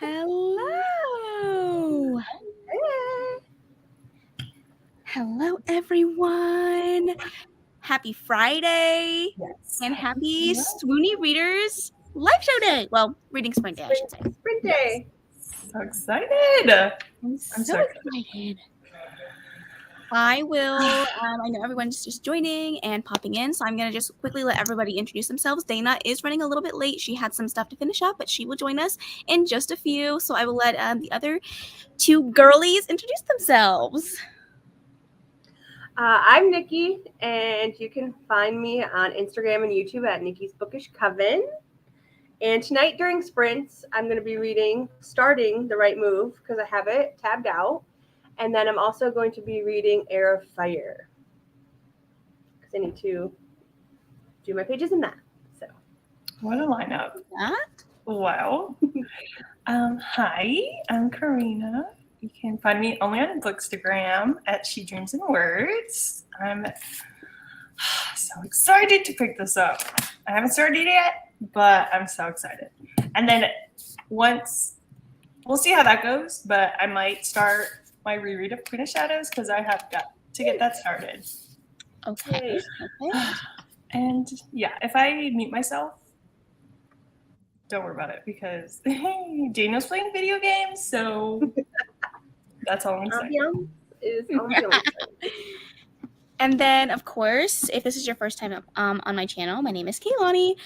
Hello. Hey. Hello, everyone. Happy Friday and happy Swoony Readers Liveshow Day. Well, Reading Sprint Day, I should say. Sprint Day. So excited. I'm so excited. I will, I know everyone's just joining and popping in, so I'm going to just quickly let everybody introduce themselves. Dana is running a little bit late. She had some stuff to finish up, but she will join us in just a few. So I will let the other two girlies introduce themselves. I'm Niki, and you can find me on Instagram and YouTube at Niki's Bookish Coven. And tonight during sprints, I'm going to be starting The Right Move because I have it tabbed out. And then I'm also going to be reading Air of Fire because I need to do my pages in that. So, what a lineup! That? Wow. Hi, I'm Karina. You can find me only on Bookstagram at She Dreams in Words. I'm so excited to pick this up. I haven't started yet, but I'm so excited. And then once, we'll see how that goes, but I might start my reread of Queen of Shadows because I have got to get that started. Okay. And yeah, if I mute myself, don't worry about it because hey, Dana's playing video games, so that's all I'm saying. And then, of course, if this is your first time on my channel, my name is Kaylani,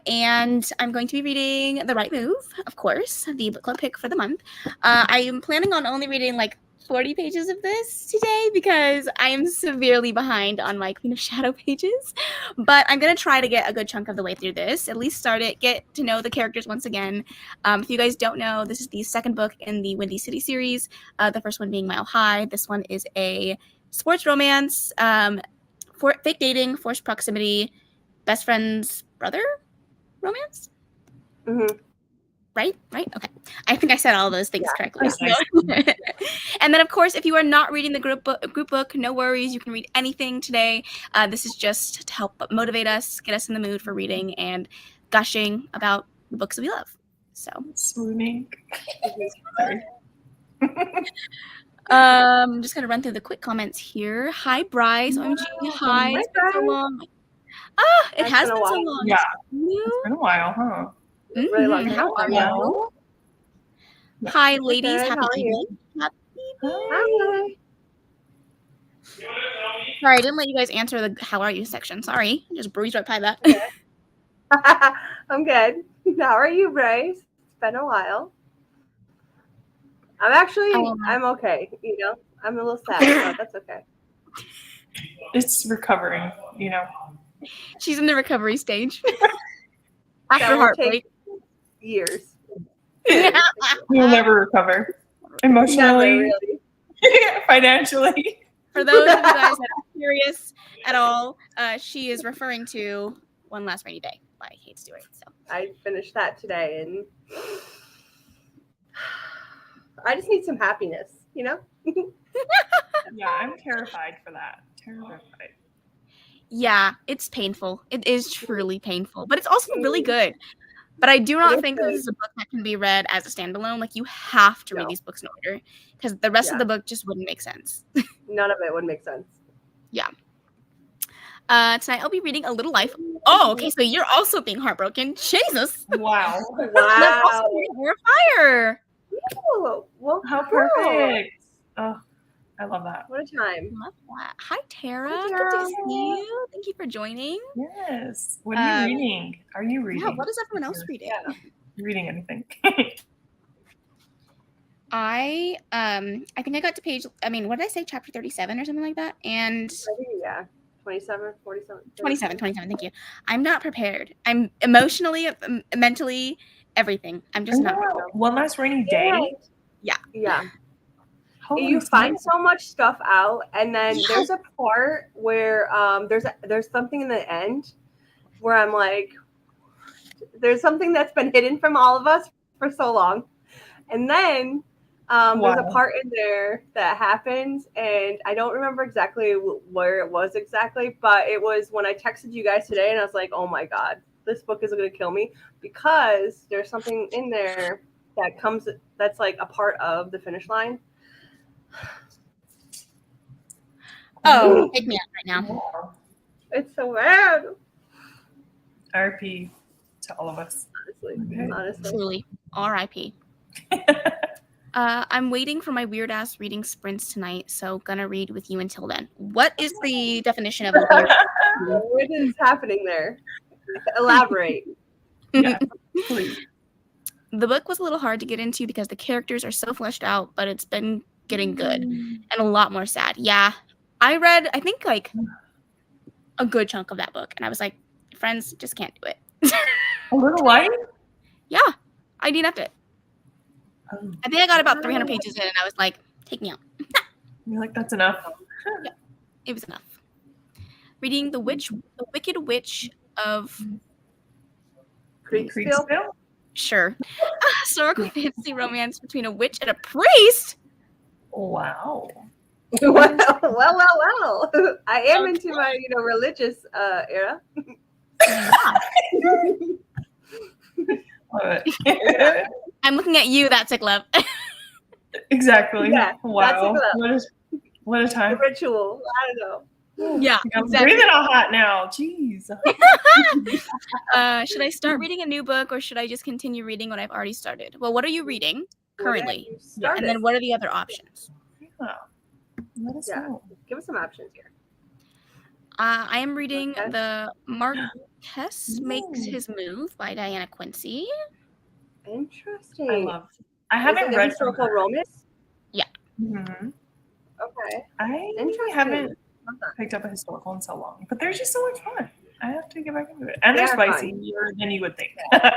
and I'm going to be reading The Right Move, of course, the book club pick for the month. I am planning on only reading like 40 pages of this today because I am severely behind on my Queen of Shadow pages, but I'm going to try to get a good chunk of the way through this, at least start it, get to know the characters once again. If you guys don't know, this is the second book in the Windy City series, the first one being Mile High. This one is a sports romance, fake dating, forced proximity, best friend's brother romance? Mm-hmm. Right? Okay. I think I said all those things correctly. And then, of course, if you are not reading the group book, no worries. You can read anything today. This is just to help motivate us, get us in the mood for reading and gushing about the books that we love. So. Swooning. Sorry. I'm just gonna run through the quick comments here. Hi, Bryce. OMG. Hi. It's been so long. It has been so long. Yeah. It's been a while, huh? Really long. How are you? Hi, ladies. Happy evening. Hi. Sorry, I didn't let you guys answer the how are you section. Sorry. I just breezed right by that. I'm good. How are you, Bryce? It's been a while. I'm okay. You know, I'm a little sad, but that's okay. It's recovering, you know. She's in the recovery stage. After heartbreak. Years. You'll never recover. Emotionally. Never, really. Financially. For those of you guys that are curious at all, she is referring to One Last Rainy Day by Kate Stewart. So I finished that today, and I just need some happiness, you know? Yeah, I'm terrified for that. Terrified. Yeah, it's painful. It is truly painful, but it's also really good. But I do not think this is a book that can be read as a standalone. Like, you have to read these books in order because the rest of the book just wouldn't make sense. None of it would make sense. Yeah. Tonight I'll be reading A Little Life. Oh, okay. So you're also being heartbroken. Jesus. Wow. I'm also reading Air of Fire. Ooh, well, how perfect. Oh, I love that. What a time. Love that. Hi, Tara. Good to see you. Thank you for joining. Yes. What are you reading? Are you reading? Yeah, what is everyone else reading? Yeah. Reading anything? I think I got to page, what did I say? Chapter 37 or something like that? And I think, yeah. 27, 47. 27, thank you. I'm not prepared. I'm emotionally, mentally, everything. I'm just not prepared. One Last Rainy Day? Yeah. You find so much stuff out, and then there's a part where there's something in the end where I'm like, there's something that's been hidden from all of us for so long. And then there's a part in there that happens, and I don't remember exactly where it was exactly, but it was when I texted you guys today, and I was like, oh my God, this book is going to kill me because there's something in there that's like a part of the finish line. Oh, take me out right now. Wow. It's so bad. RP to all of us. Honestly. Truly, R.I.P. I'm waiting for my weird ass reading sprints tonight, so gonna read with you until then. What is the definition of a weird? What is happening there? Elaborate. Yeah, please. The book was a little hard to get into because the characters are so fleshed out, but it's been getting good and a lot more sad. Yeah, I read, I think, like a good chunk of that book, and I was like, friends, just can't do it. A little light? Yeah, I DNF'd it. I think I got about 300 pages in, and I was like, take me out. You're like, that's enough. Yeah, it was enough. Reading The Wicked Witch of Creeksville? Sure. A historical fantasy romance between a witch and a priest? Wow. Well. I am into my, religious era. Love it. I'm looking at you, that sick love. Exactly. Yeah, wow. What a time. Ritual. I don't know. Yeah, I'm exactly. breathing all hot now. Jeez. Should I start reading a new book or should I just continue reading what I've already started? Well, what are you reading currently? Yeah, and then what are the other options? Yeah. Let us know. Give us some options here. I am reading The Marquess Makes His Move by Diana Quincy. Interesting. I haven't read historical romance. Yeah. Mm-hmm. Okay. I haven't picked up a historical in so long, but they're just so much fun. I have to get back into it, and they're spicier than you would think. The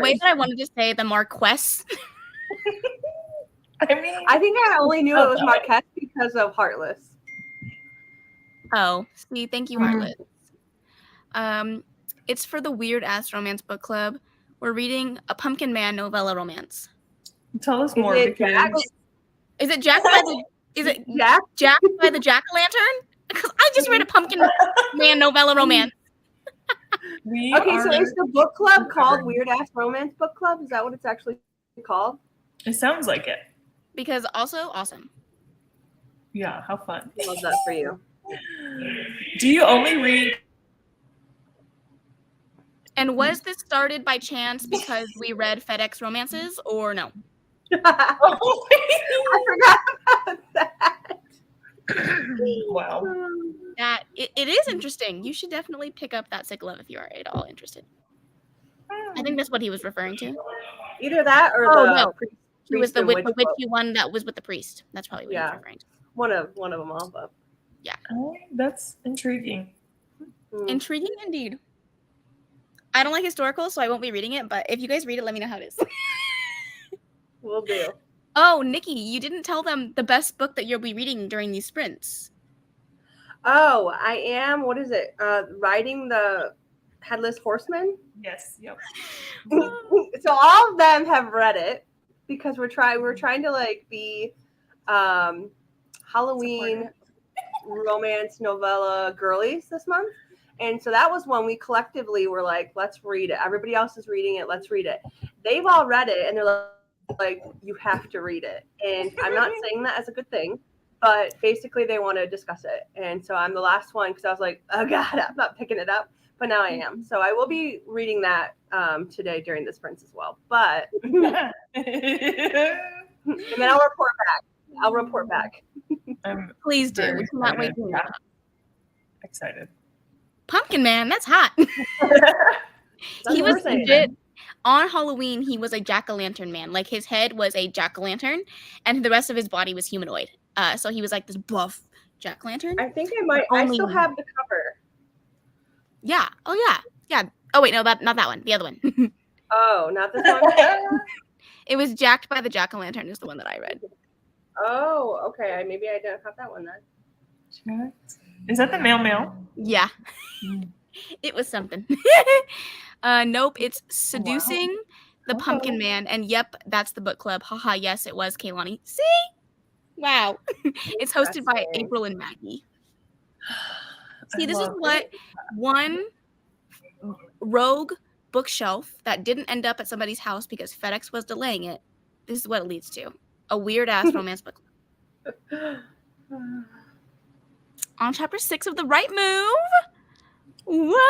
way that I wanted to say the Marquess. I think I only knew it was Marquette because of Heartless. Oh, see, thank you, Heartless. It's for the Weird Ass Romance Book Club. We're reading a Pumpkin Man novella romance. Tell us more. Is it Jack by the Jack-o'-lantern? Because I just read a Pumpkin Man novella romance. So is the book club called Weird Ass Romance Book Club? Is that what it's actually called? It sounds like it. Because also awesome. Yeah, how fun. I love that for you. Do you only read? And was this started by chance because we read FedEx romances or no? I forgot about that. Wow. That it is interesting. You should definitely pick up that sick love if you are at all interested. I think that's what he was referring to. Either that or priest. He was the witchy one that was with the priest. That's probably what he was referring to. One of them all, but yeah. Oh, that's intriguing. Intriguing indeed. I don't like historical, so I won't be reading it, but if you guys read it, let me know how it is. Will do. Oh, Niki, you didn't tell them the best book that you'll be reading during these sprints. Oh, I am. What is it? Riding the Headless Horseman? Yes. Yep. So all of them have read it because we're trying to like be Halloween romance novella girlies this month. And so that was one we collectively were like, let's read it. Everybody else is reading it. Let's read it. They've all read it and they're like, you have to read it. And I'm not saying that as a good thing, but basically they want to discuss it. And so I'm the last one because I was like, oh God, I'm not picking it up. But now I am. So I will be reading that today during the sprints as well. But and then I'll report back. Please do. We cannot wait to that. Excited. Pumpkin Man, that's hot. He was legit. On Halloween, he was a jack-o'-lantern man. Like, his head was a jack-o'-lantern, and the rest of his body was humanoid. So he was like this buff jack-o'-lantern. I think I still have the cover. Yeah. Oh, yeah. Yeah. Oh, wait, no, not that one. The other one. Oh, not this one? It was Jacked by the Jack-o'-lantern is the one that I read. Oh, okay. Maybe I don't have that one then. Is that the male? Yeah. It was something. Nope, it's Seducing the Pumpkin Man. And yep, that's the book club. Haha, yes, it was, Kaylani. See? Wow. It's hosted by April and Maggie. See, this is what one rogue bookshelf that didn't end up at somebody's house because FedEx was delaying it. This is what it leads to. A weird-ass romance book. On chapter 6 of The Right Move. Wow.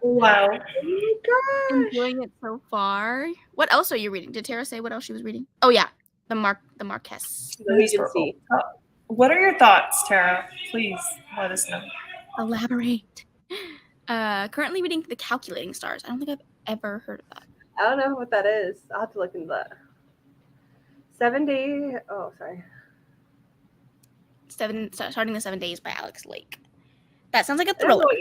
Oh my gosh. Enjoying it so far. What else are you reading? Did Tara say what else she was reading? Oh yeah, the Marquess. The Regency. What are your thoughts, Tara? Please let us know. Elaborate. Currently reading The Calculating Stars. I don't think I've ever heard of that. I don't know what that is. I'll have to look into that. 7 Day. Oh, sorry. Starting the 7 Days by Alex Lake. That sounds like a I don't know thriller. what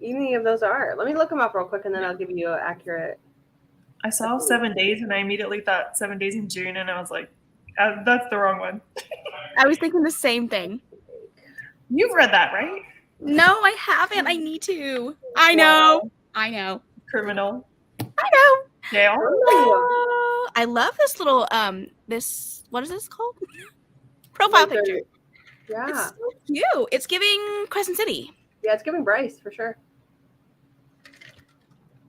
any of those are. Let me look them up real quick, and then I'll give you an accurate. I saw 7 Days, and I immediately thought 7 Days in June, and I was like, that's the wrong one. I was thinking the same thing. You've read that, right? No, I haven't. I need to. I know. Criminal. I know. Jail. Oh, I love this little this, what is this called? Profile picture. Yeah. It's so cute. It's giving Crescent City. Yeah, it's giving Bryce for sure.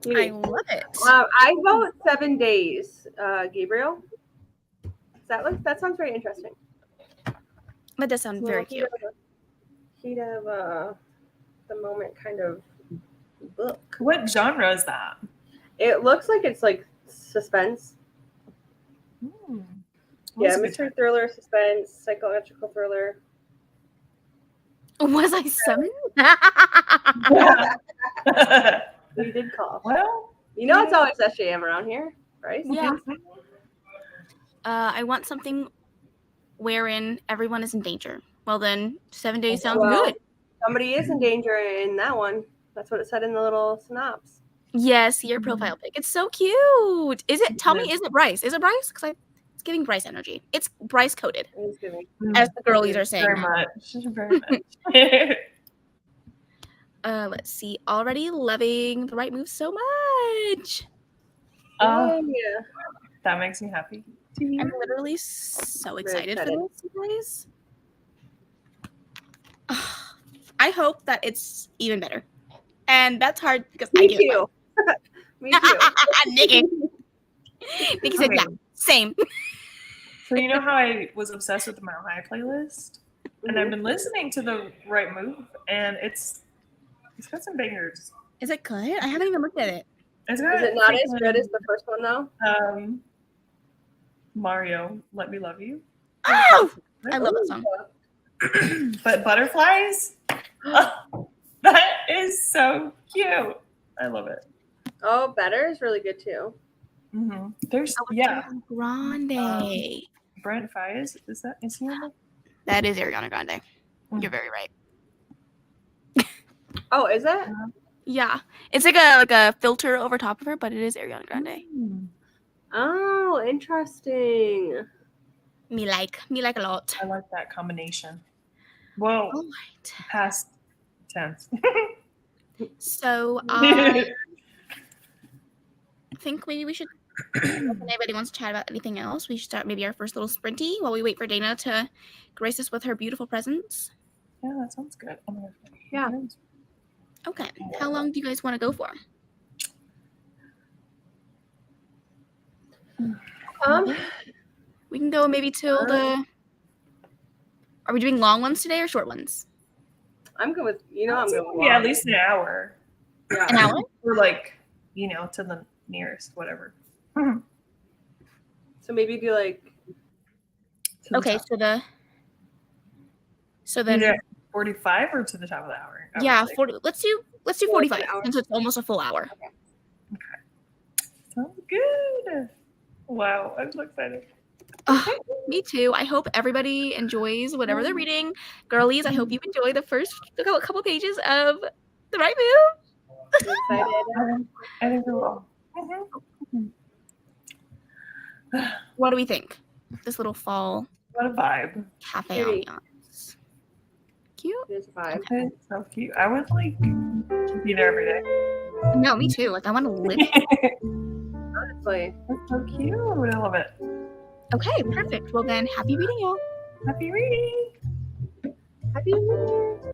I love it. I vote 7 Days, Gabriel. That sounds very interesting. That does sound very cute. Heat of the moment kind of book. What genre is that? It looks like it's like suspense. Yeah, mystery thriller, suspense, psychological thriller. Was I summoned? You did call. Well, you know it's always SJM around here, right? Yeah. I want something wherein everyone is in danger. Well, then 7 Days sounds good. Somebody is in danger in that one. That's what it said in the little synopsis. Yes, your profile pic. It's so cute. Is it? Tell me, is it Bryce? Is it Bryce? Because it's giving Bryce energy. It's Bryce coded, as the girlies are saying. Very much. Let's see. Already loving The Right Move so much. Yeah. That makes me happy. I'm literally so excited for this, you guys. I hope that it's even better. And that's hard because I give it. Me too. Niki. Niki said, yeah, same. So you know how I was obsessed with the Mile High playlist? And I've been listening to The Right Move, and it's got some bangers. Is it good? I haven't even looked at it. Is it not as good as the first one, though? Mario, Let Me Love You. Oh! I love that song. But Butterflies? Oh, that is so cute. I love it. Oh, Better is really good, too. Mm-hmm. There's, Grande. Brent Fayez, is he on that? That is Ariana Grande. You're very right. Oh, is it? Yeah. It's like a filter over top of her, but it is Ariana Grande. Oh, interesting. Me like a lot. I like that combination. Well, right. Past tense. So I think maybe we should, if anybody wants to chat about anything else, we should start maybe our first little sprinty while we wait for Dana to grace us with her beautiful presence. Yeah, that sounds good. Yeah. Okay. How long do you guys want to go for? We can go maybe till the... Are we doing long ones today or short ones? I'm good with, I'm good with at least an hour. Yeah. An hour? Or to the nearest, whatever. So maybe do Okay, so then either 45 or to the top of the hour. Yeah, 40. Let's do 45 since it's almost a full hour. Okay. Sounds good. Wow, I'm so excited. Me too. I hope everybody enjoys whatever they're reading. Girlies, I hope you enjoy the first couple pages of The Right Move. I'm excited. I think we will. What do we think? This little fall What a vibe. cafe ambiance. Cute. It's a vibe. Okay, so cute. I would be there every day. No, me too. I want to live. Honestly. That's so cute. I love it. Okay, perfect. Well then, happy reading, y'all. Happy reading. Happy New Year.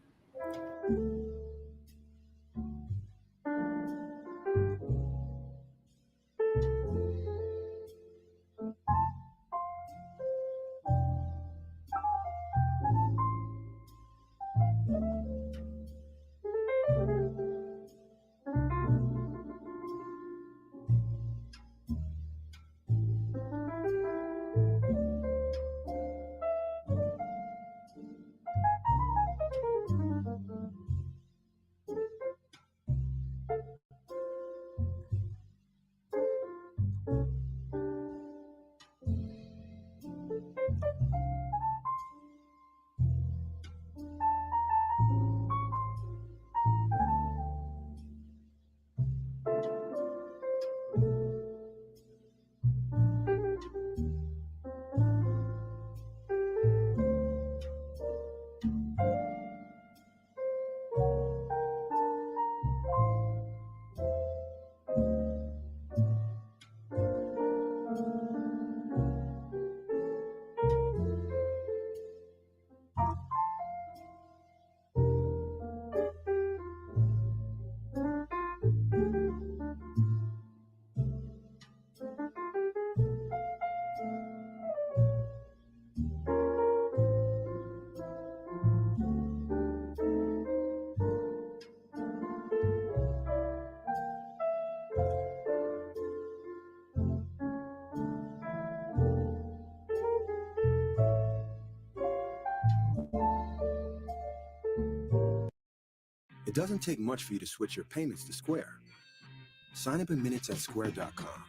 It doesn't take much for you to switch your payments to Square. Sign up in minutes at square.com.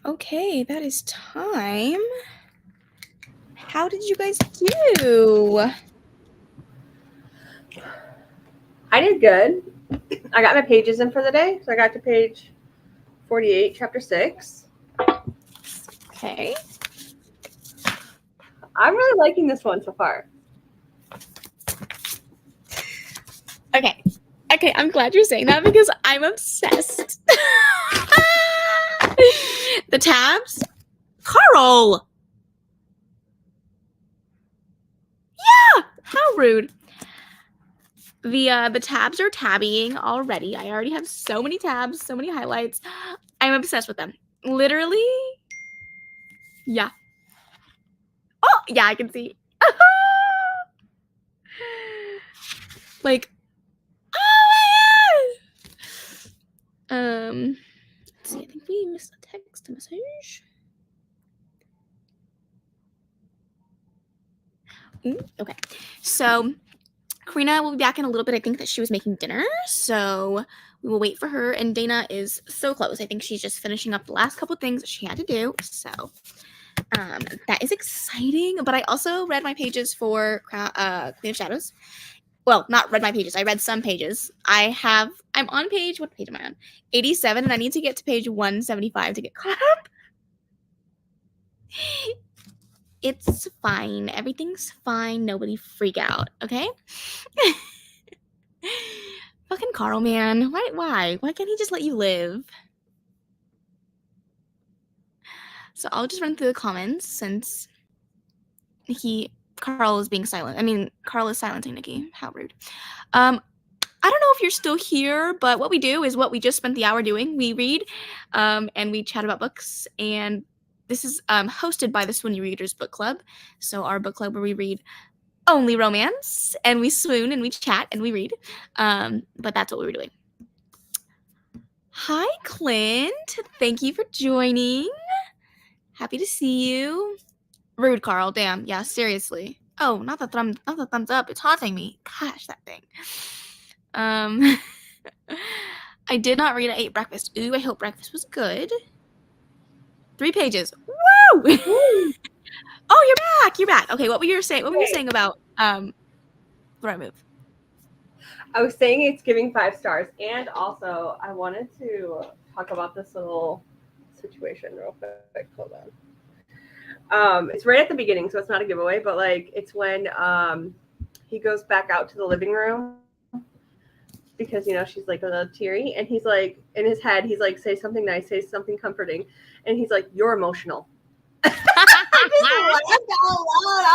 Okay, that is time. How did you guys do? I did good. I got my pages in for the day, so I got to page 48, chapter 6. Okay. I'm really liking this one so far. Okay. Okay, I'm glad you're saying that because I'm obsessed. The tabs? Carl! Yeah! How rude. The tabs are tabbying already. I already have so many tabs, so many highlights. I'm obsessed with them. Literally. Yeah. Oh, yeah, I can see. Like, oh my god! Let's see, I think we missed a text message. Ooh, okay. So Karina will be back in a little bit. I think that she was making dinner, so we will wait for her. And Dana is so close. I think she's just finishing up the last couple things that she had to do. So that is exciting. But I also read my pages for Queen of Shadows. Well, not read my pages. I read some pages. I'm on page, what page am I on? 87, and I need to get to page 175 to get caught up. It's fine. Everything's fine. Nobody freak out, okay? Fucking Carl, man. Why? Why can't he just let you live? So I'll just run through the comments since Carl is being silent. I mean, Carl is silencing Niki. How rude. I don't know if you're still here, but what we do is what we just spent the hour doing. We read, and we chat about books, and this is hosted by the Swoony Readers Book Club. So our book club where we read only romance, and we swoon, and we chat, and we read. But that's what we were doing. Hi, Clint. Thank you for joining. Happy to see you. Rude, Carl. Damn. Yeah, seriously. Oh, not the thumbs up. It's haunting me. Gosh, that thing. I did not read. I ate breakfast. Ooh, I hope breakfast was good. 3 pages. Woo! Oh, you're back. You're back. Okay, what were you saying? What were you saying about the right move? I was saying it's giving 5 stars, and also I wanted to talk about this little situation real quick. Hold on. It's right at the beginning, so it's not a giveaway, but like it's when he goes back out to the living room because she's like a little teary, and he's like in his head, he's like, say something nice, say something comforting, and he's like, you're emotional. I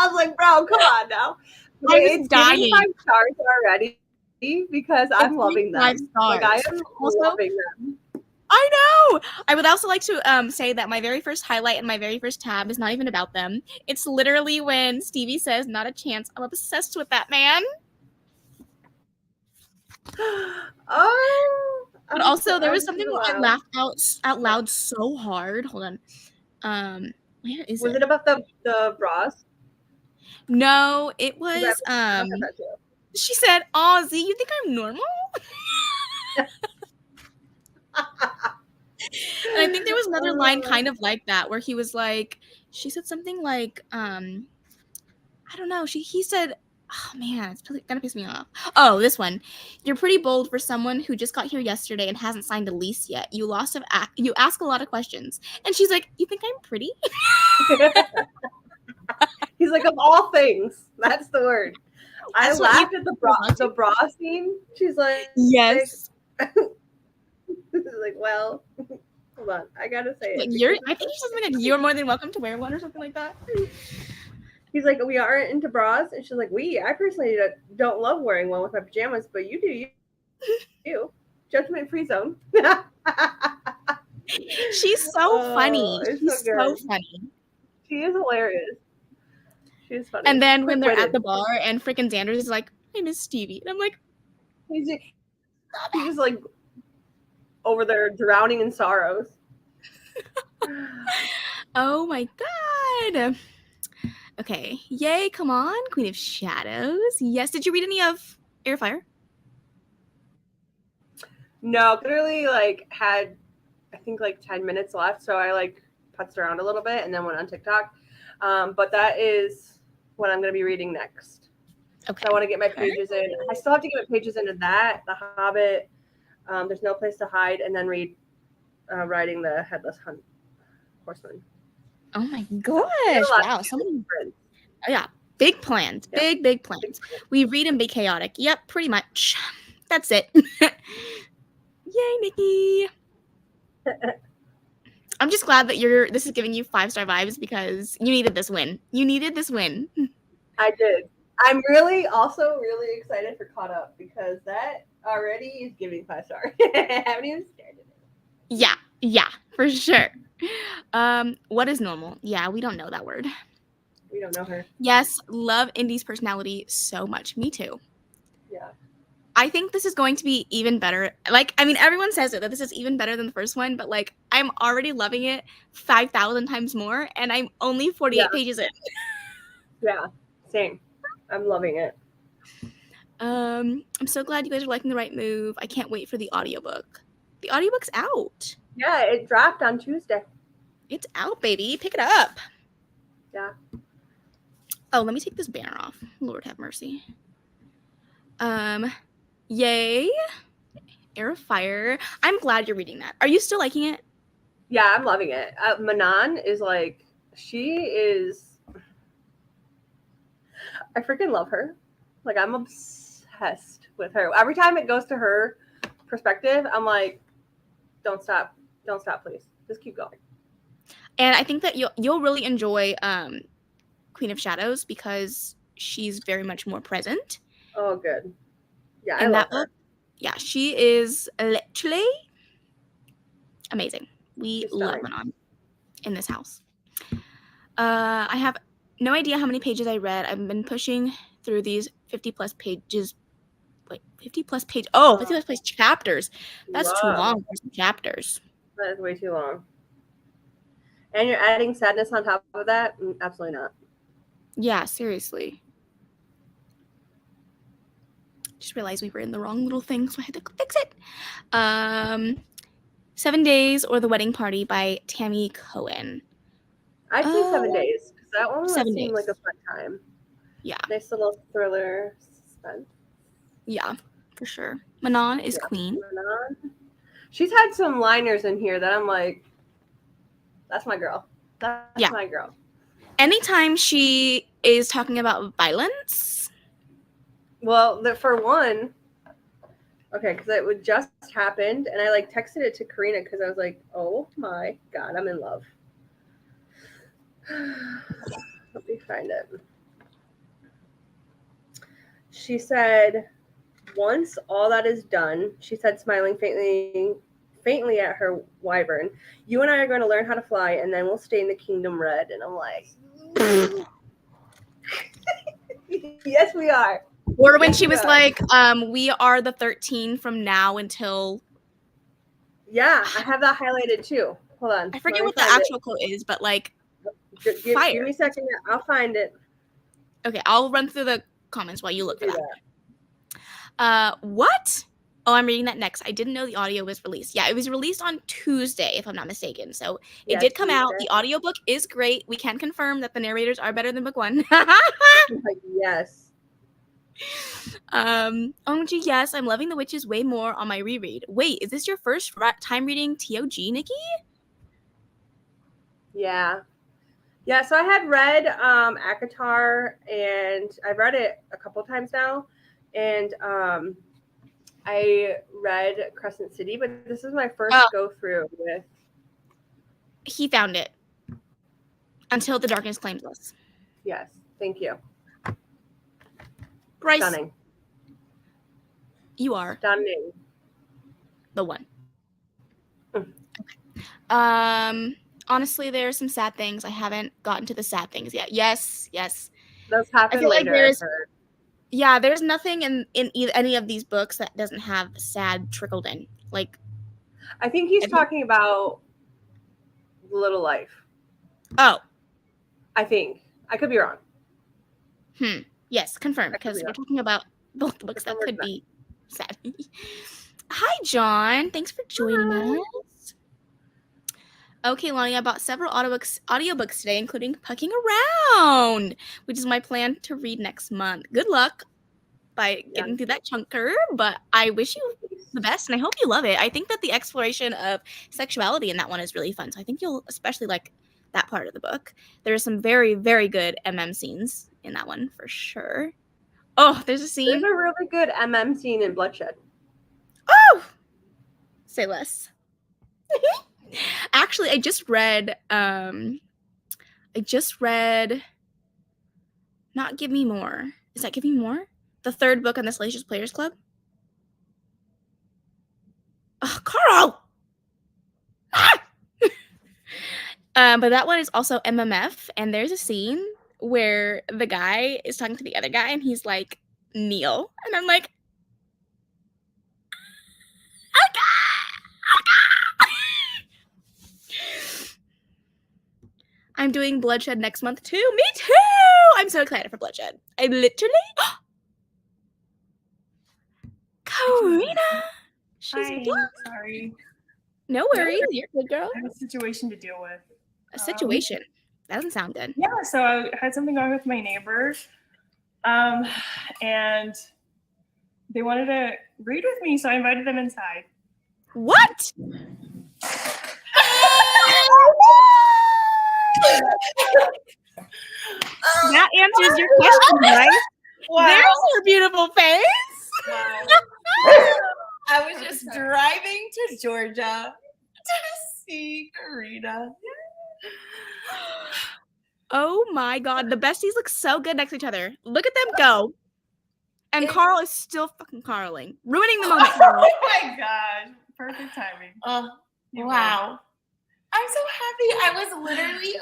was like, bro, come on now. It's dying. 5 stars already because I'm loving them. Like I am loving them. I know. I would also like to say that my very first highlight and my very first tab is not even about them. It's literally when Stevie says, "Not a chance." I'm obsessed with that man. Oh. But also, there was something where I laughed out loud so hard. Hold on. Where is it? Was it about the bras? No, it was she said, "Aw, Z, you think I'm normal?" And I think there was another line kind of like that where he was like, she said something like, I don't know. He said, oh man, it's gonna piss me off. Oh, this one. You're pretty bold for someone who just got here yesterday and hasn't signed a lease yet. You ask a lot of questions. And she's like, you think I'm pretty? He's like, of all things, that's the word. I laughed at the bra scene. She's like, yes. Like, well, hold on, I gotta say it. I think she's something like, you're more than welcome to wear one or something like that. He's like, we aren't into bras, and she's like, I personally don't love wearing one with my pajamas, but you do, you. Judgment free zone. She's so funny. She's so funny. She is hilarious. She's funny. And then when they're at the bar and freaking Xander is like, I miss Stevie. And I'm like, he's just like over there drowning in sorrows. Oh my god. Okay. Yay, come on. Queen of Shadows. Yes. Did you read any of Air Fire? No, literally had I think 10 minutes left, so I putzed around a little bit and then went on TikTok. But that is what I'm going to be reading next. Okay. So I want to get my pages in. I still have to get my pages into that, The Hobbit, There's No Place to Hide, and then read Riding the Headless Horseman. Oh my gosh! Wow, so many. Yeah, big plans. Yeah. Big plans. We read and be chaotic. Yep, pretty much. That's it. Yay, Nikki! I'm just glad that this is giving you 5-star vibes because you needed this win. I did. I'm also really excited for Caught Up because that already is giving 5-star. I haven't even started it. Yeah, for sure. What is normal? Yeah, we don't know that word. We don't know her. Yes, love Indy's personality so much. Me too. Yeah. I think this is going to be even better. Like, I mean, everyone says it, that this is even better than the first one, but like, I'm already loving it 5,000 times more, and I'm only 48 pages in. Yeah, same. I'm loving it. I'm so glad you guys are liking The Right Move. I can't wait for the audiobook. The audiobook's out. Yeah, it dropped on Tuesday. It's out, baby. Pick it up. Yeah. Oh, let me take this banner off. Lord have mercy. Yay. Air of Fire. I'm glad you're reading that. Are you still liking it? Yeah, I'm loving it. Manon is like, I freaking love her. Like, I'm obsessed with her. Every time it goes to her perspective, I'm like, don't stop, please. Just keep going. And I think that you'll really enjoy Queen of Shadows because she's very much more present. Oh, good. Yeah, in I love that her. book. Yeah, she is literally amazing. We love Manon in this house. I have no idea how many pages I read. I've been pushing through these 50 plus pages. Wait, 50 plus page. Oh, 50 plus chapters. That's too long for some chapters. That is way too long. And you're adding sadness on top of that? Absolutely not. Yeah, seriously. Just realized we were in the wrong little thing, so I had to fix it. 7 Days or The Wedding Party by Tammy Cohen. I'd say 7 days. That one would 7 seem days. like a fun time. Yeah. Nice little thriller suspense. Yeah, for sure. Manon is queen. Manon. She's had some liners in here that I'm like, that's my girl. That's my girl. Anytime she is talking about violence. Well, for one, okay, because it would just happened, and I like texted it to Karina because I was like, oh my God, I'm in love. Let me find it. She said, once all that is done, she said, smiling faintly at her wyvern, you and I are going to learn how to fly, and then we'll stay in the kingdom red. And I'm like, yes, we are. Or when she was like, we are the 13 from now until. Yeah, I have that highlighted too. Hold on. I forget what the actual quote is, but like, fire. Give me a second. I'll find it. Okay, I'll run through the comments while you look for that. What? Oh, I'm reading that next. I didn't know the audio was released. Yeah, it was released on Tuesday, if I'm not mistaken. So it did come out. The audiobook is great. We can confirm that the narrators are better than book one. Yes. OMG, yes, I'm loving The Witches way more on my reread. Wait, is this your first time reading TOG, Nikki? Yeah. Yeah, so I had read ACOTAR, and I've read it a couple times now. And I read Crescent City, but this is my first go through with. He found it. Until the Darkness Claims Us. Yes, thank you. Bryce. Stunning. You are. Stunning. The one. Okay. Honestly, there are some sad things. I haven't gotten to the sad things yet. Yes. Those happen later. Like there's nothing in any of these books that doesn't have sad trickled in. Like, I think he's talking about Little Life. Oh. I think. I could be wrong. Yes, confirmed, because we're talking about both books that could be sad. Hi, John. Thanks for joining us. Okay, Lonnie, I bought several audiobooks today, including Pucking Around, which is my plan to read next month. Good luck by getting through that chunker, but I wish you the best, and I hope you love it. I think that the exploration of sexuality in that one is really fun, so I think you'll especially like that part of the book. There are some very, very good scenes in that one, for sure. Oh, there's a scene. There's a really good scene in Bloodshed. Oh! Say less. Actually, I just read Not Give Me More. Is that Give Me More? The third book on the Salacious Players Club. Oh, Carl! But that one is also MMF, and there's a scene where the guy is talking to the other guy, and he's like, Neil. And I'm like, okay! I'm doing Bloodshed next month too. Me too! I'm so excited for Bloodshed. I literally... Karina! She's Hi, black. sorry. No worries. You're good, girl. I have a situation to deal with. A situation. That doesn't sound good. Yeah, so I had something going with my neighbor, and they wanted to read with me, so I invited them inside. What? That answers your question, right? Wow. There's her beautiful face. Wow. I was just driving to Georgia to see Karina. Oh my god, the besties look so good next to each other. Look at them go. And Carl is still fucking Carling. Ruining the moment, Carl. Oh my gosh, perfect timing. Wow. I'm so happy. I was literally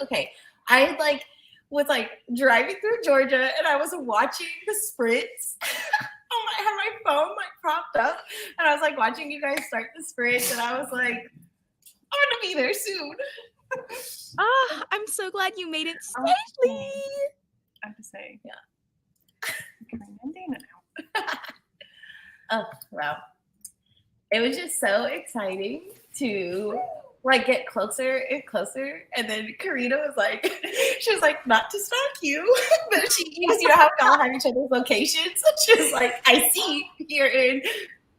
I was driving through Georgia and I was watching the sprints. I had my phone propped up and I was watching you guys start the sprints and I was like, I'm gonna be there soon. I'm so glad you made it safely. I have to say, yeah. I'm Dana now. Oh wow. It was just so exciting to get closer and closer. And then Karina was she was not to stalk you, but because you know how we all have each other's locations. She was like, I see you're in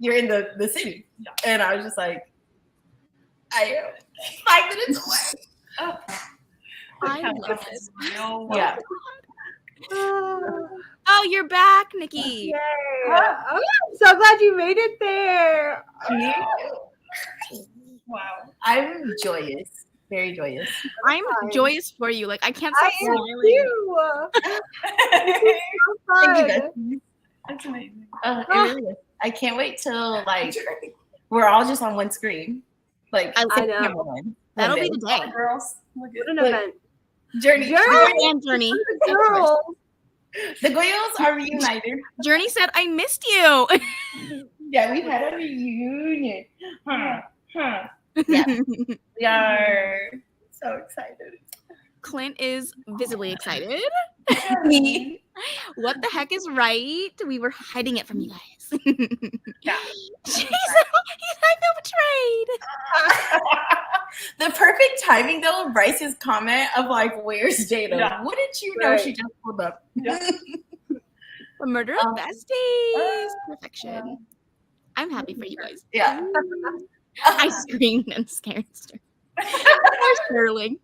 the city. Yeah. And I was just like, I am 5 minutes away. Oh, I love this. Yeah. Oh, you're back, Niki. Yay. I'm so glad you made it there. Wow. I'm joyous. Very joyous. I'm joyous for you. I can't stop smiling. Thank you guys. That's amazing. It really is. I can't wait till we're all just on one screen. I know. That'll be the day. Girls, what an event. Journey. And Journey. The girls are reunited. Journey said, I missed you. Yeah, we've had a reunion. Yeah. We are so excited. Clint is visibly excited. What the heck is right? We were hiding it from you guys. Yeah. I feel betrayed. The perfect timing though, Bryce's comment of where's Jada? Yeah. Wouldn't you know she just pulled up? Yeah. The murder of besties. Perfection. I'm happy for you guys. Yeah. I screamed and scared Sterling.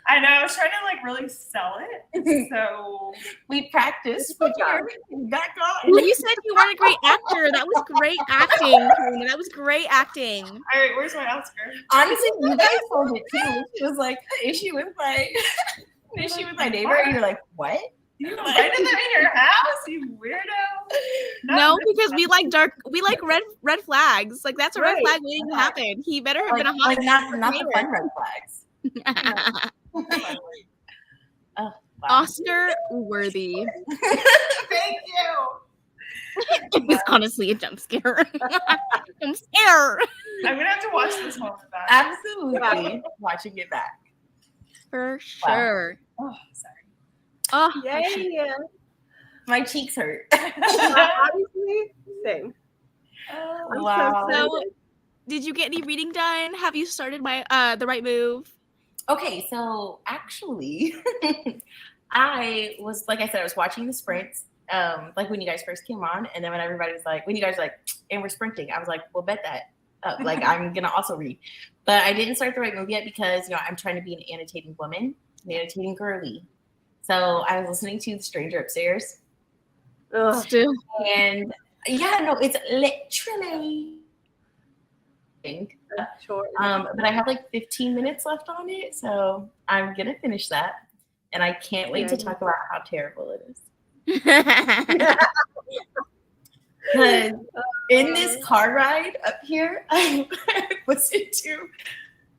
I know. I was trying to really sell it. So we practiced. Good job. Back on. You said you weren't a great actor. That was great acting, Karina. That was great acting. all right, where's my Oscar? Honestly, you guys told it too. It was an issue with my neighbor. And you're like, what? You invited them in your house, you weirdo. No, because we like red flags. That's a red flag waiting to happen. He better have been a hot not the fun red flags. Wow. Oscar worthy. Thank you. It was honestly a jump scare. I'm scared. I'm gonna have to watch this one back. Absolutely. Watching it back. For sure. Oh, sorry. Oh, Yay. My cheeks hurt. Obviously, same. Wow. So, did you get any reading done? Have you started the right move? Okay, so actually, I was, like I said, I was watching the sprints, like when you guys first came on, and then when everybody was like, when you guys were like, and we're sprinting, I was like, well, bet that. Like, I'm gonna also read. But I didn't start the right move yet because, I'm trying to be an annotating woman, an annotating girly. So I was listening to The Stranger Upstairs. Still. And yeah, no, it's literally Short. but I have like 15 minutes left on it, so I'm gonna finish that. And I can't wait to talk about how terrible it is. Because in this car ride up here, I listened to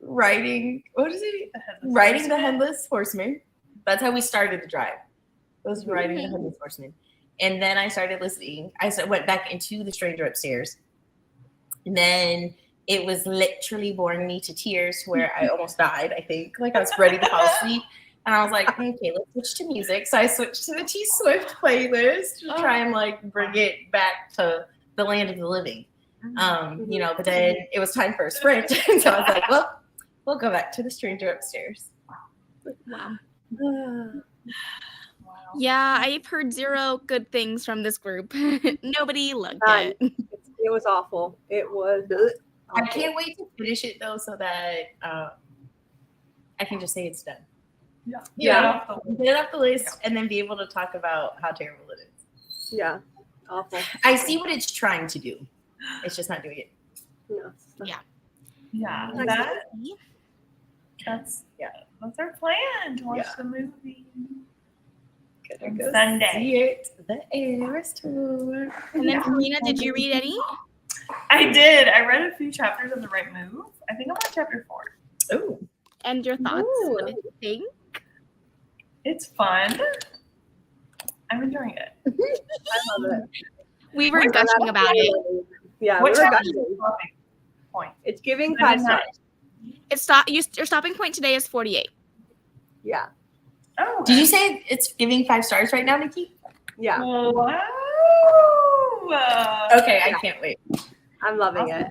Riding the Headless Horseman. That's how we started the drive. It was Riding the Headless Horseman. And then I started listening. Went back into The Stranger Upstairs. And then it was literally boring me to tears where I almost died, I think. Like I was ready to fall asleep. And I was like, okay, let's switch to music. So I switched to the T Swift playlist to try and like bring it back to the land of the living. But then it was time for a sprint. So I was like, well, we'll go back to The Stranger Upstairs. Wow. Yeah, I've heard zero good things from this group. Nobody loved it. It was awful. It was awful. I can't wait to finish it though, so that I can just say it's done. Yeah. Get it off the list and then be able to talk about how terrible it is. Yeah. Awful. I see what it's trying to do. It's just not doing it. No. Yeah. That's our plan to watch the movie. On Sunday. See it. The Eras Tour. And then Karina, did you read any? I did. I read a few chapters of The Right Move. I think I'm on chapter 4. Oh. And your thoughts? Ooh. What did you think? It's fun. I'm enjoying it. I love it. We were gushing about it. Yeah, What we were chapter is gushing. the stopping point? It's giving 5 stars. Your stopping point today is 48. Yeah. Oh. Did you say it's giving 5 stars right now, Niki? Yeah. Wow. Okay, I can't wait. I'm loving it.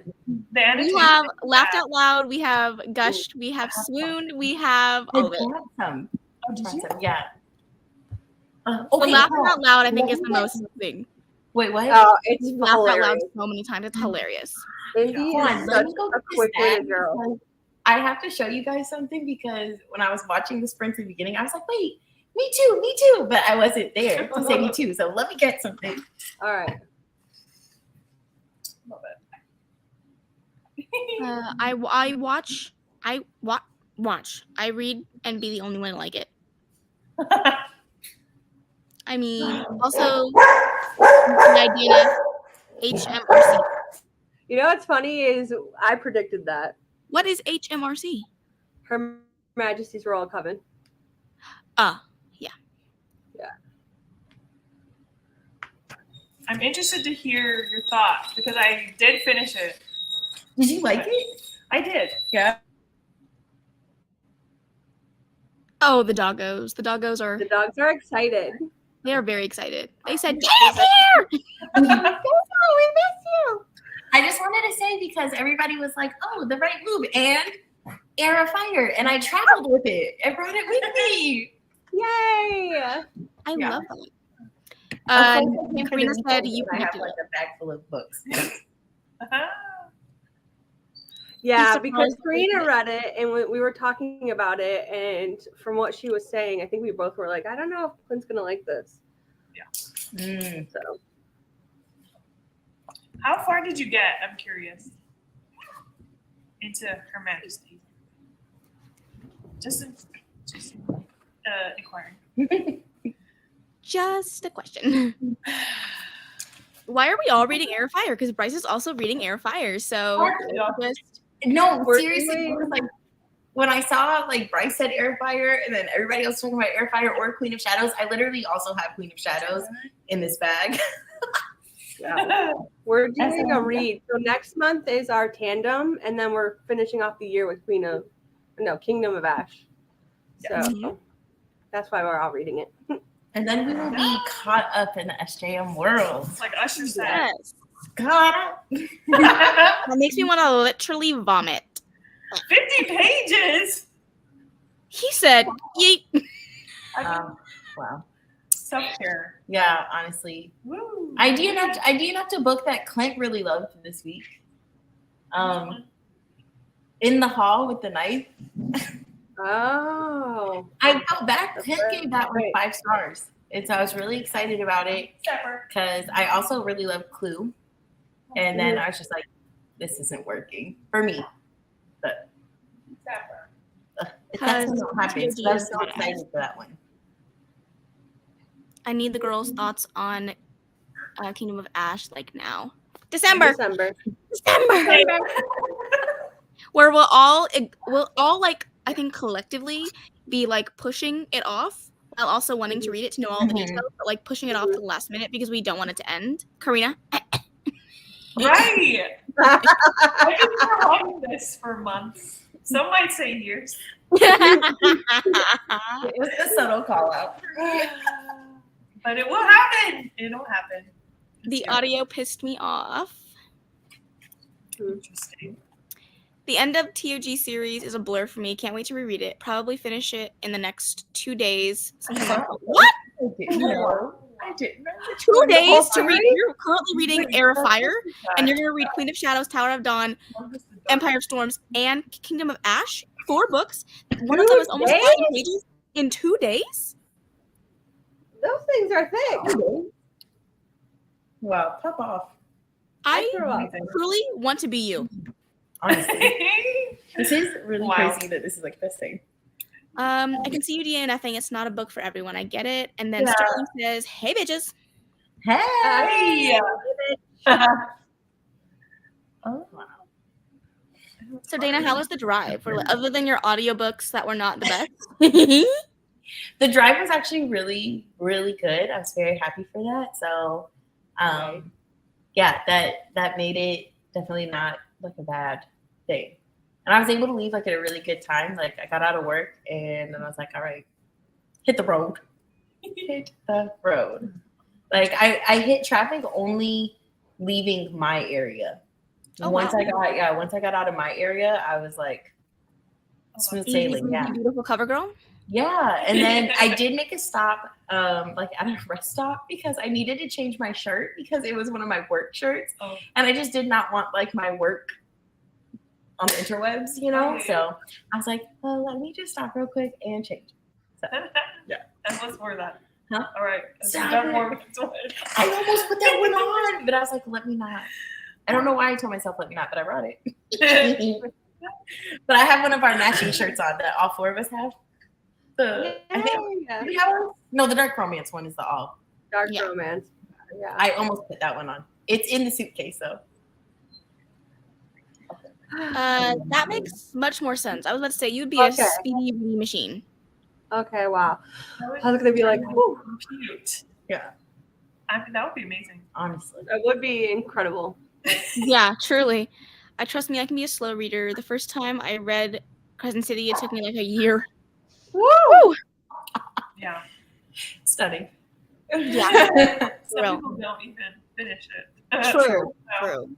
The We have Laughed Out Loud, we have Gushed, we have Swooned, we have all of it. Some. Oh, did you? Yeah. But Okay. Laughing Out Loud, I think, is the most thing. Wait, what? Oh, it's We've laughed out loud hilarious. so many times. It's hilarious. Cindy Hold on, is let such me go a get this quick-witted back girl. because I have to show you guys something because when I was watching the sprints in the beginning, I was like, wait, me too. But I wasn't there to say me too. So let me get something. All right. Love it. I watch. I read and be the only one to like it. I mean, also the idea HMRC. You know what's funny is I predicted that. What is HMRC? Her Majesty's Royal Coven. Yeah. I'm interested to hear your thoughts because I did finish it. Did you like it? I did. Yeah. Oh, the doggos. The doggos are. The dogs are excited. They are very excited. They said, "Get here!" We miss you. I just wanted to say because everybody was like, "Oh, The Right Move" and Air of Fire, and I traveled with it. I brought it with me. Yay! I Yeah. love that. And Karina said you I have predicted like a bag full of books. Yeah, He's because supposed to Karina be- read it and we were talking about it, and from what she was saying, I think we both were like, I don't know if Quinn's gonna like this. So How far did you get? I'm curious. Into Her Majesty. Just inquiring. Just a question. Why are we all reading Air of Fire? Because Bryce is also reading Air of Fire. So just No, We're seriously, doing- it was like when I saw like Bryce said Air of Fire and then everybody else talking about Air of Fire or Queen of Shadows, I literally also have Queen of Shadows in this bag. yeah. We're doing a read. So next month is our tandem, and then we're finishing off the year with Kingdom of Ash. So Mhm. that's why we're all reading it. And then we will be caught up in the SJM world. It's like Usher said. yes. Caught up. That makes me want to literally vomit. 50 pages. He said, yeet. Wow. Self-care. Yeah, honestly. Woo. I do not a book that Clint really loved this week. In the Hall with the Knife. Oh. I felt bad. Clint That's gave that one great. 5 stars. And so I was really excited about it because I also really love Clue. And then I was just like, this isn't working for me. But that's what happens. So I was so excited for that one. I need the girls' thoughts on Kingdom of Ash like now. December. Where we'll all like, I think collectively be like pushing it off while also wanting to read it to know all the details, but like pushing it off to the last minute because we don't want it to end. Karina? Right. I've been prolonging this for months. Some might say years. It was a subtle call out. But it will happen. It'll happen. The audio pissed me off. Interesting. The end of TOG series is a blur for me. Can't wait to reread it. Probably finish it in the next 2 days. What? I didn't know. 2 days to read? You're currently reading Air of Fire, and you're going to read Queen of Shadows, Tower of Dawn, Empire of Storms, and Kingdom of Ash. 4 books. One of them is almost 1,000 pages in 2 days. Those things are thick. Wow, pop off. I truly want to be you. Honestly. This is really crazy that this is like this thing. I can see you DNFing. It's not a book for everyone. I get it. And then Sterling says, hey, bitches. Hey! Oh, wow. So, Dana, how was the drive? Other than your audiobooks that were not the best? The drive was actually really, really good. I was very happy for that. So, yeah, that made it definitely not like a bad thing. And I was able to leave like at a really good time. Like I got out of work and then I was like, all right, hit the road. Hit the road. Like I hit traffic only leaving my area. Once I got out of my area, I was like smooth sailing. Yeah. Beautiful cover girl. Yeah. And then I did make a stop like at a rest stop because I needed to change my shirt because it was one of my work shirts. Oh. And I just did not want like my work on the interwebs, you know? Okay. So I was like, well, let me just stop real quick and change. So, yeah. And what's more of that? Huh? All right. More with this one. I almost put that one on, but I was like, let me not. I don't know why I told myself let me not, but I brought it. But I have one of our matching shirts on that all 4 of us have. I think we have one? No, the dark romance one is the all. Dark romance. Yeah. I almost put that one on. It's in the suitcase though. That makes much more sense. I was about to say you'd be a speedy reading machine. Okay, wow. I was gonna be like, whew. Cute. Yeah. I mean, that would be amazing. Honestly. That would be incredible. Yeah, truly. Trust me, I can be a slow reader. The first time I read Crescent City, it took me like a year. Woo! Yeah. Stunning. Yeah. Some people don't even finish it. True. True.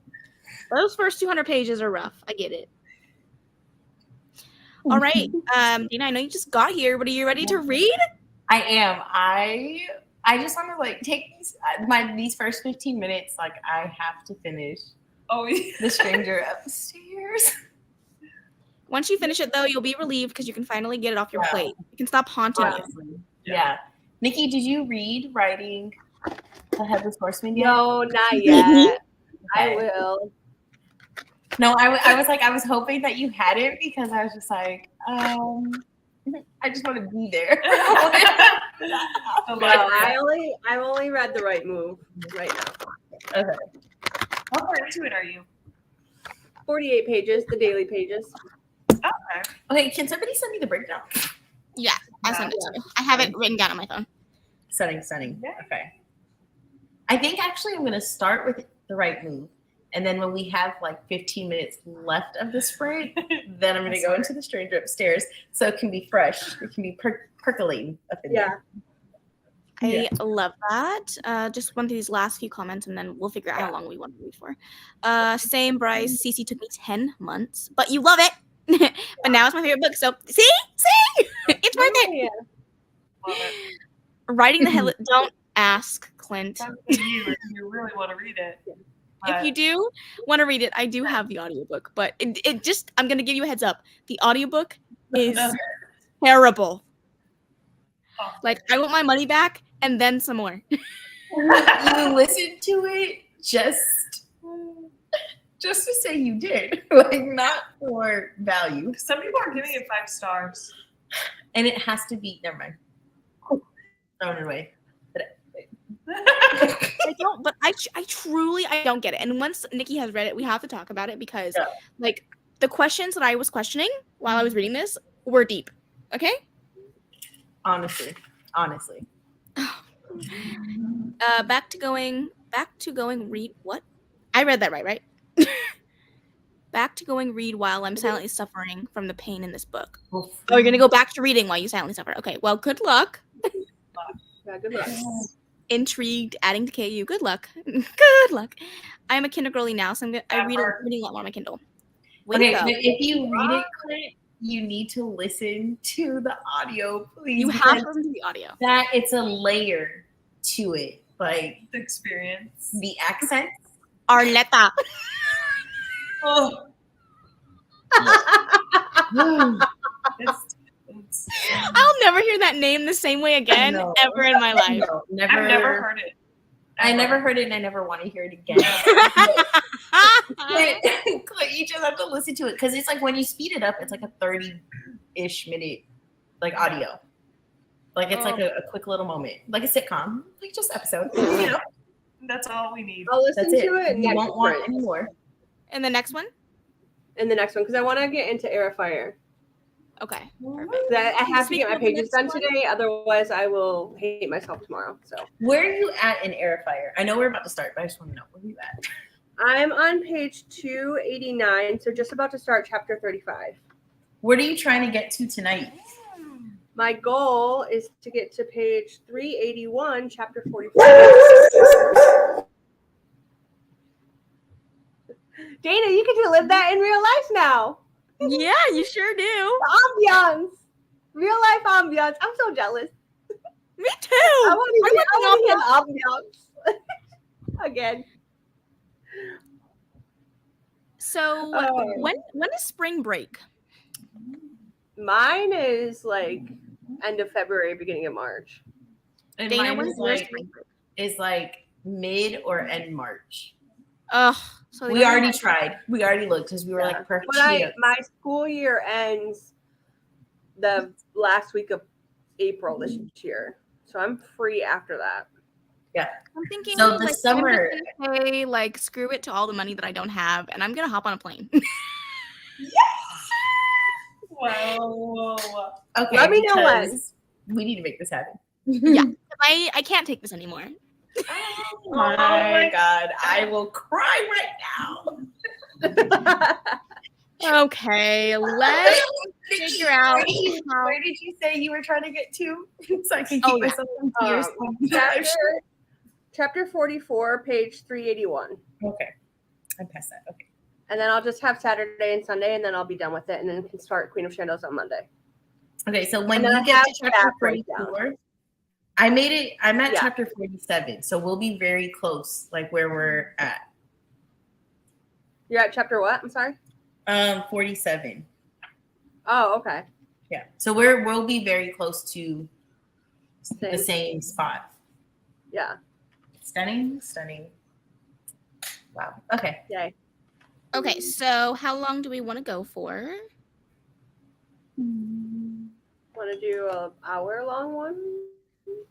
Those first 200 pages are rough. I get it. All right. Dina, I know you just got here, but are you ready to read? I am. I just want to like take these first 15 minutes. Like I have to finish. The Stranger Upstairs. Once you finish it, though, you'll be relieved because you can finally get it off your plate. You can stop haunting you. Yeah. Niki, did you read Writing the Headless Horseman yet? No, not yet. I will. No, I was hoping that you hadn't because I was just like, I just want to be there. No, I've only read The Right Move right now. Okay. How far into it are you? 48 pages, the daily pages. Okay, can somebody send me the breakdown? Yeah, I'll send it to you. I have it written down on my phone. Stunning. Yeah. Okay. I think actually I'm going to start with The Right Move. And then when we have like 15 minutes left of the sprint, then I'm going to go into The Stranger Upstairs so it can be fresh. It can be percolating up in there. I love that. Just went through these last few comments and then we'll figure out how long we want to read for. Same, Bryce. CC took me 10 months, but you love it. but now it's my favorite book. So see, it's worth it. Yeah. Love it. Writing the hell. Don't ask Clint. That's for you if you really want to read it. If you do want to read it, I do have the audiobook, but it just, I'm going to give you a heads up. The audiobook is terrible. Oh. Like, I want my money back and then some more. You listened to it just to say you did, like not for value. Some people are giving it 5 stars. And it has to be, never mind. Thrown it away. I don't, but I truly, I don't get it. And once Niki has read it, we have to talk about it because, like, the questions that I was questioning while I was reading this were deep. Okay? Honestly. Back to going, read, what? I read that right? Back to going read while I'm silently suffering from the pain in this book. Oof. Oh, you're going to go back to reading while you silently suffer. Okay, well, good luck. Yeah, good luck. Intrigued, adding to KU. Good luck. Good luck. I'm a kindergartny now, so I read reading a lot more on my Kindle. Okay, but if you read it, Clint, you need to listen to the audio, please. You have to listen to the audio. That it's a layer to it, like The experience. the accent. Arletta. Oh. I'll never hear that name the same way again ever in my life. No, never. I've never heard it. I never heard it, and I never want to hear it again. Clint, you just have to listen to it because it's like when you speed it up, it's like a 30-ish minute like audio. Like it's like a quick little moment, like a sitcom, like just episode. You know, That's all we need. I'll listen that's to it. it. You won't want any more. And the next one? In the next one, because I want to get into Air of Fire. Okay. I have to Speaking get my of the pages next done one? today, otherwise I will hate myself tomorrow. So Where are you at in Air Fire? I know we're about to start, but I just want to know where are you at. I'm on page 289, so just about to start chapter 35. What are you trying to get to tonight? My goal is to get to page 381, chapter 44. Dana, you get to live that in real life now. Yeah, you sure do. The ambiance. Real life ambiance. I'm so jealous. Me too. I want to be ambiance again. So when is spring break? Mine is like end of February, beginning of March. And Dana, mine when's is your like, spring break? is like mid or end March. Ugh. So We already tried. We already looked because we were like perfect. But my school year ends the last week of April this year, so I'm free after that. I'm thinking So the like, summer- I'm just gonna say, like, screw it to all the money that I don't have, and I'm gonna hop on a plane. Whoa. Okay, Let me know when. because we need to make this happen. Yeah. I can't take this anymore. Oh my God, I will cry right now. Okay, let's figure out how. Where did you say you were trying to get to? So I can keep Oh, yeah. myself in tears. Chapter 44, page 381. Okay, I passed that. Okay. And then I'll just have Saturday and Sunday, and then I'll be done with it, and then can start Queen of Shadows on Monday. Okay, so when And then you I get have to chapter that breakdown. 44, I made it. I'm at Yeah. chapter 47, so we'll be very close, like where we're at. You're at chapter what? I'm sorry. 47. Oh, okay. Yeah, so we'll be very close to the Same. same spot. Yeah. Stunning. Wow. Okay. Yay. Okay, so how long do we want to go for? Want to do an hour-long one?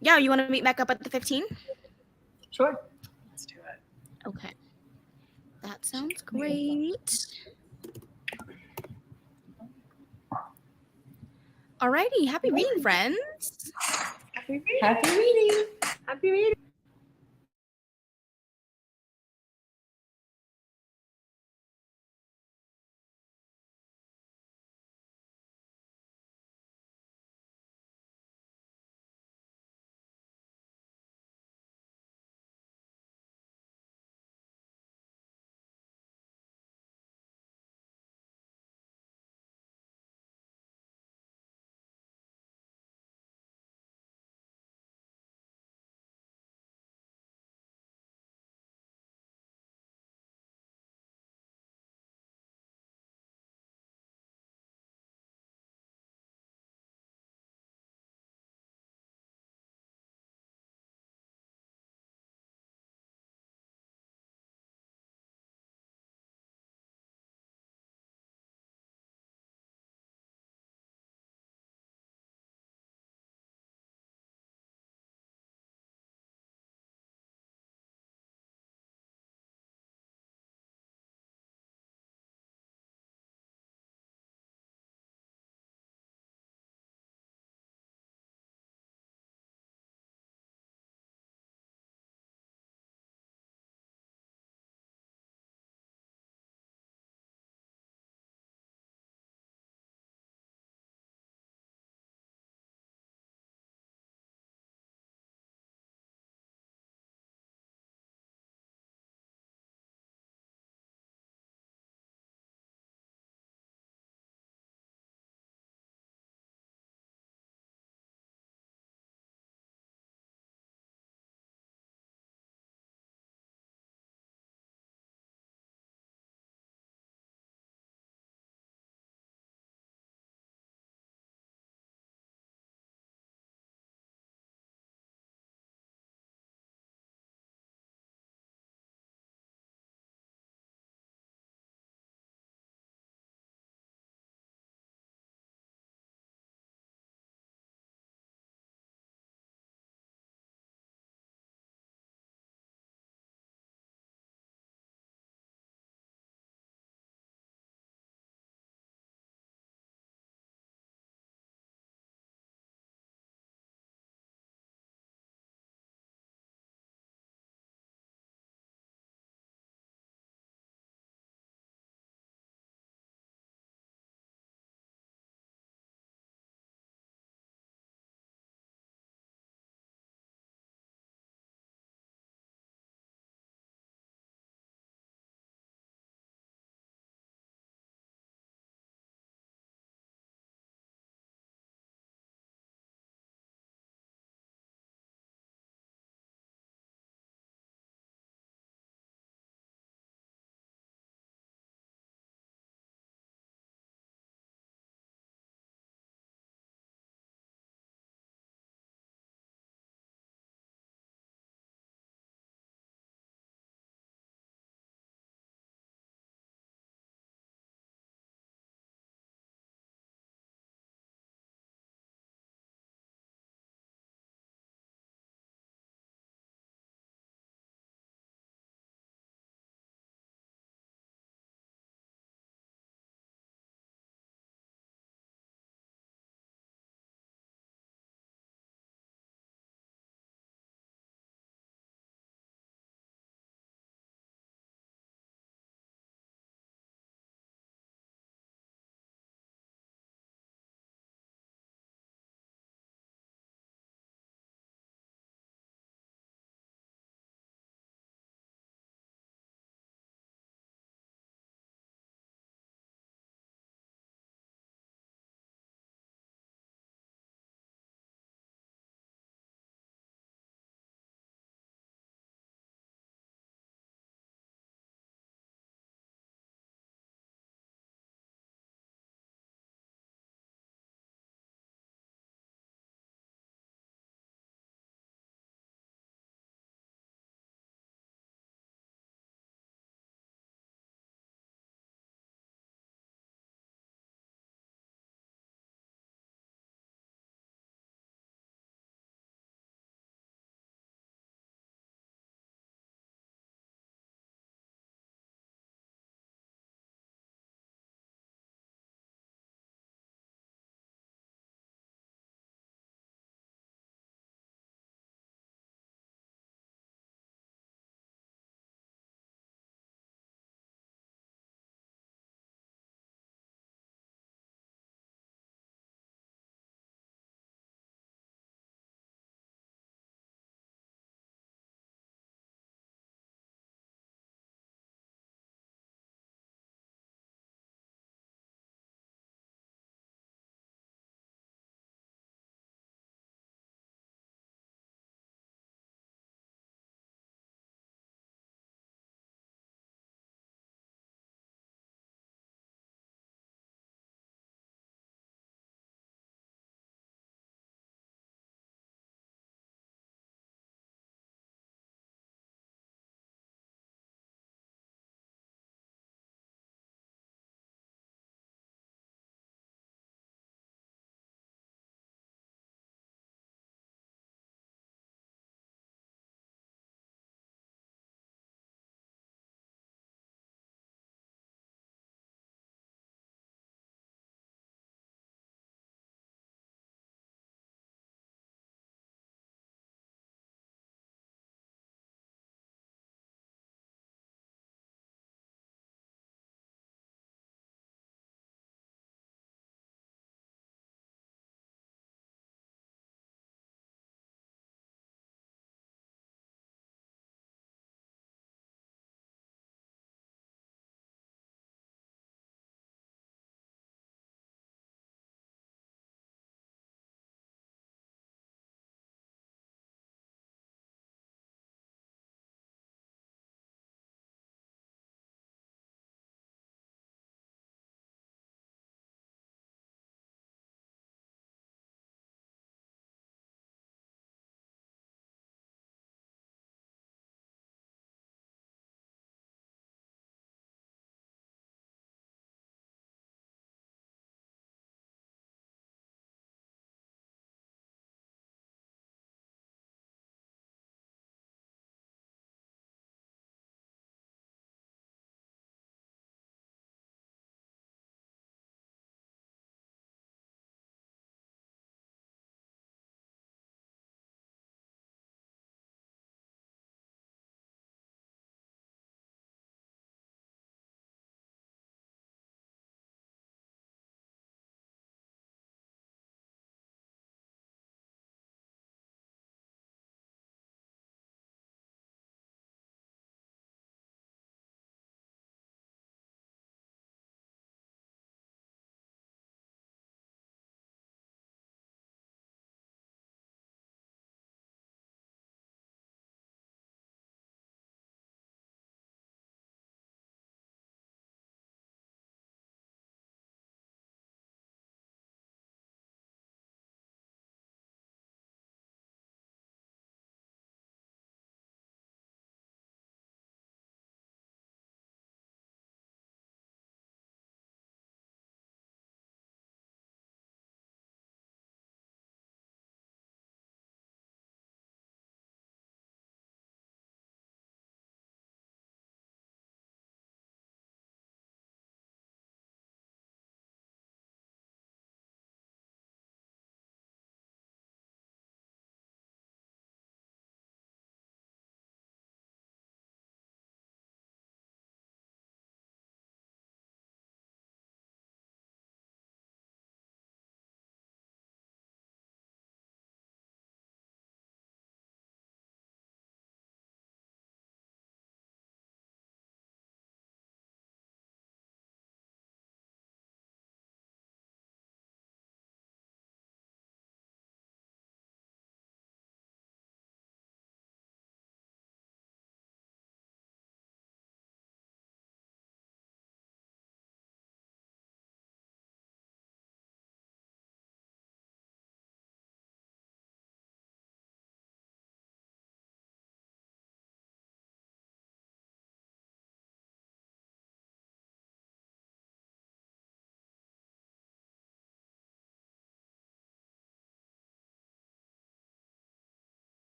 Yeah, you want to meet back up at the 15? Sure. Let's do it. Okay. That sounds great. Alrighty, happy reading, friends. Happy reading. Happy reading.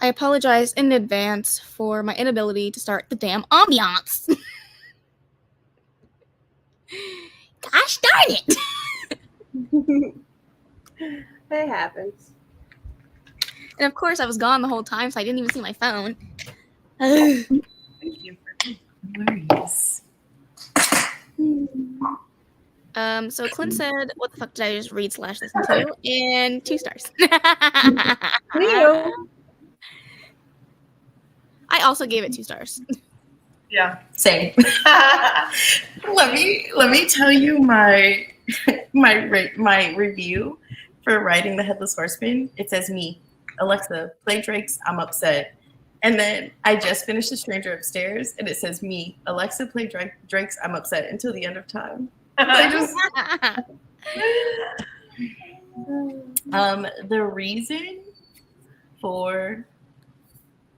I apologize in advance for my inability to start the damn ambiance. Gosh darn it! It happens. And of course, I was gone the whole time, so I didn't even see my phone. Thank you for worries. So Clint said, "What the fuck did I just read / listen to?" And 2 stars. Leo. I also gave it 2 stars. Yeah, same. let me tell you my review for writing The Headless Horseman. It says me, Alexa, play Drake's I'm Upset. And then I just finished The Stranger Upstairs, and it says me, Alexa, play Drake's I'm Upset until the end of time. The reason for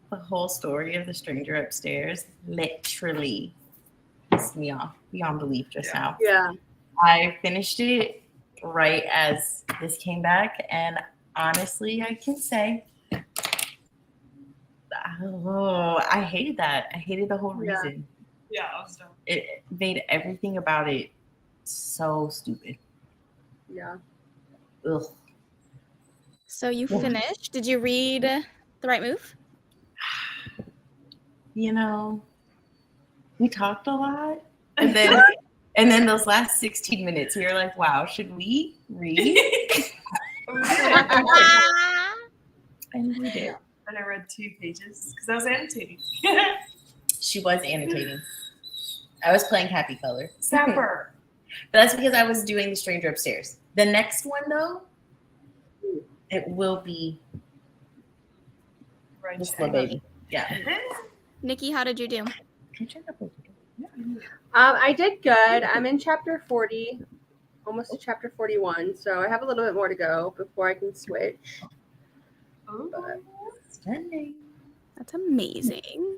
the whole story of The Stranger Upstairs literally pissed me off beyond belief just now. Yeah. I finished it right as this came back, and honestly, I can say, I hated that. I hated the whole reason. Yeah, I was done. It made everything about it so stupid. Yeah. Ugh. So you finished. Did you read The Right Move? You know, we talked a lot, and then those last 16 minutes, you're like, "Wow, should we read?" And we did. And I read 2 pages because I was annotating. She was annotating. I was playing Happy Color. Sapper. But that's because I was doing The Stranger Upstairs. The next one, though, it will be Right. this little baby. Yeah. Nikki, how did you do? I did good. I'm in chapter 40, almost to chapter 41, so I have a little bit more to go before I can switch. Stunning. That's amazing.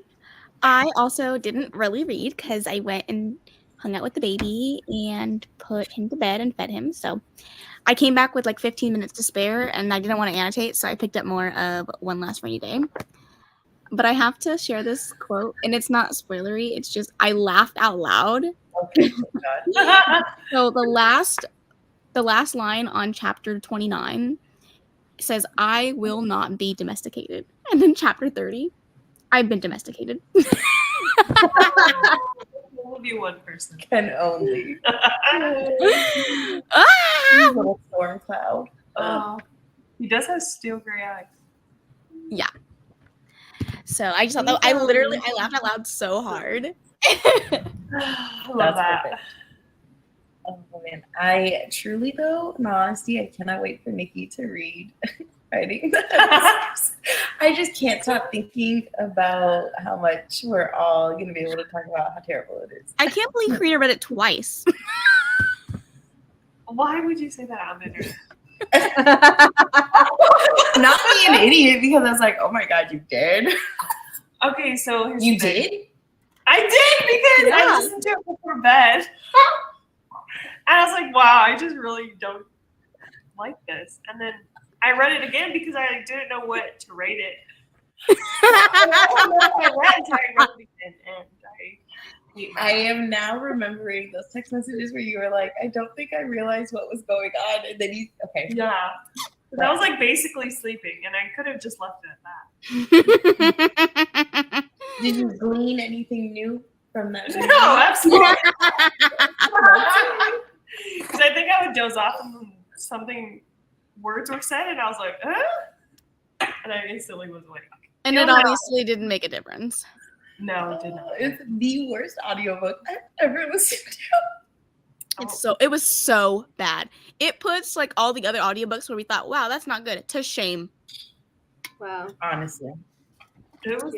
I also didn't really read because I went and hung out with the baby and put him to bed and fed him. So I came back with like 15 minutes to spare, and I didn't want to annotate, so I picked up more of One Last Rainy Day. But I have to share this quote, and it's not spoilery. It's just I laughed out loud. Okay. God. So the last line on chapter 29 says, "I will not be domesticated." And then chapter 30, I've been domesticated. We'll be one person. Can only. Ah! Little storm cloud. He does have steel gray eyes. So I just thought that I laughed out loud so hard. I love that. Perfect. Oh man, I truly though, in all honesty, I cannot wait for Niki to read writing. I just can't stop thinking about how much we're all going to be able to talk about how terrible it is. I can't believe Karina read it twice. Why would you say that on the internet? Not be an idiot because I was like, oh my god, you did? Okay, so here's You the thing. did? I did because I listened to it before bed. And I was like, wow, I just really don't like this. And then I read it again because I didn't know what to rate it. I read until I wrote it again, and I am now remembering those text messages where you were like, I don't think I realized what was going on. And then you, okay. yeah. I was like basically sleeping, and I could have just left it at that. Did you glean anything new from that? No, absolutely. Because I think I would doze off and something, words were said, and I was like, huh? And I instantly was awake. And it obviously didn't make a difference. No, it did not. It's the worst audiobook I've ever listened to. It was so bad. It puts like all the other audiobooks where we thought, wow, that's not good, to shame. Wow. Honestly. It was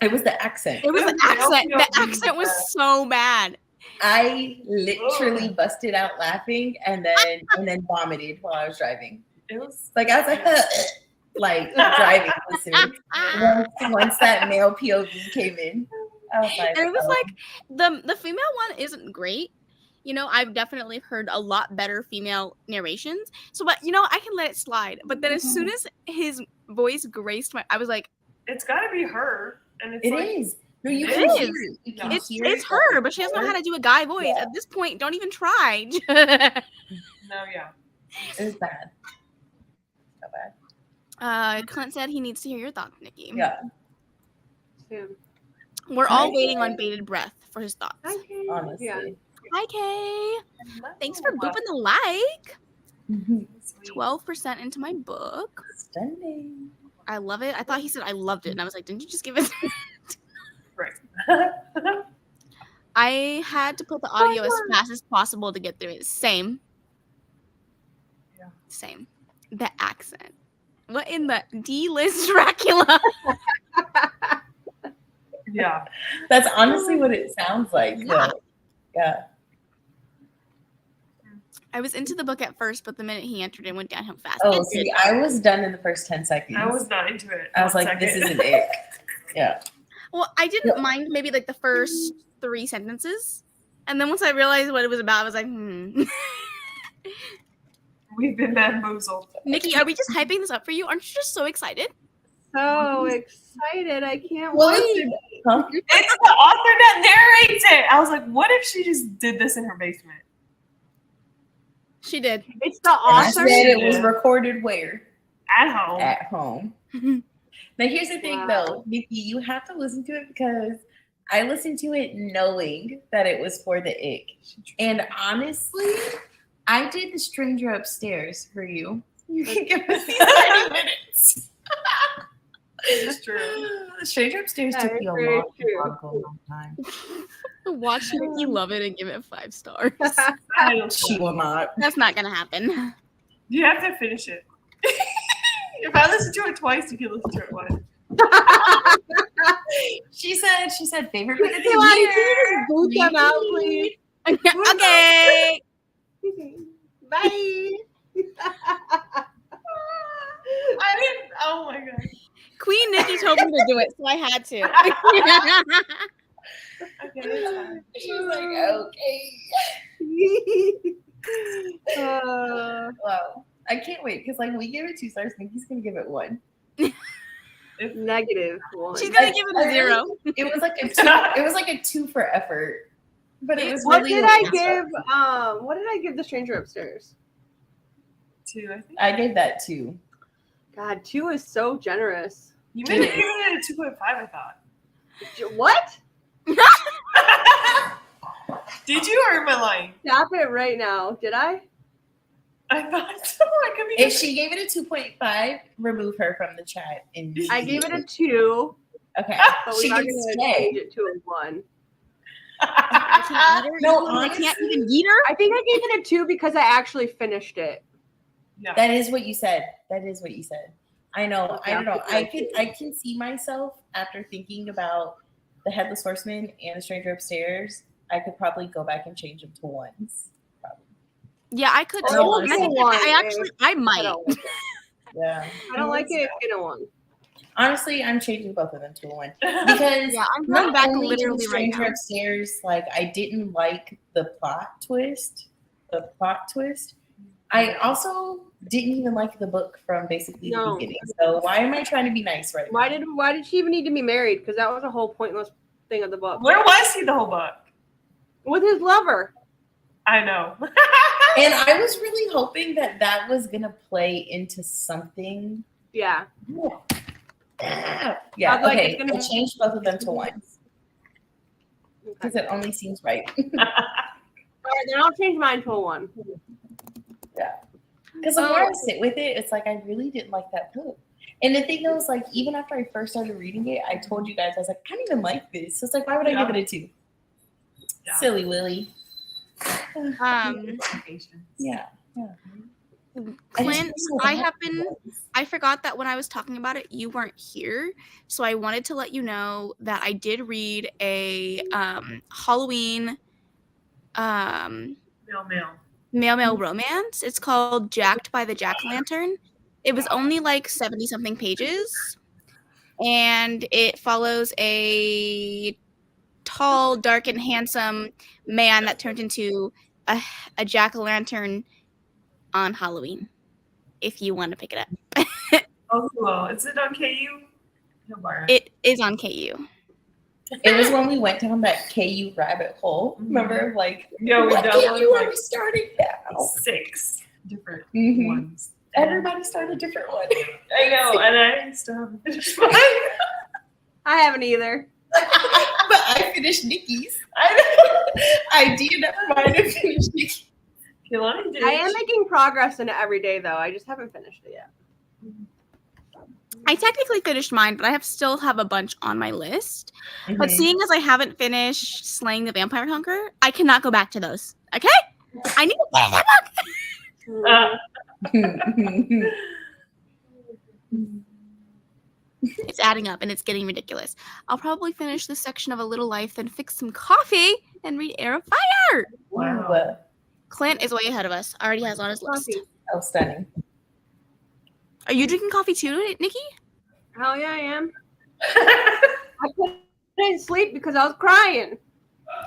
It was the accent. It was the accent. The accent was so bad. I literally busted out laughing and then vomited while I was driving. It was Like I was like driving, listening. Once that male POV came in, I was like, And it was like the female one isn't great. you know, I've definitely heard a lot better female narrations. So, but you know, I can let it slide. But then as soon as his voice graced my, I was like, It's got to be her, and it's It like, is. No, you It can is. hear it. You can it's hear it's it. her, but she doesn't know how to do a guy voice. Yeah. At this point, don't even try. no, yeah. It was bad. So bad. Clint said he needs to hear your thoughts, Nikki. Yeah. Soon. We're all Hi, waiting Kay. on bated breath for his thoughts. Hi, Kay. Honestly. Yeah. Hi, Kay. Thanks for Wow. booping the like. Sweet. 12% into my book. Stunning. I love it. I thought he said I loved it, and I was like, didn't you just give it? Right. I had to put the audio as fast as possible to get through it. Same. Yeah. Same. The accent. What in the Liz Dracula? Yeah. That's honestly what it sounds like. Yeah. though. Yeah. I was into the book at first, but the minute he entered, it went downhill fast. Oh, It see, did. I was done in the first 10 seconds. I was not into it. I was One like, this second. isn't it. Yeah. Well, I didn't mind maybe like the first 3 sentences. And then once I realized what it was about, I was like, We've been bamboozled. Nikki, are we just hyping this up for you? Aren't you just so excited? So excited. I can't Well, wait. Huh? It's the author that narrates it. I was like, what if she just did this in her basement? She did. It's the And I author. said it was recorded where? At home. At home. Now, here's the thing, Wow. though, Nikki, you have to listen to it because I listened to it knowing that it was for the ick. And honestly, I did The Stranger Upstairs for you. You can give us these 30 minutes. It's true. The Stranger Upstairs That took is me a very long, true. long time. Watch Nikki love it and give it 5 stars. I don't She will not. That's not gonna happen. You have to finish it. If I listen to it twice, you can listen to it once. She said favorite book of the Kehlani, year. can you just boot them out, please? Okay. Bye. I didn't. Oh my god. Queen Nikki told me to do it, so I had to. Okay, it's fine. She was like, okay. Wow. I can't wait because like we give it 2 stars. Nikki's gonna give it 1. Negative 1. She's gonna give it a 0. It was like a 2. It was like a 2 for effort. But it was What really did I like- give? What did I give The Stranger Upstairs? 2, I think. I gave that 2. God, 2 is so generous. You may have given it a 2.5, I thought. What? Did you or am I lying? Stop it right now. Did I? I thought so. I could be. If she gave it a 2.5, remove her from the chat. I gave it a 2, Okay. but She we are can going to stay. change it to a 1. I can't eat her. No, I honestly- can't even eat her. I think I gave it a 2 because I actually finished it. Yeah. That is what you said. That is what you said. I know. Okay, I don't know. I'll I can see myself after thinking about the Headless Horseman and the Stranger Upstairs. I could probably go back and change them to 1s. Probably. Yeah, I could. Oh, too. we'll I do think one, I actually, I I might. don't like it. Yeah. I don't like it. Get a 1. Honestly, I'm changing both of them to a 1 because Yeah, I'm going not back only in literally right Stranger now. Upstairs, like I didn't like the plot twist. I also didn't even like the book from basically the No. beginning. So why am I trying to be nice right now? Why did she even need to be married? Because that was a whole pointless thing of the book. Where was he the whole book? With his lover. I know. And I was really hoping that that was gonna play into something. Yeah. Yeah. I was like, Okay. it's gonna I be- changed both of them to 1s because Okay. it only seems right. All right, then I'll change mine to a 1. Because the more I sit with it, it's like I really didn't like that book. And the thing was, like, even after I first started reading it, I told you guys, I was like, I don't even like this. So it's like, why would I give it a 2? Yeah. Silly Willy. Yeah. Clint, I forgot that when I was talking about it, you weren't here. So I wanted to let you know that I did read a Halloween male romance. It's called Jacked by the Jack-o'-lantern. It was only like 70-something pages. And it follows a tall, dark, and handsome man that turned into a jack-o'-lantern on Halloween if you want to pick it up. Oh, cool. Is it on KU? No, It is on KU. It was when we went down that KU rabbit hole. Remember, like, Yeah, we what downloaded KU are like we starting now? 6 different Mhm. ones. Everybody started a different one. I know, and I still haven't finished mine. I haven't either. But I finished Niki's. I did, never mind. I finished Niki's. Kehlani did. I am making progress in it every day, though. I just haven't finished it yet. I technically finished mine, but I still have a bunch on my list. But Mhm. seeing as I haven't finished Slaying the Vampire Hunter, I cannot go back to those. Okay? I need to play that book. It's adding up and it's getting ridiculous. I'll probably finish this section of A Little Life, then fix some coffee and read Heir of Fire. Wow. Clint is way ahead of us. Already has on his list. Coffee. Oh, stunning. Are you drinking coffee too, Nikki? Hell yeah, I am. I couldn't sleep because I was crying.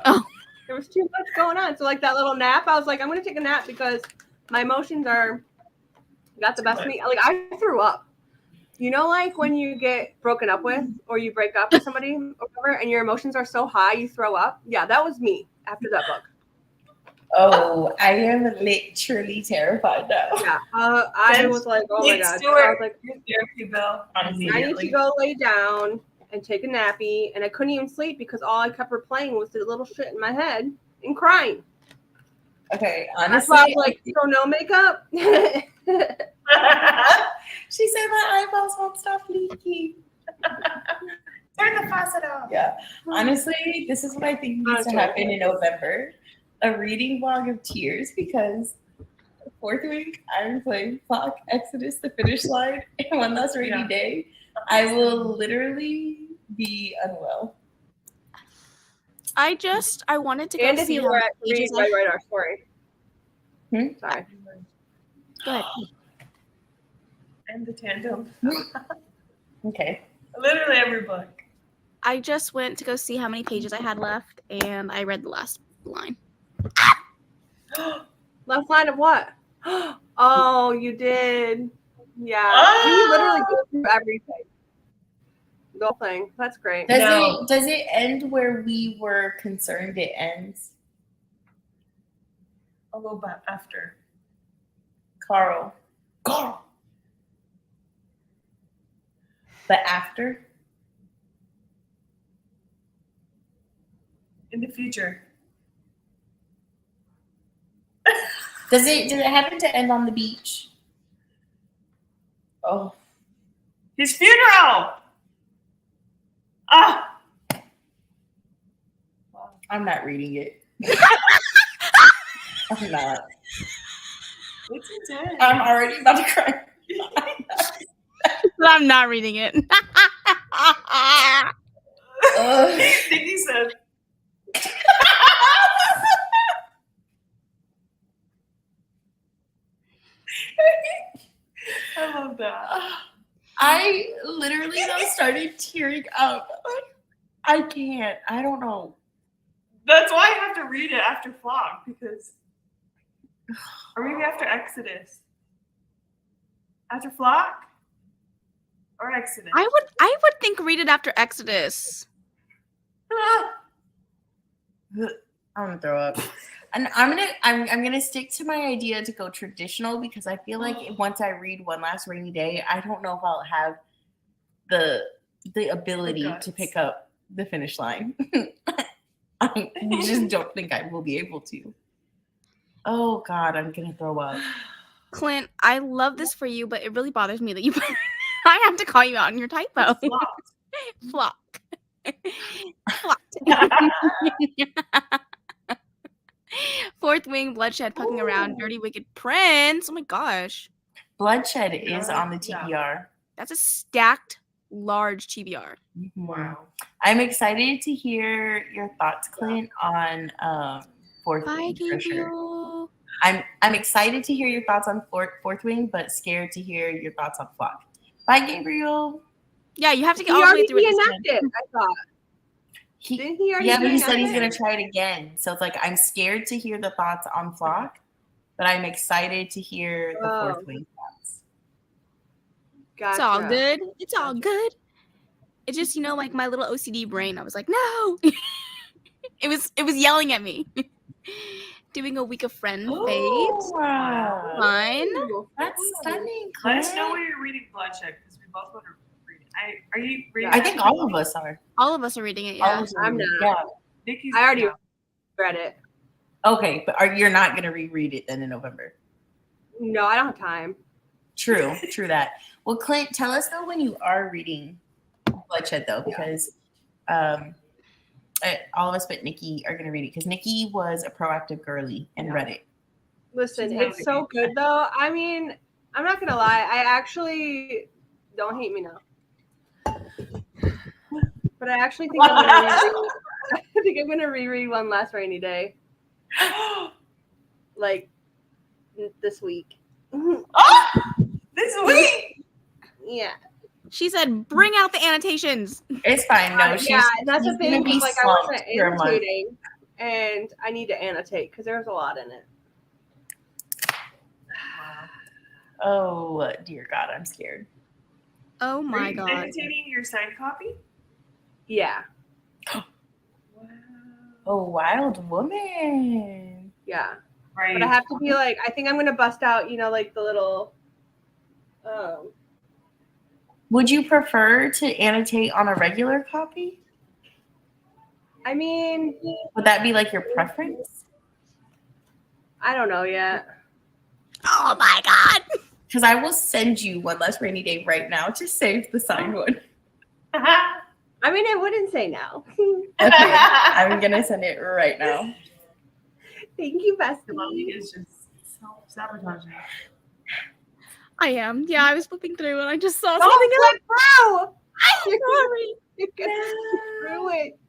Oh. There was too much going on. So like that little nap, I was like, I'm gonna take a nap because my emotions got the best of me. Like I threw up. You know, like when you get broken up with or you break up with somebody or whatever, and your emotions are so high you throw up. Yeah, that was me after that book. Oh, I am literally terrified now. Yeah, I was like, oh my god. Stuart, I was like, your therapy bill. I need to go lay down and take a nappy, and I couldn't even sleep because all I kept replaying was the little shit in my head and crying. Okay, That's honestly, why I was like, so no makeup. she said my eyeballs won't stop leaking. Turn the faucet off. Yeah, honestly, this is what I think needs to happen in November. A reading vlog of tears, because 4th week I'm playing Clock, Exodus, The Finish Line, and One Last Rainy Day. I will literally be unwell. I wanted to go And if see you how were many at pages Read, write our story. Sorry. Go ahead. And the tandem. Okay. Literally every book. I just went to go see how many pages I had left, and I read the last line. Last line of what? Oh, you did. Yeah. We literally go through everything. The whole thing. That's great. Does it end where we were concerned it ends? A little bit after. Carl. But after? In the future. Does it happen to end on the beach? Oh. His funeral! Ah! I'm not reading it. I'm not. It's intense. I'm already about to cry. I'm not reading it. Niki said. I love that. I literally started tearing up. I can't. I don't know. That's why I have to read it after Flock, because, or maybe after Exodus. After Flock or Exodus. I would think read it after Exodus. I'm gonna throw up. And I'm gonna stick to my idea to go traditional, because I feel like once I read One Last Rainy Day, I don't know if I'll have the ability to pick up the finish line. I just don't think I will be able to. Oh God, I'm gonna throw up. Clint, I love this for you, but it really bothers me that you. I have to call you out on your typo. Flock. Flock. 4th Wing, Bloodshed, Pucking Around, Dirty Wicked Prince. Oh my gosh. Bloodshed is on the TBR. That's a stacked, large TBR. Wow. I'm excited to hear your thoughts, Clint, on 4th Bye, Wing for sure. Gabriel. I'm excited to hear your thoughts on 4th Wing, but scared to hear your thoughts on Flock. Bye, Gabriel. Yeah, you have to get He all the way already through it. reenacted, I thought. Didn't he already? Yeah, but he say said he's that? gonna try it again. So it's like I'm scared to hear the thoughts on Flock, but I'm excited to hear the Oh. Fourth Wing thoughts. Gotcha. It's all good. It's all Gotcha. good. It's just, like my little OCD brain. I was like, no. It was yelling at me. Doing a week of friend phase. Wow. Fun. Ooh. That's stunning. Let us know Claire. where you're reading Bloodshed because we both want to read it. Are you reading? I think all of us are. All of us are reading it, All yeah. of us are I'm reading it. not. Yeah. Nikki's I already yeah. read it. Okay, but you're not going to reread it then in November? No, I don't have time. True that. Well, Clint, tell us though when you are reading Bloodshed though, because all of us but Niki are going to read it because Niki was a proactive girly and read it. Listen, She's it's so good though. I mean, I'm not gonna lie. I actually don't hate me now, but I actually think I'm gonna reread. I think I'm gonna reread One Last Rainy Day, like this week. This week. Yeah. She said, bring out the annotations. It's fine. No, Yeah, that's the she's thing. gonna be Like I slumped wasn't for a month. annotating, and I need to annotate because there's a lot in it. Oh dear God, I'm scared. Oh Are my you God. annotating your signed copy? Yeah. Wow. Oh, wild woman. Yeah. Right. But I have to be like, I think I'm gonna bust out, like the little. Would you prefer to annotate on a regular copy? I mean, Would that be like your preference? I don't know yet. Oh my God. Because I will send you One Less Rainy Day right now to save the signed one. I mean, I wouldn't say no. Okay, I'm gonna send it right now. Thank you, Melanie Bestie. is just self-sabotaging. I am. Yeah, I was flipping through and I just saw Don't something else. flip through. I'm sorry. You're gonna ruin it.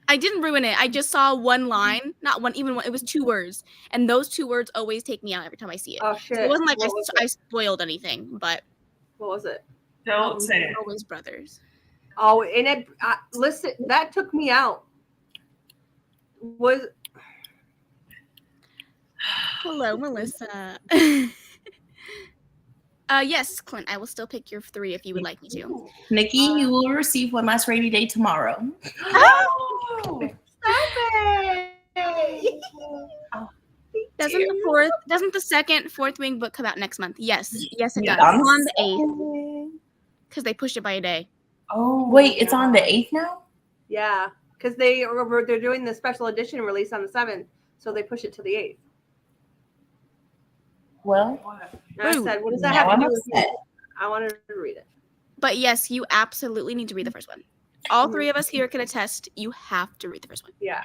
I didn't ruin it. I just saw one line, not one, even one. It was 2 words, and those 2 words always take me out every time I see it. Oh So shit! it wasn't like What was I it? spoiled anything, but What was it? Don't say it. always brothers. Oh, and it. Listen, that took me out. Was Hello, Melissa. Yes, Clint. I will still pick your 3 if you would like me to. Nikki, you will receive One Last Rainy Day tomorrow. Oh! stop it! Doesn't the second Fourth Wing book come out next month? Yes, it does. Yeah. On the 8th, because they pushed it by a day. Oh, Wait, it's on the 8th now? Yeah, because they're doing the special edition release on the 7th, so they push it to the 8th. Well, And I Ooh. said, "What does that now have to I'm do with upset. you?" I wanted to read it. But yes, you absolutely need to read the first one. All 3 of us here can attest. You have to read the first one. Yeah.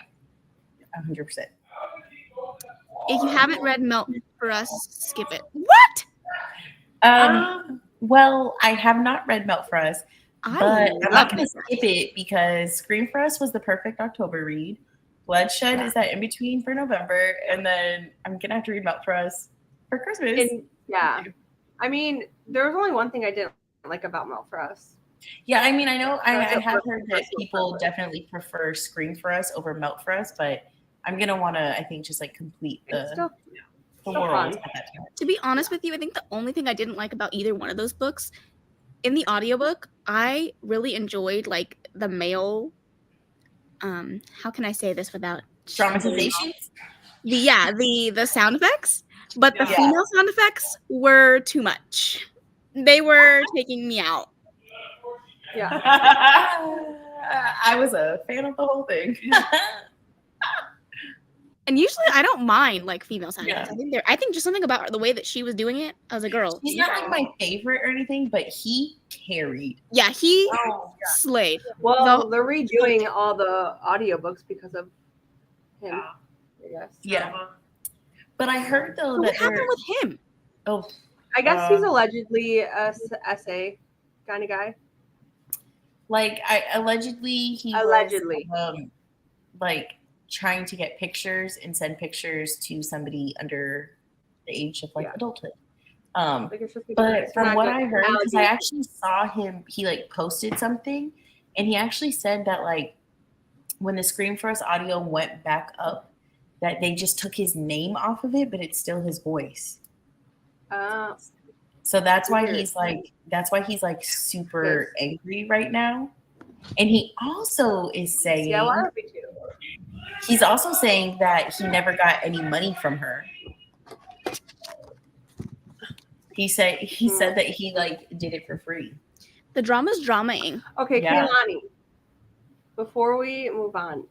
100%. If you haven't read Melt for Us, skip it. What? Well, I have not read Melt for Us, but I'm not love going to it. skip it because Scream for Us was the perfect October read. Bloodshed is that in between for November, and then I'm going to have to read Melt for Us for Christmas. And, yeah. I mean, there was only one thing I didn't like about Melt for Us. Yeah, I mean, I know I That's a have heard that personal people preference. definitely prefer Scream for Us over Melt for Us, but I'm going to want to, I think, just like complete It's the still world fun. at that time. To be honest with you, I think the only thing I didn't like about either one of those books, in the audiobook, I really enjoyed like the male. How can I say this without Dramatization? the sound effects, but the Yeah. female sound effects were too much. They were taking me out. Yeah. I was a fan of the whole thing. And usually I don't mind like female sound Yeah. effects. I think just something about the way that she was doing it as a girl. He's not like my favorite or anything, but he carried. Yeah, he Oh, slayed. Well, they're redoing all the audiobooks because of him, yeah. I guess. Yeah. But I heard though What that happened they're, with him? oh, I guess he's allegedly a essay kind of guy. like allegedly he Allegedly. was like trying to get pictures and send pictures to somebody under the age of like Yeah. adulthood. Like it's just But from what I heard, because I allegations. actually saw him, he like posted something, and he actually said that like when the Scream for Us audio went back up, that they just took his name off of it, but it's still his voice. So that's why he's like super angry right now. And he also is saying, yeah, why would we do? he's also saying that he never got any money from her. He said that he like did it for free. The drama's dramaing. Okay, Yeah. Kaylani, before we move on,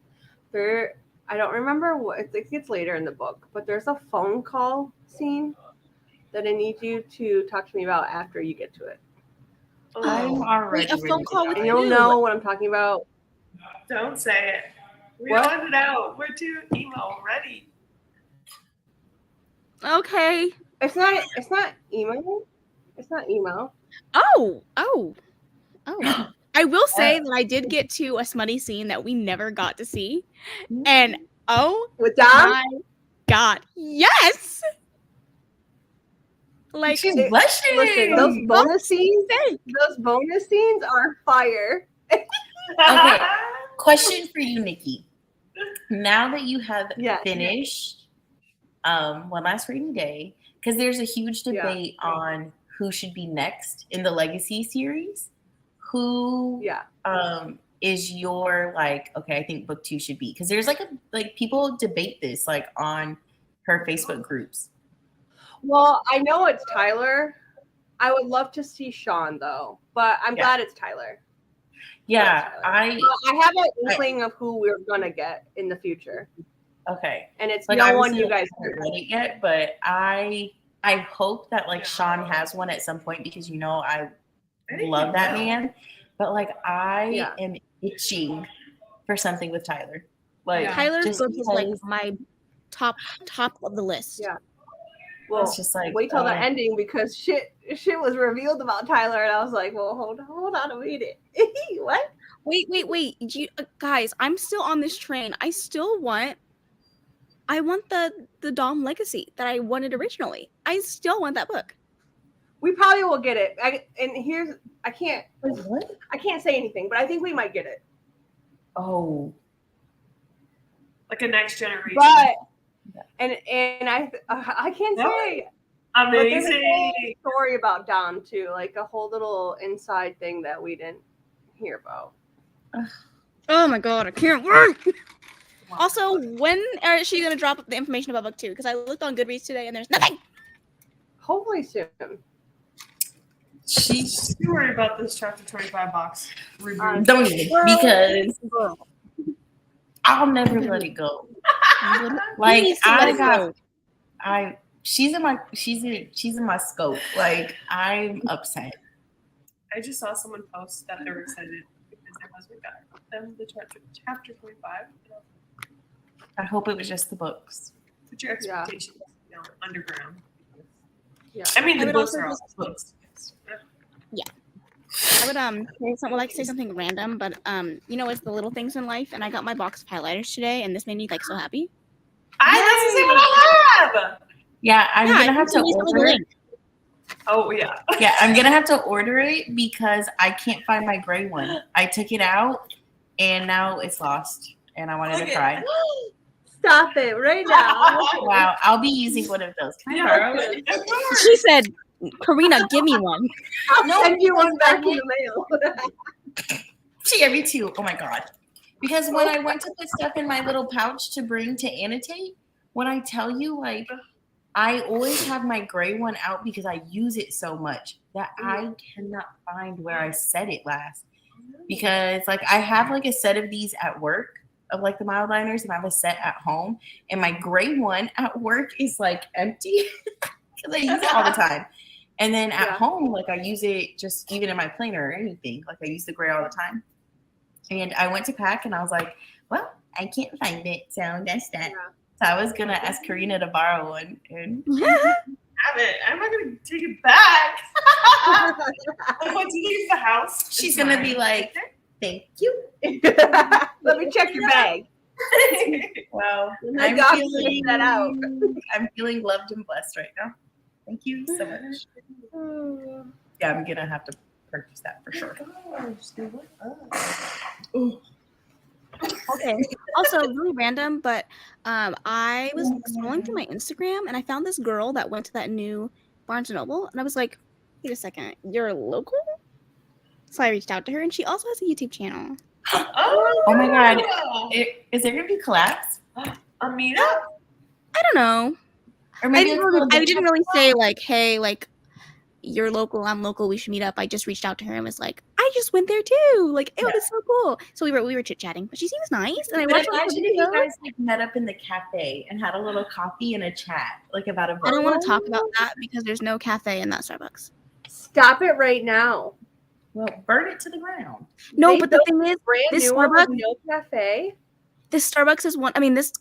I don't remember what, I think it's later in the book, but there's a phone call scene that I need you to talk to me about after you get to it. I'm already Wait, a phone call with And you'll know what I'm talking about. Don't say it. We What? want it out. We're too emo ready. Okay. It's not emo. It's not emo. Oh. I will say that I did get to a smutty scene that we never got to see. And oh With Dom? my God. Yes. Like, She's blushing. Listen, those bonus scenes are fire. Okay. Question for you, Niki. Now that you have Yes. finished One Last Reading Day, because there's a huge debate on who should be next in the Legacy series. Who is your like, okay, I think book 2 should be, because there's like people debate this like on her Facebook groups. Well, I know it's Tyler. I would love to see Sean though, but I'm glad it's Tyler. Yeah, I have an inkling of who we're gonna get in the future. Okay. And it's like, no one you guys haven't read it yet, but I hope that like Sean has one at some point, because I love that man. But like I am itching for something with Tyler. Like Tyler's book is like my top of the list. Yeah. Well, it's just like wait till the ending, because shit was revealed about Tyler, and I was like, well, hold on a minute. What? Wait. Guys, I'm still on this train. I want the Dom Legacy that I wanted originally. I still want that book. We probably will get it. I can't what? I can't say anything, but I think we might get it. Oh. Like a next generation. But and I can't say. Amazing. But there's a whole story about Dom too, like a whole little inside thing that we didn't hear about. Oh my God, I can't wait. Also, when is she gonna drop the information about book 2? Because I looked on Goodreads today and there's nothing. Hopefully soon. She's too worried about this chapter 25 box. Don't even, because I'll never let it go. Like she's in my scope. Like I'm upset. I just saw someone post that they were excited because their husband got them the chapter 25. I hope it was just the books. Put your expectations underground. Yeah. I mean, the would books also are all just- books. Yeah. I would say something random, but it's the little things in life, and I got my box of highlighters today, and this made me like so happy. That's the same what I have. Yeah, I'm gonna have to order it. Oh yeah. Yeah, I'm gonna have to order it because I can't find my gray one. I took it out and now it's lost, and I wanted to try. Stop it right now. Wow, I'll be using one of those. Can I borrow it? She said, "Karina, give me one." I'll send you one back in the mail. She gave me 2. Oh my God. Because when I went to put stuff in my little pouch to bring to annotate, when I tell you, like, I always have my gray one out because I use it so much that I cannot find where I set it last. Because, like, I have, like, a set of these at work of, like, the mild liners, and I have a set at home. And my gray one at work is, like, empty because I use it all the time. And then at home, like, I use it just even in my planner or anything. Like, I use the gray all the time. And I went to pack, and I was like, well, I can't find it, so that's that. Yeah. So I was going to ask Karina to borrow one. And have it. I'm not going to take it back. I want to leave the house. She's going to be like, thank you. Let me check your bag. Wow. I'm feeling loved and blessed right now. Thank you so much. Yeah, I'm going to have to purchase that for sure. Okay. Also, really random, but I was scrolling through my Instagram and I found this girl that went to that new Barnes & Noble, and I was like, wait a second, you're local? So I reached out to her, and she also has a YouTube channel. Oh my god. Is there gonna be collabs? A meetup? I don't know. Or I maybe didn't really say like, hey, like, you're local, I'm local, we should meet up. I just reached out to her and was like, I just went there too. Like, it was so cool. So we were chit-chatting, but she seems nice. And I But watched her imagine if you videos. guys like met up in the cafe and had a little coffee and a chat, like about a book. I don't want to talk about that because there's no cafe in that Starbucks. Stop it right now. Well, burn it to the ground. No, They but the built thing is, brand this new one with Starbucks, no cafe. this Starbucks is one. I mean, this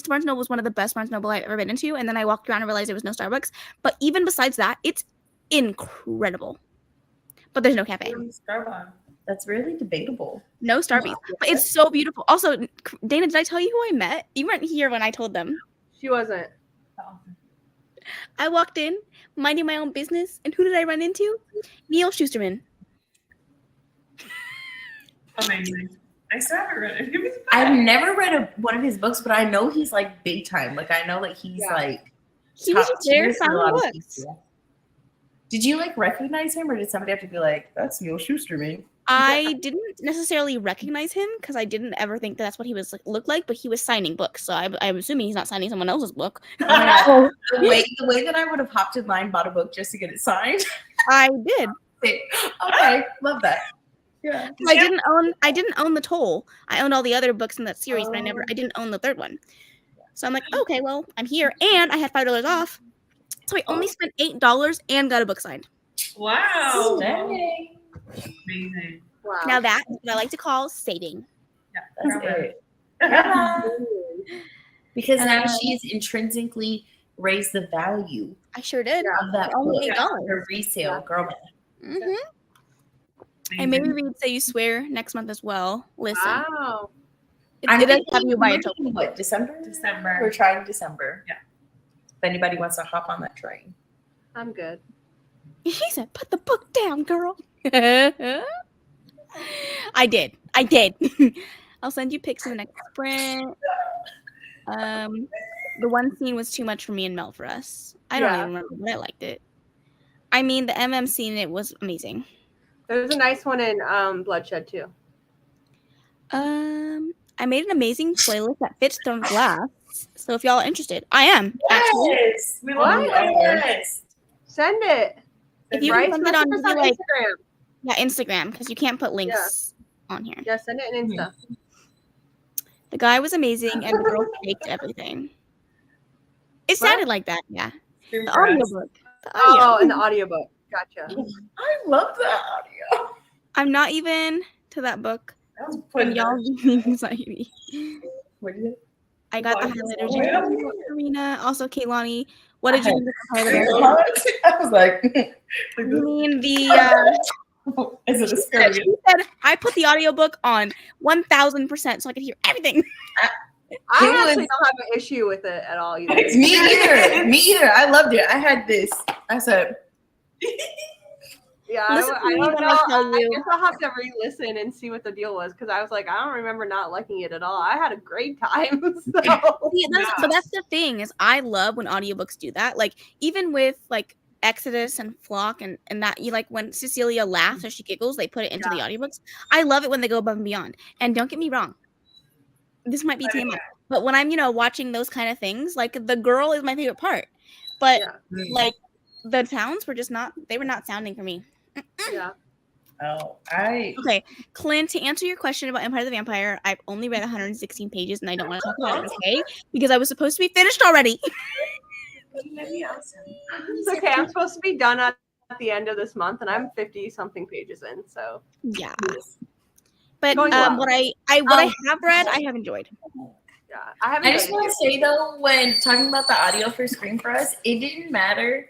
Barnes & Noble was one of the best Barnes & Noble I've ever been into. And then I walked around and realized there was no Starbucks. But even besides that, it's incredible. But there's no cafe. Starbucks. That's really debatable. No Starbucks. But it's so beautiful. Also, Dana, did I tell you who I met? You weren't here when I told them. She wasn't. I walked in, minding my own business, and who did I run into? Neil Schusterman. Amazing. I still haven't read it. It was I've bad. never read one of his books, but I know he's like big time. Like I know like he's like He was top just there tier for a selling lot of books. people. Did you like recognize him, or did somebody have to be like, "That's Neil Schusterman"? I didn't necessarily recognize him because I didn't ever think that's what he was looked like. But he was signing books, so I'm assuming he's not signing someone else's book. The way that I would have hopped in line, bought a book just to get it signed. I did. Okay, love that. Yeah. I didn't own the Toll. I owned all the other books in that series, but I didn't own the third one. So I'm like, okay, well, I'm here, and I had $5 off, so I only spent $8 and got a book signed. Wow. Dang. Amazing. Wow. Now that's what I like to call saving. That's it. Yeah. Because now she's intrinsically raised the value I sure did. of that Only book. $8. Her resale, girl. Mm-hmm. And maybe read Say You Swear next month as well. Listen, Wow. it does have you by a we're token. doing what, December? December. We're trying December. Yeah. If anybody wants to hop on that train. I'm good. He said, "Put the book down, girl." I did. I'll send you pics in the next sprint. The one scene was too much for me and Mel for us. I don't even remember, but I liked it. I mean, the MM scene in it was amazing. There's a nice one in Bloodshed too. I made an amazing playlist that fits the glass. So if y'all are interested, I am actually. Yes. We love it. Send it. If you Bryce, can send it on, message us maybe, like, Instagram. Instagram, because you can't put links on here. Yeah, send it in Insta. The guy was amazing, and the girl faked everything. It sounded like that, yeah. The audiobook. The audio. Oh, in the audiobook. Gotcha. I love that audio. I'm not even to that book. That was And putting y'all anxiety. What is it? I got the highlighters. Oh, Karina, also Kaylani. What did you think of the highlighters? I was like, You mean the is it a she scary? said I put the audiobook on 1000% so I could hear everything. I It actually was- don't have an issue with it at all either. Me either. Me either. I loved it. I had this. I said, Yeah, Listen I to me don't when know. I tell I you. guess I'll have to re-listen and see what the deal was because I was like, I don't remember not liking it at all. I had a great time. So. See, that's the thing is I love when audiobooks do that. Like even with like Exodus and Flock and that you like when Cecilia laughs or she giggles, they put it into the audiobooks. I love it when they go above and beyond. And don't get me wrong, this might be TMI, but when I'm watching those kind of things, like the girl is my favorite part, but like the sounds were just not sounding for me. Yeah. oh, I Okay, Clint, to answer your question about Empire of the Vampire, I've only read 116 pages and I don't want to talk about it, okay? Because I was supposed to be finished already. It's okay. I'm supposed to be done at the end of this month, and I'm 50-something pages in. So Yeah. But Going well. what I have read, I have enjoyed. yeah, I haven't. I just read want it to say though, when talking about the audio for Scream for us, it didn't matter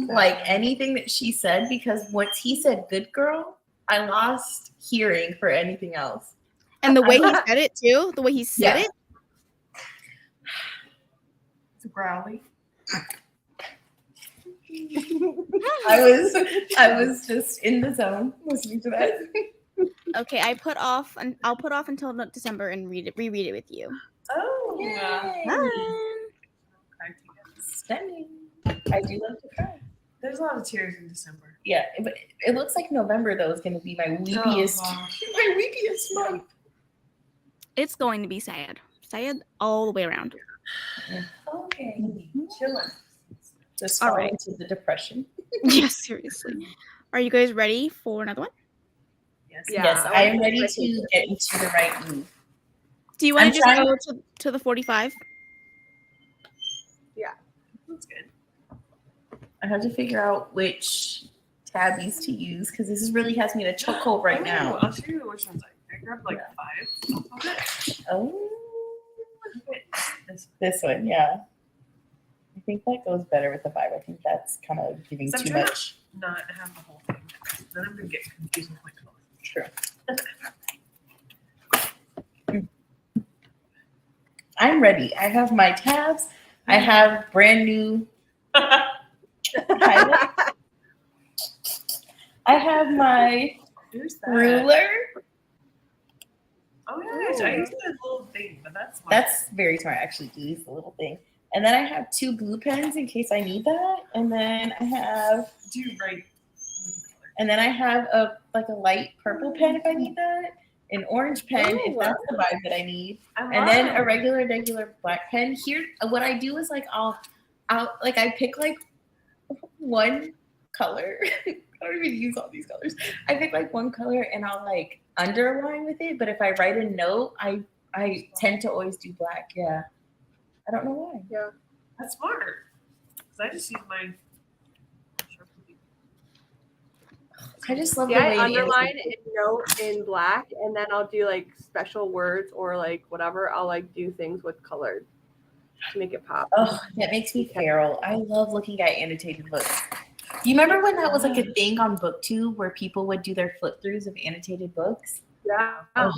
like anything that she said because once he said good girl, I lost hearing for anything else. And the way he said it too, the way he said it. It's growly. I was just in the zone listening to that. Okay, I'll put off until December and reread it with you. Oh, Stunning. I do love to cry. there's a lot of tears in December. Yeah, but it looks like November though is going to be my weepiest, my weepiest month. It's going to be sad all the way around. Okay, chill out. Just All fall right. into the depression. Yes, seriously. Are you guys ready for another one? Yes. Yeah, Yes, I I am wanna ready see to get into the right mood. Do you want I'm to just trying- go to the 45? That's good. I have to figure out which tabbies to use because this really has me in a chokehold right now. I'll show you which ones I grabbed like 5. Okay. Oh, this one, yeah. I think that goes better with the 5. I think that's kind of giving So I'm too trying much. Not have the whole thing. Then I'm gonna get confused with my colors. True. I'm ready. I have my tabs. I have brand new highlight. I have my Who's that? ruler. Oh yeah, I used the little thing, but that's smart. That's very smart. I actually do use the little thing. And then I have 2 blue pens in case I need that. And then I have Do you write? And then I have a light purple pen if I need that, an orange pen if that's the vibe that I need, and then a regular black pen. Here, what I do is I'll I pick one color. I don't even use all these colors. I pick one color and I'll underline with it. But if I write a note, I tend to always do black. Yeah, I don't know why. Yeah, That's smart. Because I just use mine. I just love yeah. the way I it is. underline a note in black, and then I'll do special words or whatever. I'll do things with colored to make it pop. Oh, that makes me feral. I love looking at annotated books. You remember when that was a thing on BookTube where people would do their flip throughs of annotated books? Yeah. Oh,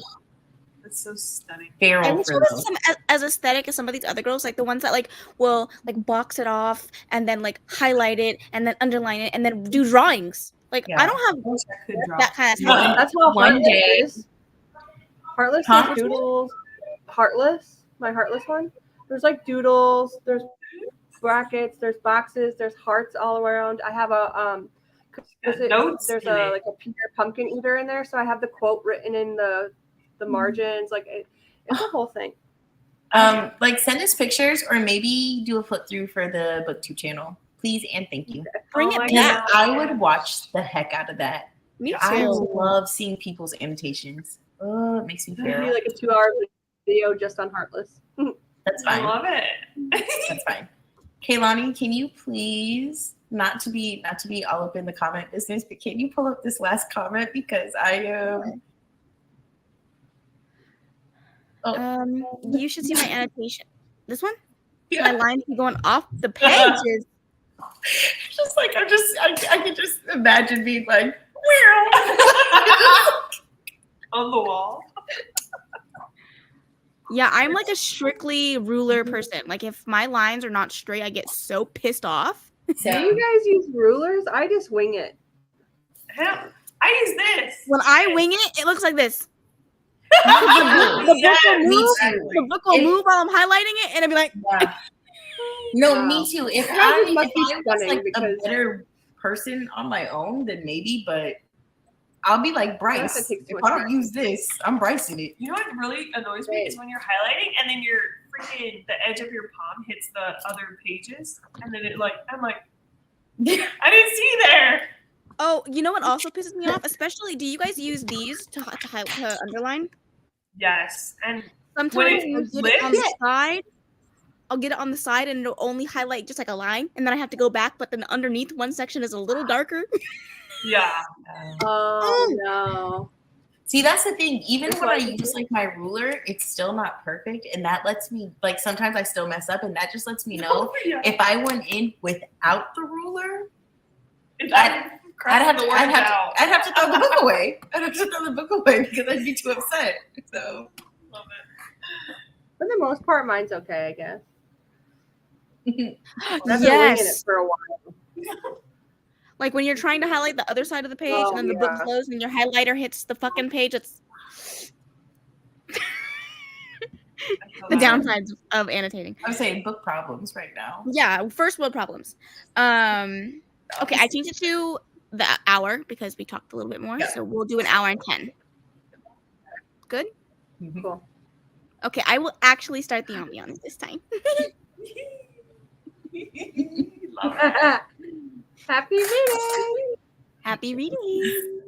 That's so stunning. feral I for wish I those. was as aesthetic as some of these other girls, the ones that will box it off and then highlight it and then underline it and then do drawings. Yeah. I don't have I wish I could draw. that kind of Yeah. stuff. That's how One Heartless day- is. Heartless Huh? has doodles. Heartless, my Heartless one. There's doodles. There's brackets. There's boxes. There's hearts all around. I have a notes there's in a it. a Peter pumpkin eater in there, so I have the quote written in the margins. It's a whole thing. Send us pictures or maybe do a flip through for the BookTube channel, please and thank you. Bring Oh it my back. God. I would watch the heck out of that. Me I too. love seeing people's annotations. Oh, it makes me It'd be feral. a 2-hour video just on Heartless. That's I fine. love it. That's fine. Kaylani, can you please not to be all up in the comment business, but can you pull up this last comment because I am. You should see my annotation. This one? Yeah. My lines be going off the pages. Just I can just imagine being on On the wall. Yeah, I'm a strictly ruler person. If my lines are not straight, I get so pissed off. Do you guys use rulers? I just wing it. Hell, I use this. When I wing it, it looks like this. The book will move while I'm highlighting it, and it'll be like, Yeah. No, Wow. me too. If That I must be was stunning a because- better person on my own, then maybe, but I'll be like Bryce. That takes too If much I don't use this, I'm Brycing it. You know what really annoys me is when you're highlighting and then your freaking the edge of your palm hits the other pages, and then I'm like, I didn't see there. oh, you know what also pisses me off? Especially, do you guys use these to underline? Yes, and Sometimes it's I'll get it on lit. the side. I'll get it on the side, and it'll only highlight just a line, and then I have to go back. But then underneath, one section is a little darker. yeah, Oh no. See, that's the thing. Even That's when I why- use my ruler, it's still not perfect, and that lets me sometimes I still mess up, and that just lets me know yeah. if I went in without the ruler, If I'd have to out. I'd have to throw the book away. I'd have to throw the book away because I'd be too upset. So Love it. For the most part, mine's okay, I guess. I've been winging it Yes, for a while. Like when you're trying to highlight the other side of the page and then the book closed and your highlighter hits the fucking page. It's the downsides of annotating. I'm saying book problems right now. Yeah, first world problems. Okay, I changed it to the hour because we talked a little bit more. So we'll do an hour and 10. Good? Cool. Okay, I will actually start the ambiance this time. Happy reading! Happy reading!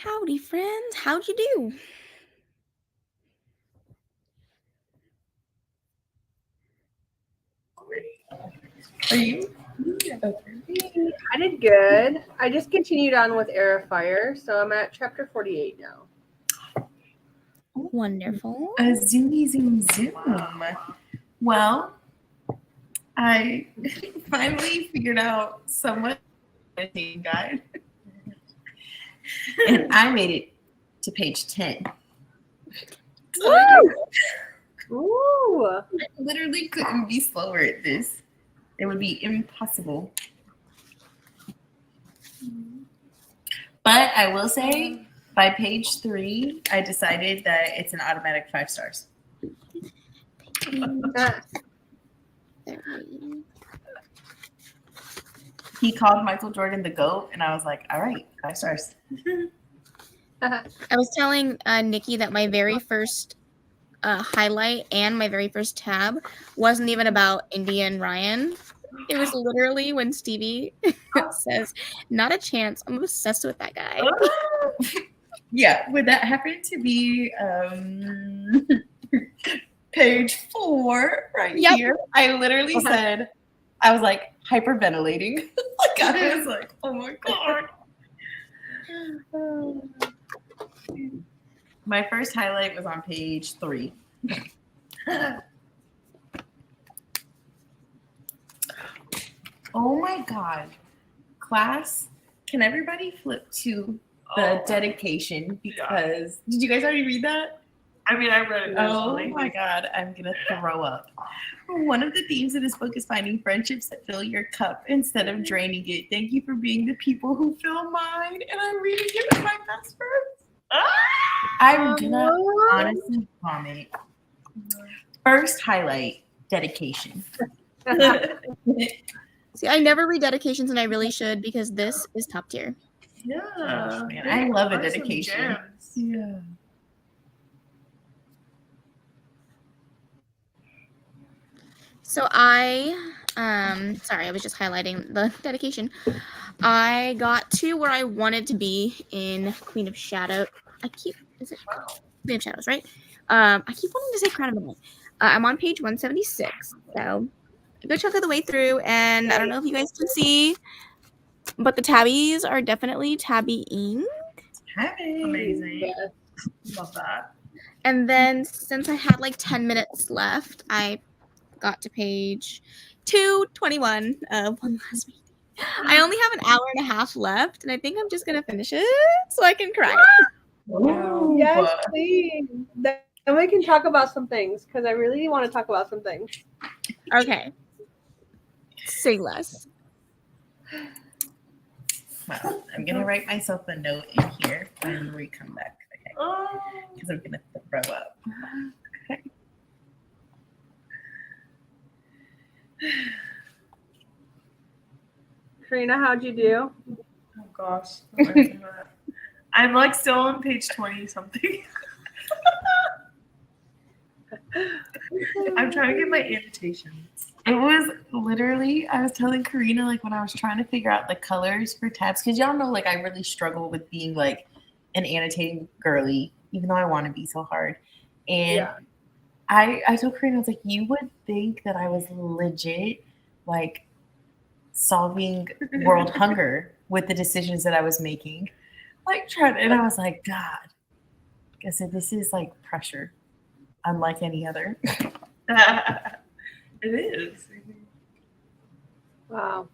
Howdy, friends. How'd you do? Are you? I did good. I just continued on with Air of Fire, so I'm at chapter 48 now. Wonderful. A zoomy zoom zoom. Well, I finally figured out somewhat meditating guide, and I made it to page 10. Woo! Ooh! I literally couldn't be slower at this. It would be impossible. But I will say, by page 3, I decided that it's an automatic 5 stars. He called Michael Jordan the GOAT, and I was like, all right, 5 stars. I was telling Niki that my very first highlight and my very first tab wasn't even about India and Ryan. It was literally when Stevie says, "Not a chance. I'm obsessed with that guy." Yeah, would that happen to be page 4 right here? I literally said, I was like hyperventilating. Like I was like, oh my God. My first highlight was on page 3. Oh my God. Class, can everybody flip to the dedication? Because did you guys already read that? I mean, I read it. Oh my God, I'm going to throw up. One of the themes of this book is finding friendships that fill your cup instead of draining it. Thank you for being the people who fill mine. And I'm reading it with my best friends. I'm going to honestly vomit. First highlight, dedication. See, I never read dedications, and I really should because this is top tier. Yeah. Gosh, man, I love a dedication. Yeah. So I Sorry, I was just highlighting the dedication. I got to where I wanted to be in Queen of Shadow. Is it Queen of Shadows, right? I keep wanting to say Crown of the Night. I'm on page 176, so a good chunk of the way through, and I don't know if you guys can see, but the tabbies are definitely tabbying. Amazing. Yes. Love that. And then since I had like 10 minutes left, I got to page 221 of One Last Week. I only have an hour and a half left, and I think I'm just gonna finish it so I can cry. Ooh, Yes, please. Then we can talk about some things because I really want to talk about some things. Okay. Say less. Well, I'm gonna write myself a note in here when we come back. Okay. Because I'm gonna throw up. Okay. Karina, how'd you do? Oh gosh. I'm like still on page 20 something. I'm trying to get my annotations. It was literally, I was telling Karina, like when I was trying to figure out the colors for tabs, because y'all know, like I really struggle with being like an annotating girly, even though I want to be so hard. And Yeah. I told Karina, I was like, you would think that I was legit like solving world hunger with the decisions that I was making. Like trying, and I was like, God, I said, this is like pressure, unlike any other. It is. Wow.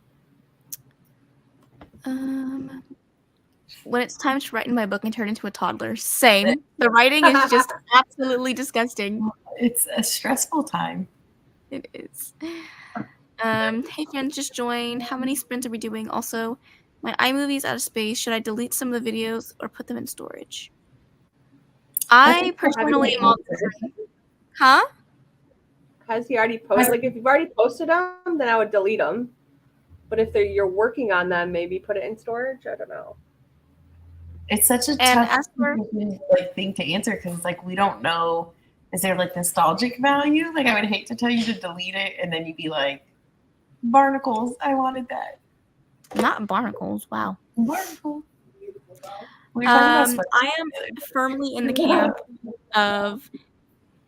When it's time to write in my book and turn into a toddler, same. The writing is just absolutely disgusting. It's a stressful time. It is. Hey friends, just joined. How many sprints are we doing? Also, my iMovie is out of space. Should I delete some of the videos or put them in storage? I personally am on. Huh? Has he already posted? Like, if you've already posted them, then I would delete them. But if you're working on them, maybe put it in storage. I don't know. It's such a And tough as for thing to answer because like we don't know. Is there like nostalgic value? Like I would hate to tell you to delete it and then you'd be like, barnacles. I wanted that. not barnacles, wow. Barnacles. We were talking about I am firmly in the camp of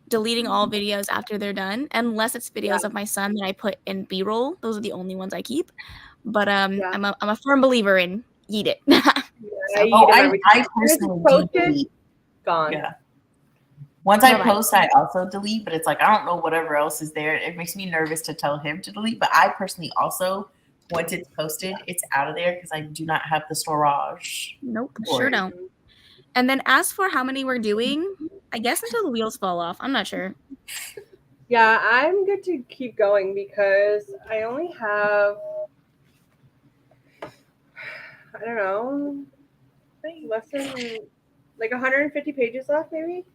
deleting all videos after they're done, unless it's videos of my son that I put in B-roll. Those are the only ones I keep. But I'm a firm believer in eat it. I personally posted, delete. Gone. Yeah. Once I post, I also delete, but it's like I don't know whatever else is there. It makes me nervous to tell him to delete, but I personally also, once it's posted, it's out of there because I do not have the storage. Nope, sure don't. And then as for how many we're doing, I guess until the wheels fall off. I'm not sure. Yeah, I'm good to keep going because I only have, I don't know, less than like 150 pages left, maybe.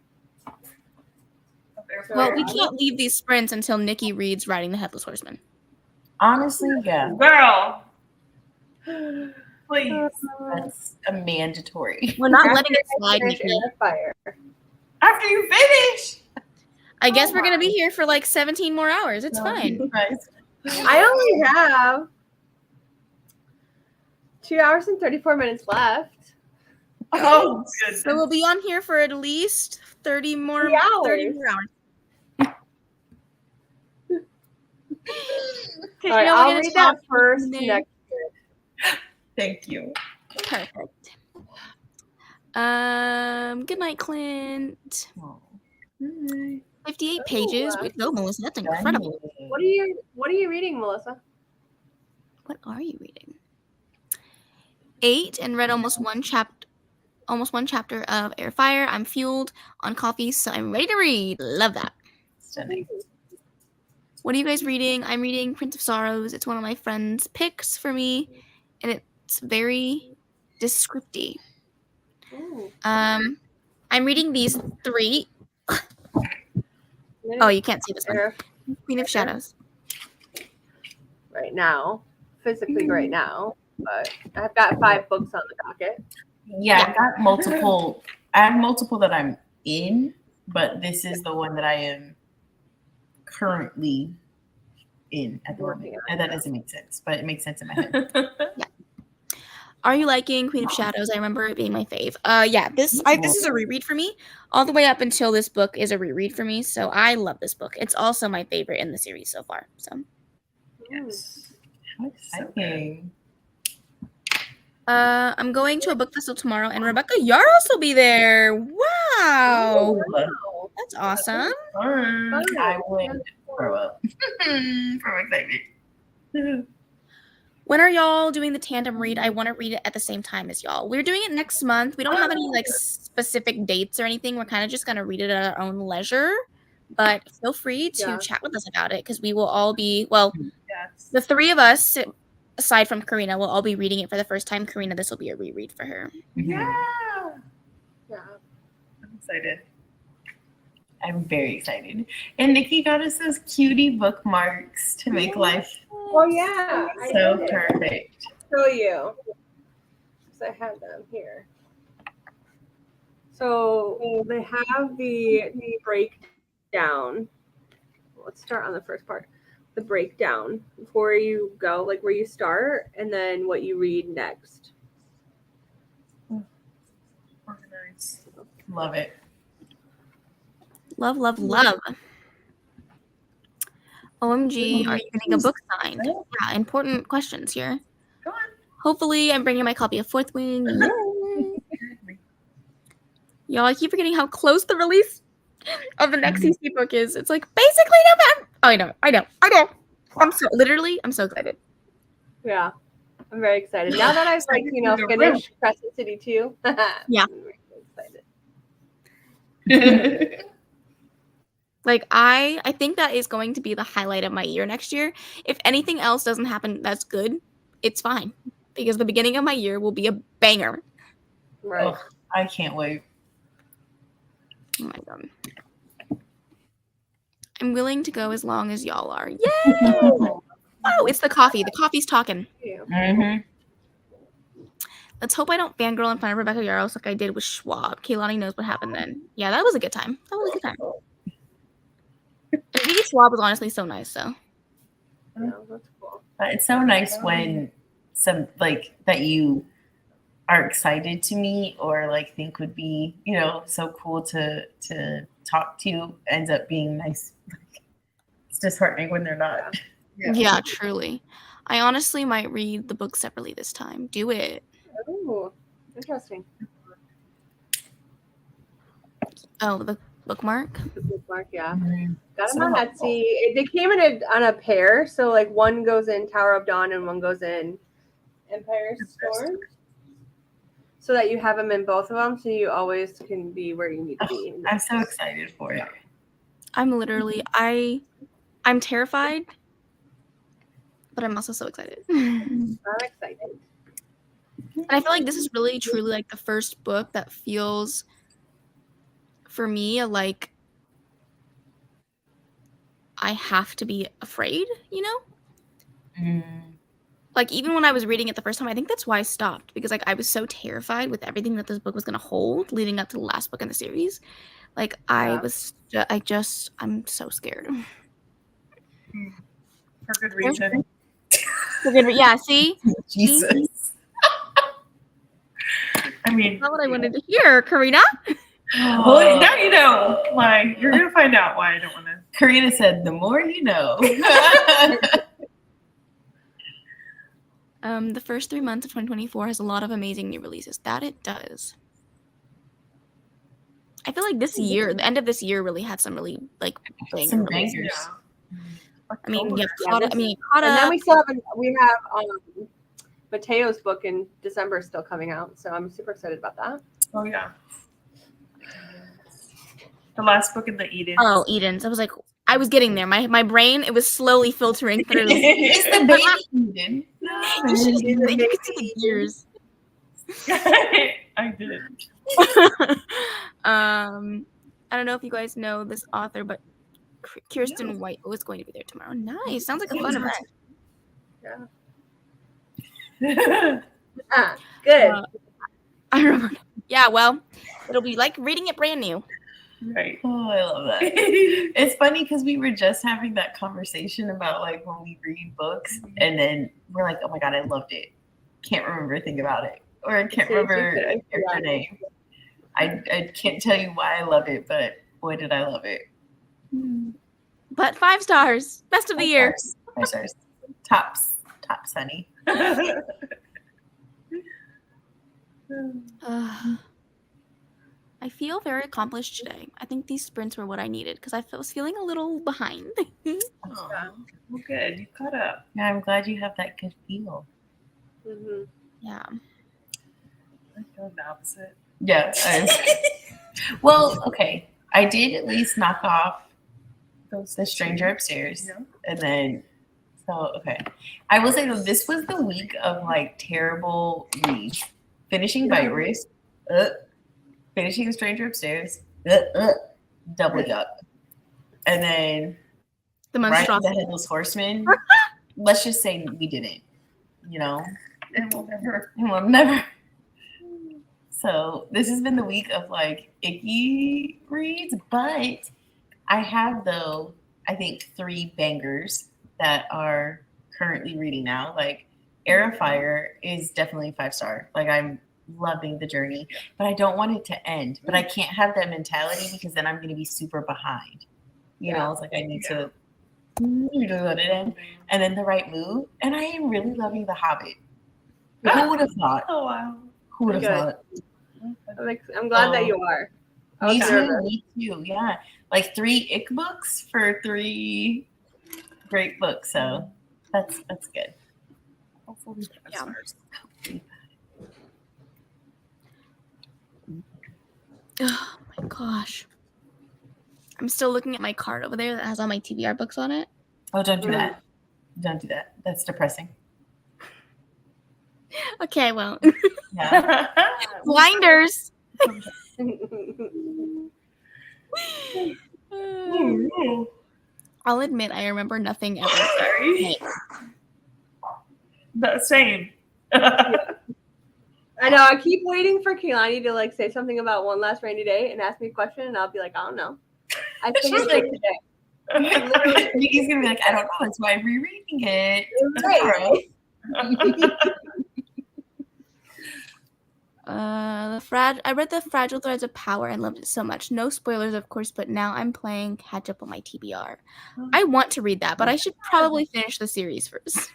Well, we can't leave these sprints until Niki reads Riding the Headless Horseman. Honestly, yeah. Girl. Please. That's a mandatory. We're not letting it slide, Niki. After you finish. I guess we're going to be here for like 17 more hours. It's fine. I only have 2 hours and 34 minutes left. Oh, goodness. So we'll be on here for at least 30 more hours. All right, I'll read that first next. Thank you. Perfect. Good night, Clint. 58 pages. Way to go, Melissa. That's incredible. What are you reading, Melissa? What are you reading? 8 and read almost one chapter of Air Fire. I'm fueled on coffee, so I'm ready to read. Love that. Stunning. What are you guys reading? I'm reading Prince of Sorrows. It's one of my friend's picks for me, and it's very descriptive. I'm reading these 3. Oh, you can't see this one. Queen of Shadows. Right now, physically right now, but I've got 5 books on the docket. Yeah, I've got multiple. I have multiple that I'm in, but this is the one that I am currently in at the moment. Working on And that it. doesn't make sense, but it makes sense in my head. Are you liking Queen of Shadows? I remember it being my fave. Yeah, this is a reread for me. All the way up until this book is a reread for me, so I love this book. It's also my favorite in the series so far. So, Yes. How exciting. I'm going to a book festival tomorrow, and Rebecca Yaros will be there. Wow, Wow. that's awesome. Fun. I would throw up from excitement. When are y'all doing the tandem read? I want to read it at the same time as y'all. We're doing it next month. We don't have any like specific dates or anything. We're kind of just gonna read it at our own leisure. But feel free to chat with us about it because we will all be Yes. the three of us, aside from Karina, will all be reading it for the first time. Karina, this will be a reread for her. Yeah. Yeah. I'm excited. I'm very excited. And Niki got us those cutie bookmarks to make life Oh yeah. I so did it. perfect. Show you. So I have them here. So they have the breakdown. Let's start on the first part. The breakdown before you go, like where you start, and then what you read next. Organized. Love it. Love, love, love. OMG, are you getting a book signed? Yeah, important questions here. Go on. Hopefully, I'm bringing my copy of Fourth Wing. Yay. Y'all, I keep forgetting how close the release of the next CC book is. It's like basically November. Oh, I know. I'm so excited. Yeah. I'm very excited. Now that I've finished Crescent City 2. Yeah. I'm very excited. Like I think that is going to be the highlight of my year next year. If anything else doesn't happen that's good, it's fine. Because the beginning of my year will be a banger. Right. Oh, I can't wait. Oh my god. I'm willing to go as long as y'all are. Yay! Oh, it's the coffee. The coffee's talking. Mm-hmm. Let's hope I don't fangirl in front of Rebecca Yaros like I did with Schwab. Kaylani knows what happened then. Yeah, that was a good time. And Vicky Schwab was honestly so nice, so. Yeah, that's cool. It's so nice when some like that you are excited to meet or like think would be, so cool to talk to ends up being nice. It's disheartening when they're not. Yeah, truly. I honestly might read the book separately this time. Do it. Ooh, interesting. Oh, the bookmark? The bookmark, yeah. Mhm. Got them on Etsy. They came on a pair, so like one goes in Tower of Dawn and one goes in Empire Storm. So that you have them in both of them, so you always can be where you need to be. I'm so excited for it. I'm literally, I'm terrified, but I'm also so excited. And I'm excited. I feel like this is really, truly like the first book that feels, for me, like I have to be afraid, Like, even when I was reading it the first time, I think that's why I stopped. Because, like, I was so terrified with everything that this book was going to hold leading up to the last book in the series. Like, I'm so scared. For good reason. Yeah, see? Jesus. I mean, That's not what I wanted to hear, Karina. well, now you know why. You're going to find out why I don't want to. Karina said, the more you know. The first 3 months of 2024 has a lot of amazing new releases. That it does. I feel like this year, the end of this year, really had some really like Some bangers. bangers. Yeah. I mean, you Yeah, have this- caught And then up. we have Mateo's book in December still coming out, so I'm super excited about that. Oh, yeah. The last book in the Eden. Oh, Eden's. I was getting there. My brain, it was slowly filtering through. It's the baby Eden. You could see the gears. I did. I don't know if you guys know this author, but Kirsten White is going to be there tomorrow. Nice. Sounds like a fun event. Good. I remember. Yeah, well, it'll be like reading it brand new. Right. Oh, I love that. It's funny because we were just having that conversation about like when we read books and then we're like, oh my God, I loved it. Can't remember a thing about it. Or I can't remember a character name. I can't tell you why I love it, but boy, did I love it. But 5 stars. Best of the year. 5 stars. Top Sunny. I feel very accomplished today. I think these sprints were what I needed because I was feeling a little behind. Well, good. You caught up. Yeah, I'm glad you have that good feel. Mm-hmm. Yeah. I feel the opposite. Yeah. Well, okay. I did at least knock off the stranger upstairs. Yeah. And then, so, okay. I will say that this was the week of like terrible reads. Finishing Virus, finishing The Stranger Upstairs, doubling up. And then The Rise of monstrosity. the Headless Horseman. Let's just say we didn't, you know? And we'll never. We'll never. So this has been the week of like icky reads, but I have though, I think 3 bangers that are currently reading now. Like Air of Fire is definitely 5-star. Like I'm loving the journey, but I don't want it to end. But I can't have that mentality because then I'm going to be super behind. You know, it's like I need to let it end. And then The Right Move. And I am really loving The Hobbit. Who would have thought? Oh, wow. Who would have thought? I'm glad that you are. Me Okay. too. Me too. Yeah, like 3 ick books for 3 great books. So that's good. Hopefully 5 Yeah. stars. Oh my gosh. I'm still looking at my card over there that has all my TBR books on it. Oh, don't do that. Don't do that. That's depressing. Okay, well. Yeah. Blinders. I'll admit I remember nothing ever. Sorry. The same. I know. I keep waiting for Kehlani to like say something about One Last Rainy Day and ask me a question, and I'll be like, I don't know. I think it's like today. Niki's gonna be like, I don't know. That's why I'm rereading it. Right. I read the Fragile Threads of Power and loved it so much. No spoilers, of course, but now I'm playing catch up on my TBR. I want to read that, but I should probably finish the series first.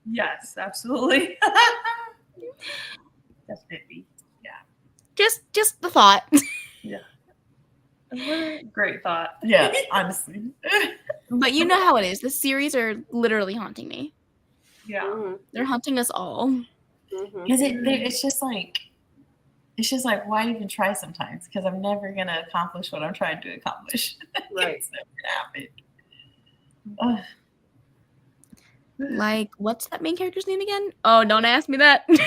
Yes, absolutely. Definitely. Just the thought. Great thought. Yeah, honestly. But you know how it is. The series are literally haunting me. Yeah. Mhm. They're haunting us all. Mhm. Because it's just like, why even try sometimes? Because I'm never gonna accomplish what I'm trying to accomplish. Right. It's never gonna happen. Like, what's that main character's name again? Oh, don't ask me that. And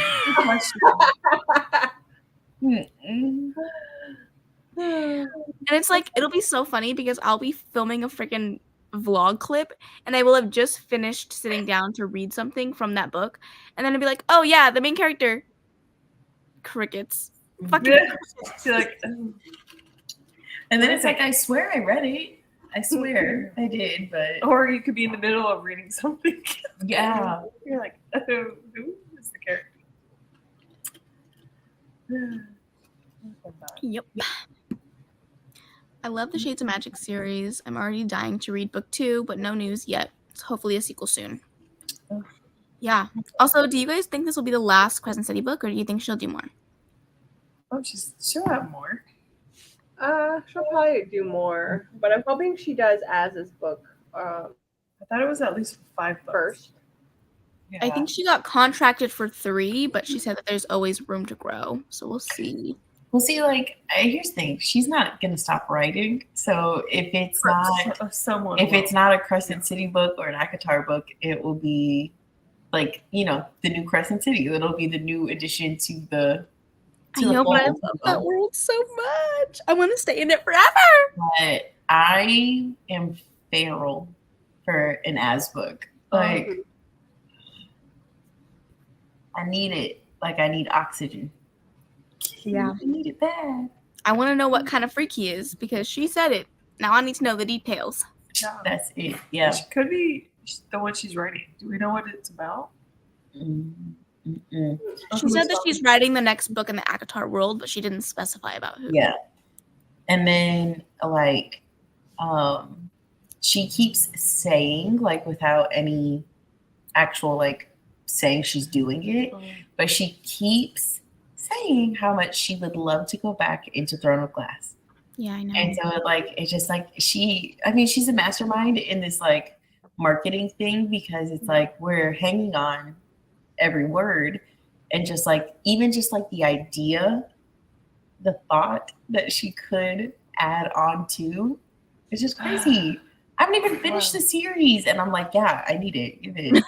it's like, it'll be so funny because I'll be filming a freaking vlog clip and I will have just finished sitting down to read something from that book. And then I'll be like, oh yeah, the main character. Crickets. Fucking You're like, And then it's like, I swear I read it. I swear I did, but or you could be in the middle of reading something. yeah. You're like, who is the character? Yep. I love the Shades of Magic series. I'm already dying to read book 2, but no news yet. So hopefully a sequel soon. Yeah. Also, do you guys think this will be the last Crescent City book, or do you think she'll do more? Oh, she'll have more. She'll probably do more, but I'm hoping she does Az's book I thought it was at least 5 books. first. Yeah. I think she got contracted for 3, but she said that there's always room to grow. So we'll see. Well, see, like, here's the thing: she's not gonna stop writing. So if it's not, it's not a Crescent City book or an Akatar book, it will be like, you know, the new Crescent City. It'll be the new addition to the. I know, but I love that world so much. I want to stay in it forever. But I am feral for an Az book. Like, I need it. Like, I need oxygen. Yeah. I need it bad. I want to know what kind of freak he is because she said it. Now I need to know the details. That's it. Yeah. It could be the one she's writing. Do we know what it's about? Mm-mm. She said that she's writing the next book in the Akatar world, but she didn't specify about who. Yeah. And then like she keeps saying, like, without any actual like saying she's doing it, but she keeps saying how much she would love to go back into Throne of Glass. Yeah, I know. And so it's just like she's a mastermind in this like marketing thing, because it's like we're hanging on every word, and just like even just like the idea, the thought that she could add on to, it's just crazy. I haven't even finished the series, and I'm like, yeah, I need it. Give it.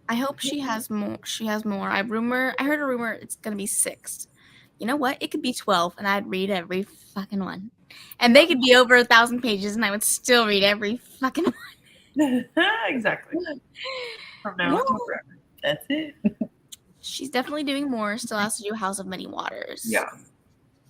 I hope she has more. I heard a rumor it's gonna be 6. You know what? It could be 12, and I'd read every fucking one. And they could be over 1,000 pages, and I would still read every fucking one. Exactly. From now until forever. That's it. She's definitely doing more. Still has to do House of Many Waters. Yeah.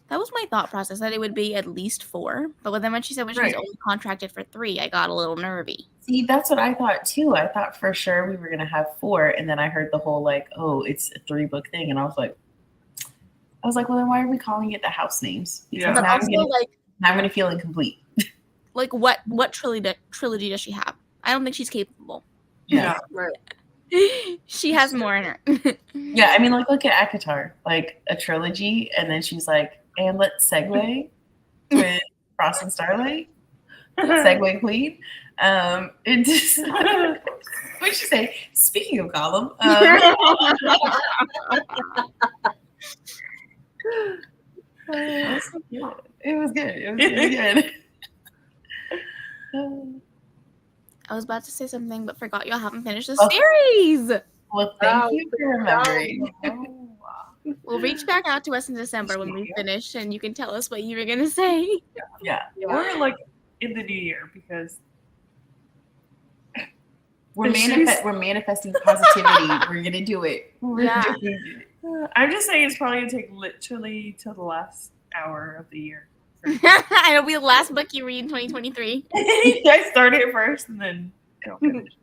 That was my thought process, that it would be at least 4. But then when she said she was only contracted for 3, I got a little nervy. See, that's what I thought too. I thought for sure we were gonna have 4, and then I heard the whole like, oh, it's a 3-book thing, and I was like, well, then why are we calling it the house names? Because But now also, I'm gonna feel incomplete. Like what trilogy does she have? I don't think she's capable. Yeah. Right. She has more in her. Yeah, I mean, like, look at Akatar, like a trilogy, and then she's like, and let's segue with Frost and Starlight. Segue queen. It just, what did she say? Speaking of Gollum. It was good. It was really good. I was about to say something, but forgot y'all haven't finished the series. Well, thank you for remembering. We'll reach back out to us in December when we finish, and you can tell us what you were gonna say. Yeah. We're like in the new year because we're manifesting positivity. We're gonna do it. Yeah. I'm just saying it's probably gonna take literally till the last hour of the year. It'll be the last book you read in 2023. I started it first and then it'll finish.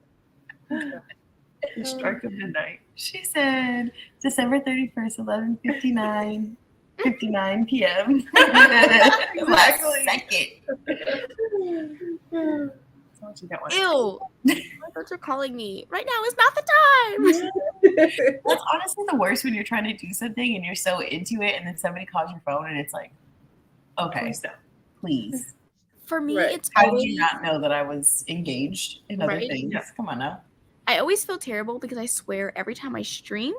The strike of midnight. She said December 31st, 11:59 p.m. Exactly. Second. Ew. My thoughts are calling me. Right now is not the time. That's honestly the worst, when you're trying to do something and you're so into it, and then somebody calls your phone and it's like, okay, please. For me, it's how did you not know that I was engaged in other things? Yeah. Come on now. I always feel terrible because I swear every time I stream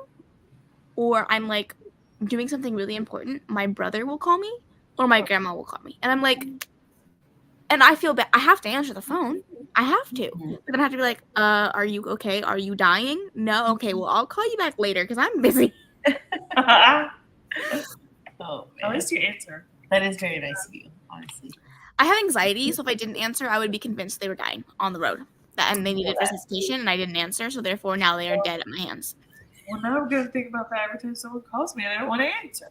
or I'm like doing something really important, my brother will call me or my grandma will call me. And I'm like, and I feel bad. I have to answer the phone. I have to. But then I have to be like, are you okay? Are you dying? No? Okay, well, I'll call you back later because I'm busy. Oh, man. At least you answer. That is very nice of you, honestly. I have anxiety, so if I didn't answer, I would be convinced they were dying on the road. And they needed resuscitation, and I didn't answer, so therefore now they are dead at my hands. Well, now I'm going to think about that every time someone calls me and I don't want to answer.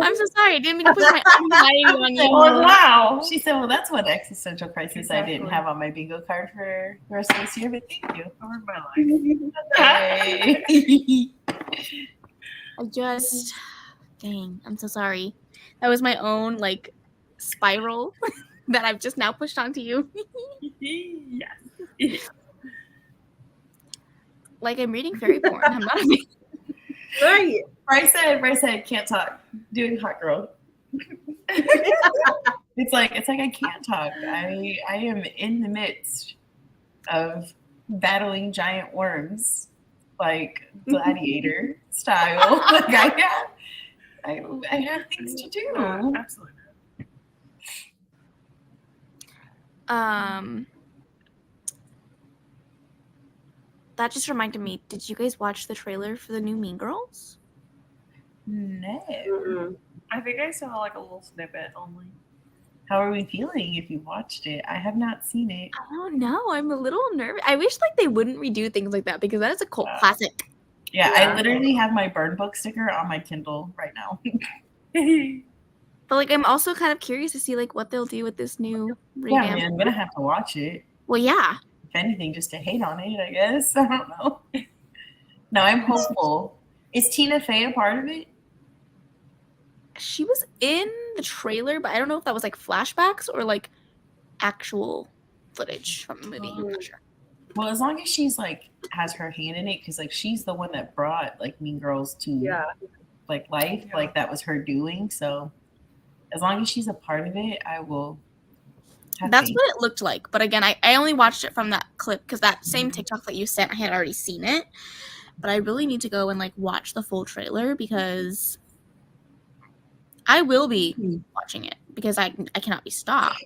I'm so sorry. I didn't mean to put my anxiety on you. Oh, wow. She said, well, that's one existential crisis I didn't have on my bingo card for the rest of this year, but thank you. Over my life. Hey. Dang, I'm so sorry. That was my own, like, spiral that I've just now pushed onto you. Yes. Like, I'm reading fairy porn. I'm not a Right. Bryce said, can't talk. Doing hot girl. It's like I can't talk. I am in the midst of battling giant worms, like gladiator style. Like I have things to do. Absolutely. That just reminded me, did you guys watch the trailer for the new Mean Girls? No. Mm-mm. I think I saw like a little snippet only. How are we feeling if you watched it? I have not seen it. I don't know. I'm a little nervous. I wish like they wouldn't redo things like that because that is a cult classic. Yeah, I literally have my Burn Book sticker on my Kindle right now. But like, I'm also kind of curious to see like what they'll do with this new revamp. Yeah, man, I'm gonna have to watch it. Well, yeah. If anything, just to hate on it, I guess. I don't know. No, I'm hopeful. Is Tina Fey a part of it? She was in the trailer, but I don't know if that was like flashbacks or like actual footage from the movie. I'm not sure. Well, as long as she's like has her hand in it, because like she's the one that brought like Mean Girls to like life, like that was her doing. So as long as she's a part of it, I will. That's what it looked like. But again, I only watched it from that clip because that same TikTok that you sent, I had already seen it. But I really need to go and like watch the full trailer because I will be watching it because I cannot be stopped.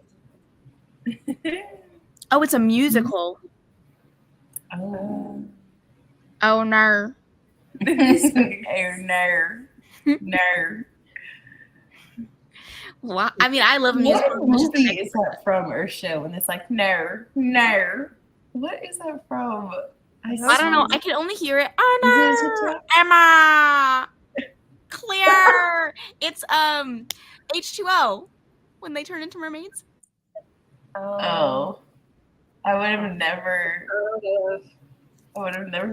Oh, it's a musical. Oh. Oh no. No. Well, I mean, I love music. What movie is that from or show? And it's like, no. What is that from? I don't know. I can only hear it. Oh no, Emma, Claire. It's H2O when they turn into mermaids. Oh, I would have never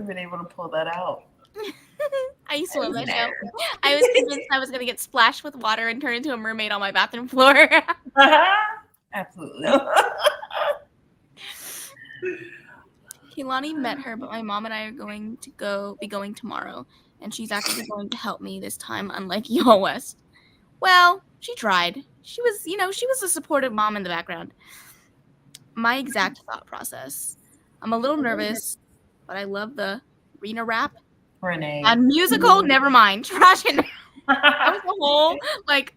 been able to pull that out. I used to love that show. I was convinced I was going to get splashed with water and turn into a mermaid on my bathroom floor. Absolutely. Kehlani met her, but my mom and I are going to be going tomorrow, and she's actually going to help me this time, unlike y'all West. Well, she tried. She was a supportive mom in the background. My exact thought process. I'm a little nervous, but I love the Rena rap. Renee. A musical, never mind. Trash it. That was the whole, like.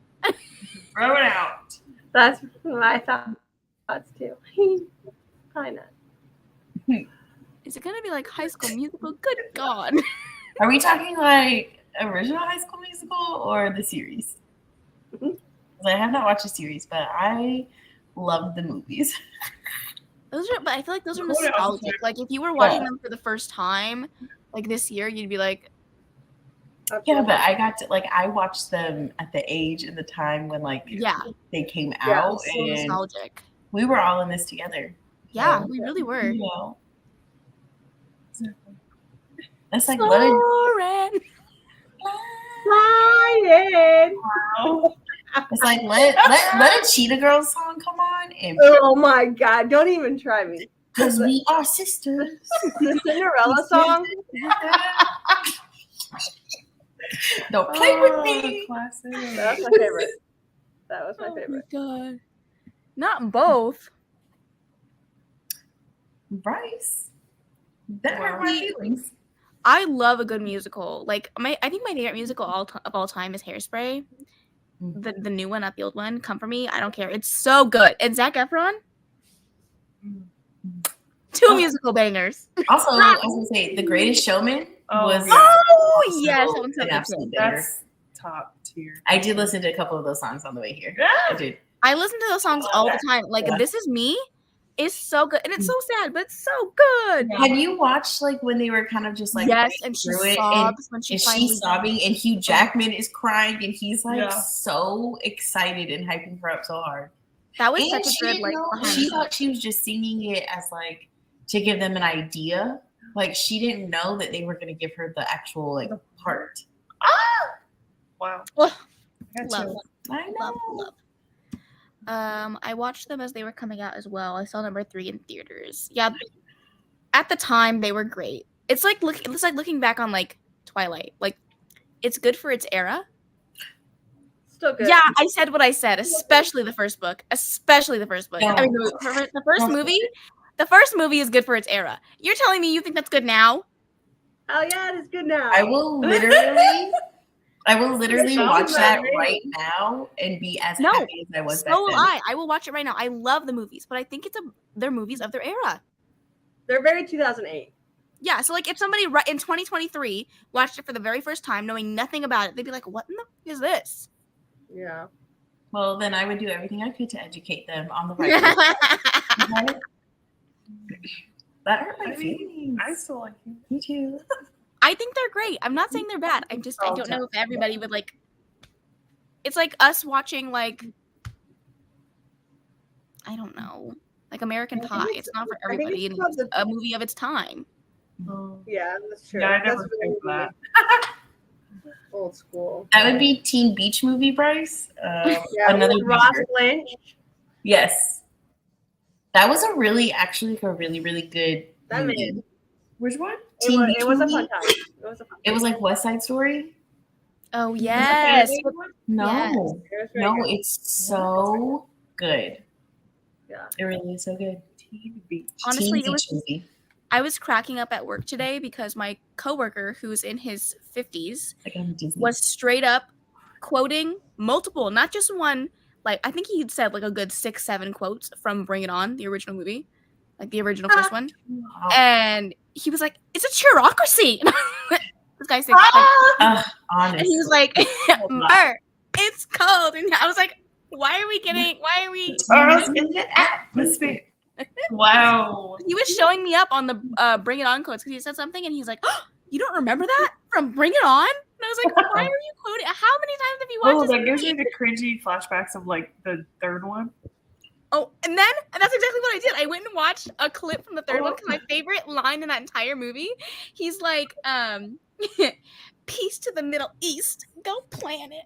Throw it out. That's my thoughts too. Probably not. Is it going to be like High School Musical? Good God. Are we talking like original High School Musical or the series? I have not watched the series, but I love the movies. But I feel like those are nostalgic. Like if you were watching them for the first time, like this year, you'd be like, yeah, but I watched them at the age and the time when they came out, so and nostalgic. We were all in this together. Yeah, we really were. You know. That's like Soarin'. Flying. Wow. It's like let a Cheetah Girls song come on and oh my God! Don't even try me. Because we are sisters. The Cinderella song. Don't play with me. Classic. That was my favorite. That was my favorite. Oh my God. Not both. Bryce. That hurt my feelings. I love a good musical. Like I think my favorite musical of all time is Hairspray. The new one, not the old one. Come For Me. I don't care. It's so good. And Zac Efron. Two musical bangers. Also, I was gonna say The Greatest Showman was. Oh yes, an absolute banger. That's top tier. I did listen to a couple of those songs on the way here. I did. I listen to those songs all the time. Like This Is Me is so good, and it's so sad, but it's so good. Have you watched like when they were kind of just like yes, and she sobs when she's sobbing, and Hugh Jackman is crying, and he's like so excited and hyping her up so hard. That was such a good like. She thought she was just singing it as like to give them an idea. Like she didn't know that they were going to give her the actual like part. Wow. Love. I know. Love. I watched them as they were coming out as well. I saw number 3 in theaters. Yeah, at the time they were great. It's like looking back on like Twilight. Like it's good for its era. Still good. Yeah, I said what I said. Especially the first book. Yeah. I mean, the first movie. The first movie is good for its era. You're telling me you think that's good now? Oh yeah, it is good now. I will literally watch that right now and be as happy as I was back then. So will I. I will watch it right now. I love the movies, but I think they're movies of their era. They're very 2008. Yeah, so like if somebody in 2023 watched it for the very first time, knowing nothing about it, they'd be like, "What in the is this?" Yeah. Well, then I would do everything I could to educate them on the right way. Okay? That hurt my feelings. I still like you. Me too. I think they're great. I'm not saying they're bad. I don't know if everybody would like. It's like us watching like, I don't know, like American Pie. It's not for everybody. And it's a movie of its time. Yeah, that's true. Yeah, I never That's think that. old school. That would be Teen Beach Movie, Bryce. Yeah, Another with Ross banger. Lynch. Yes. That was a really good That movie. man. Which one? It was a movie? fun time. It was like West Side Story. Oh yes. No, Yes. no, it's so good. Yeah. It really is so good. Teen Beach. Honestly, Teen Beach movie. I was cracking up at work today because my coworker, who's in his 50s, Like on Disney. was straight up quoting multiple, not just one. Like I think he said like a good 6-7 quotes from Bring It On, the original movie, like the original first one, Wow. and he was like, "It's a cheerocracy." This guy said, Honestly. and he was like, "Mer, it's cold," and I was like, "Why are we?" in the atmosphere. Wow. He was showing me up on the Bring It On quotes because he said something, and he's like, "Oh, you don't remember that from Bring It On?" And I was like, "Why are you quoting? How many times have you watched Oh, this that gives movie?" me the cringy flashbacks of like the third one. Oh, and that's exactly what I did. I went and watched a clip from the third one because my favorite line in that entire movie, he's like, "Peace to the Middle East, go planet."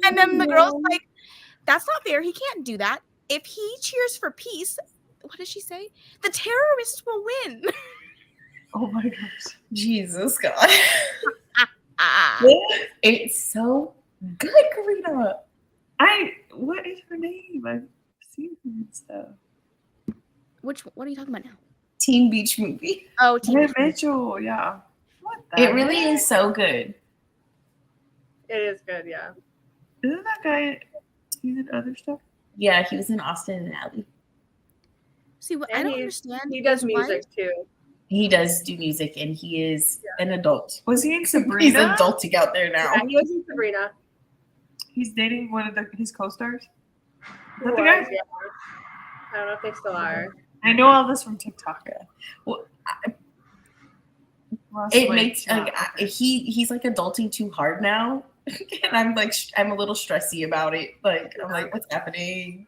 And then the girl's like, "That's not fair. He can't do that. If he cheers for peace, what does she say? The terrorists will win." Oh my gosh. Jesus God. It's so good, Karina. What is her name? I've seen her and stuff. What are you talking about now? Teen Beach Movie. Oh, Tina Mitchell, yeah. What the It really heck? is so good. It is good, yeah. Isn't that guy he's in other stuff? Yeah, he was in Austin and Alley. See, what I And don't he- understand. He does is why- music too. He does do music and he is an adult. Was he in He's Sabrina? adulting out there now. Yeah, he was in Sabrina. He's dating one of his co-stars. Is He that the was, guy? yeah. I don't know if they still are. I know all this from TikTok. Well, Ross it Lynch, makes yeah, like okay. he's like adulting too hard now, and I'm like I'm a little stressy about it. Like I'm like, what's happening?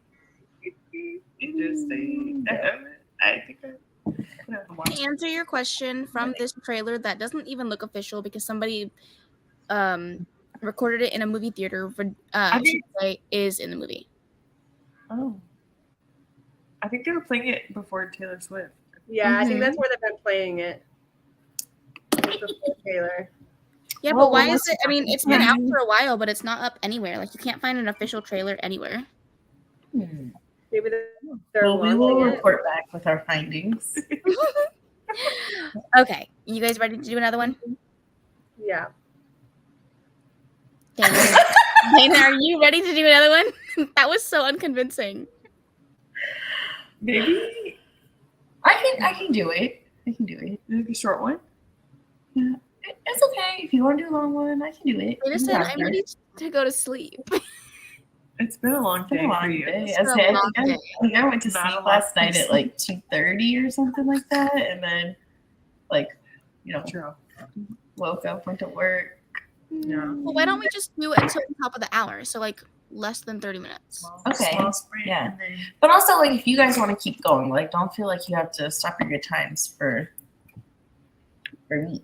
Interesting. I think I have to watch To answer your question from this trailer that doesn't even look official because somebody recorded it in a movie theater for is in the movie. Oh. I think they were playing it before Taylor Swift. Yeah, I think that's where they've been playing it. It's before Taylor. Yeah, Well, but why well, is it? I mean, it's been out for a while, but it's not up anywhere. Like you can't find an official trailer anywhere. Maybe they're Well, we will launching it. report back with our findings. Okay, you guys ready to do another one? Yeah. Dana, Dana, are you ready to do another one? That was so unconvincing. Maybe I can do it. I can do it. like a short one. Yeah, it's okay. If you want to do a long one, I can do it. Dana said, "I'm ready to go to sleep." It's been a long It's been day a for long you. day. It's I been a said, long day. I think I went to Not a sleep lot last of night at like 2:30 or something like that, and then like True. woke up, went to work. Yeah. Well, why don't we just do it until the top of the hour? So like less than 30 minutes. Okay. Small sprint, Yeah. and then- But also, like, if you guys want to keep going, like, don't feel like you have to stop your good times for me.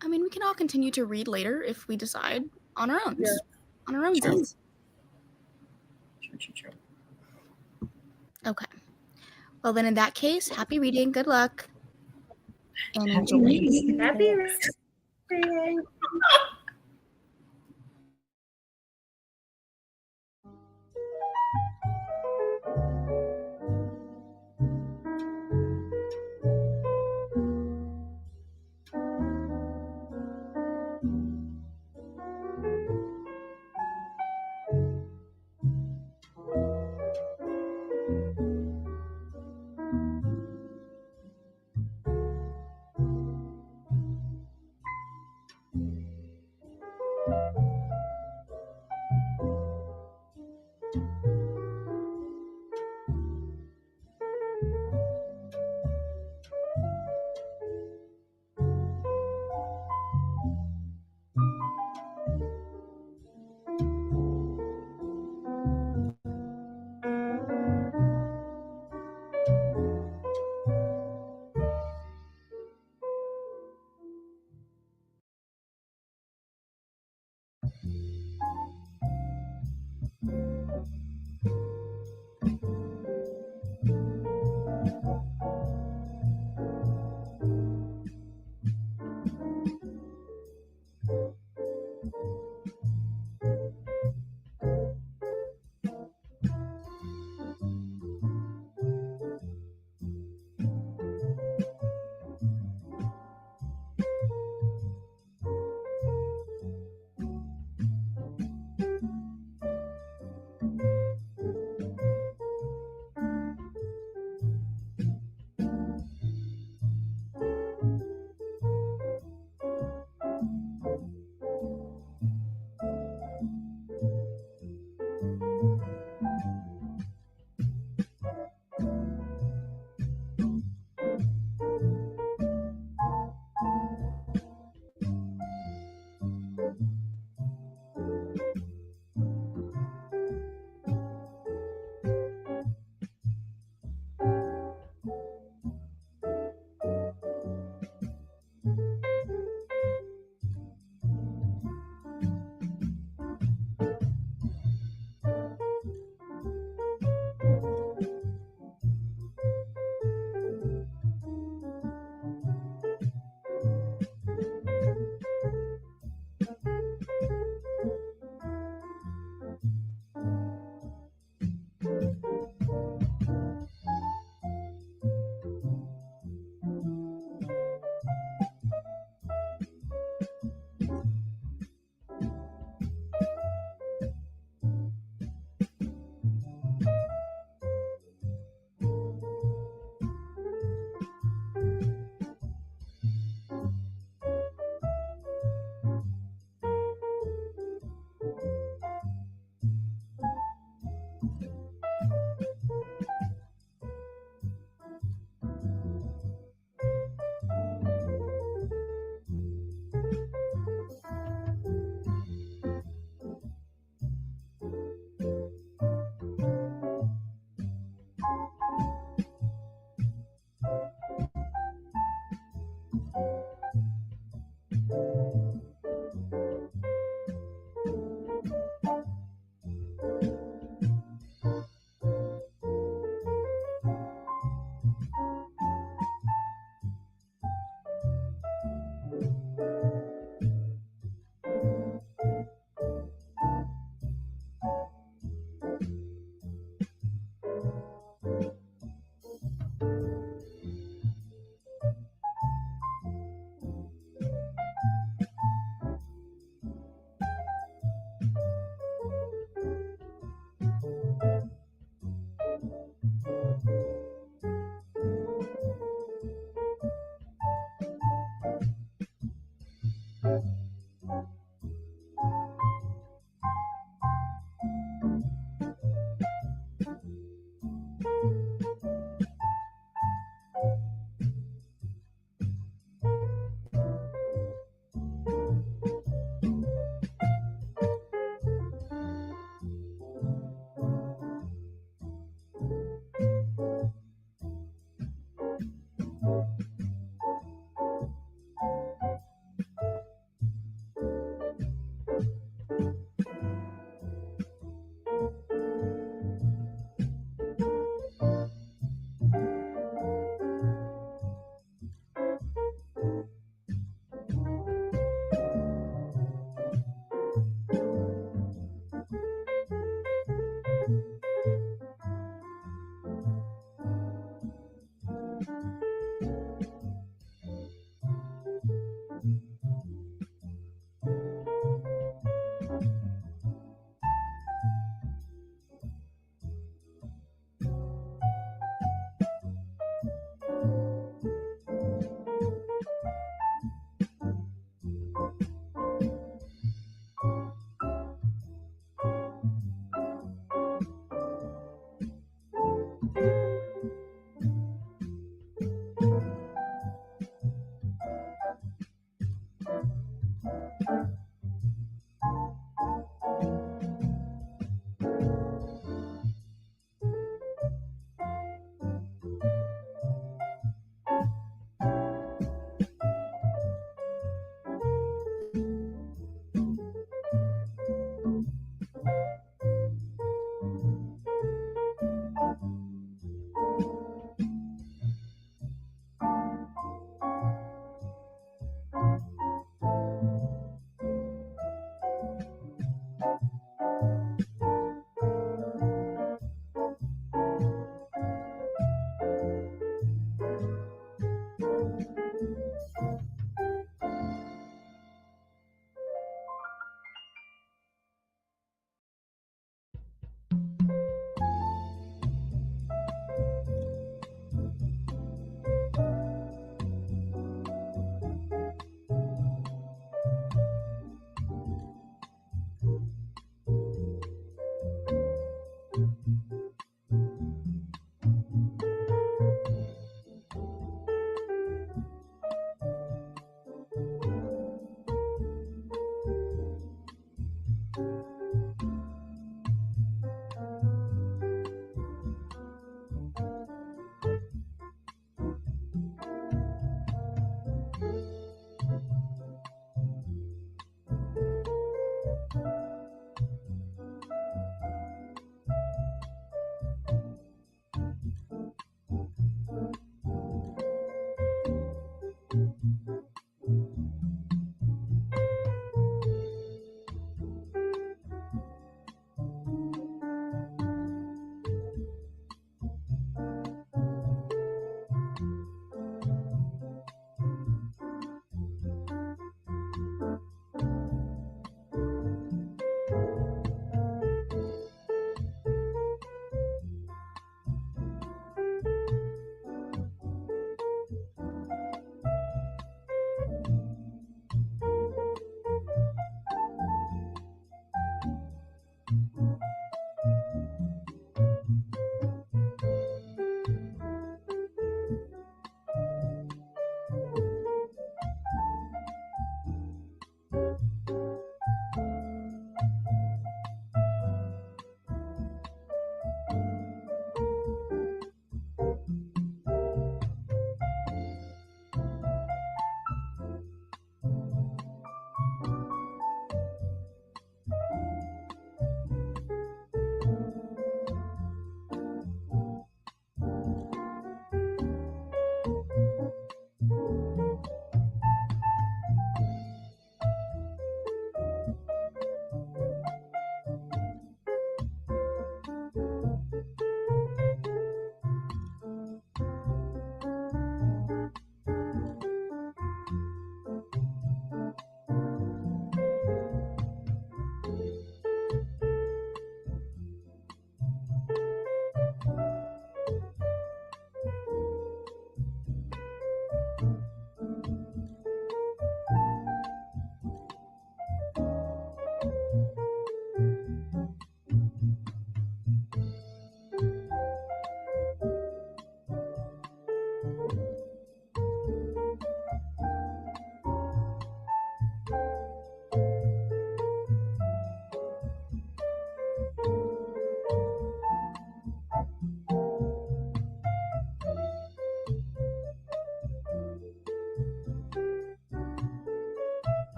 I mean, we can all continue to read later if we decide on our own. Yeah. On our own. True. True. Okay. Well, then in that case, happy reading. Good luck. And Happy enjoy. reading. Happy reading.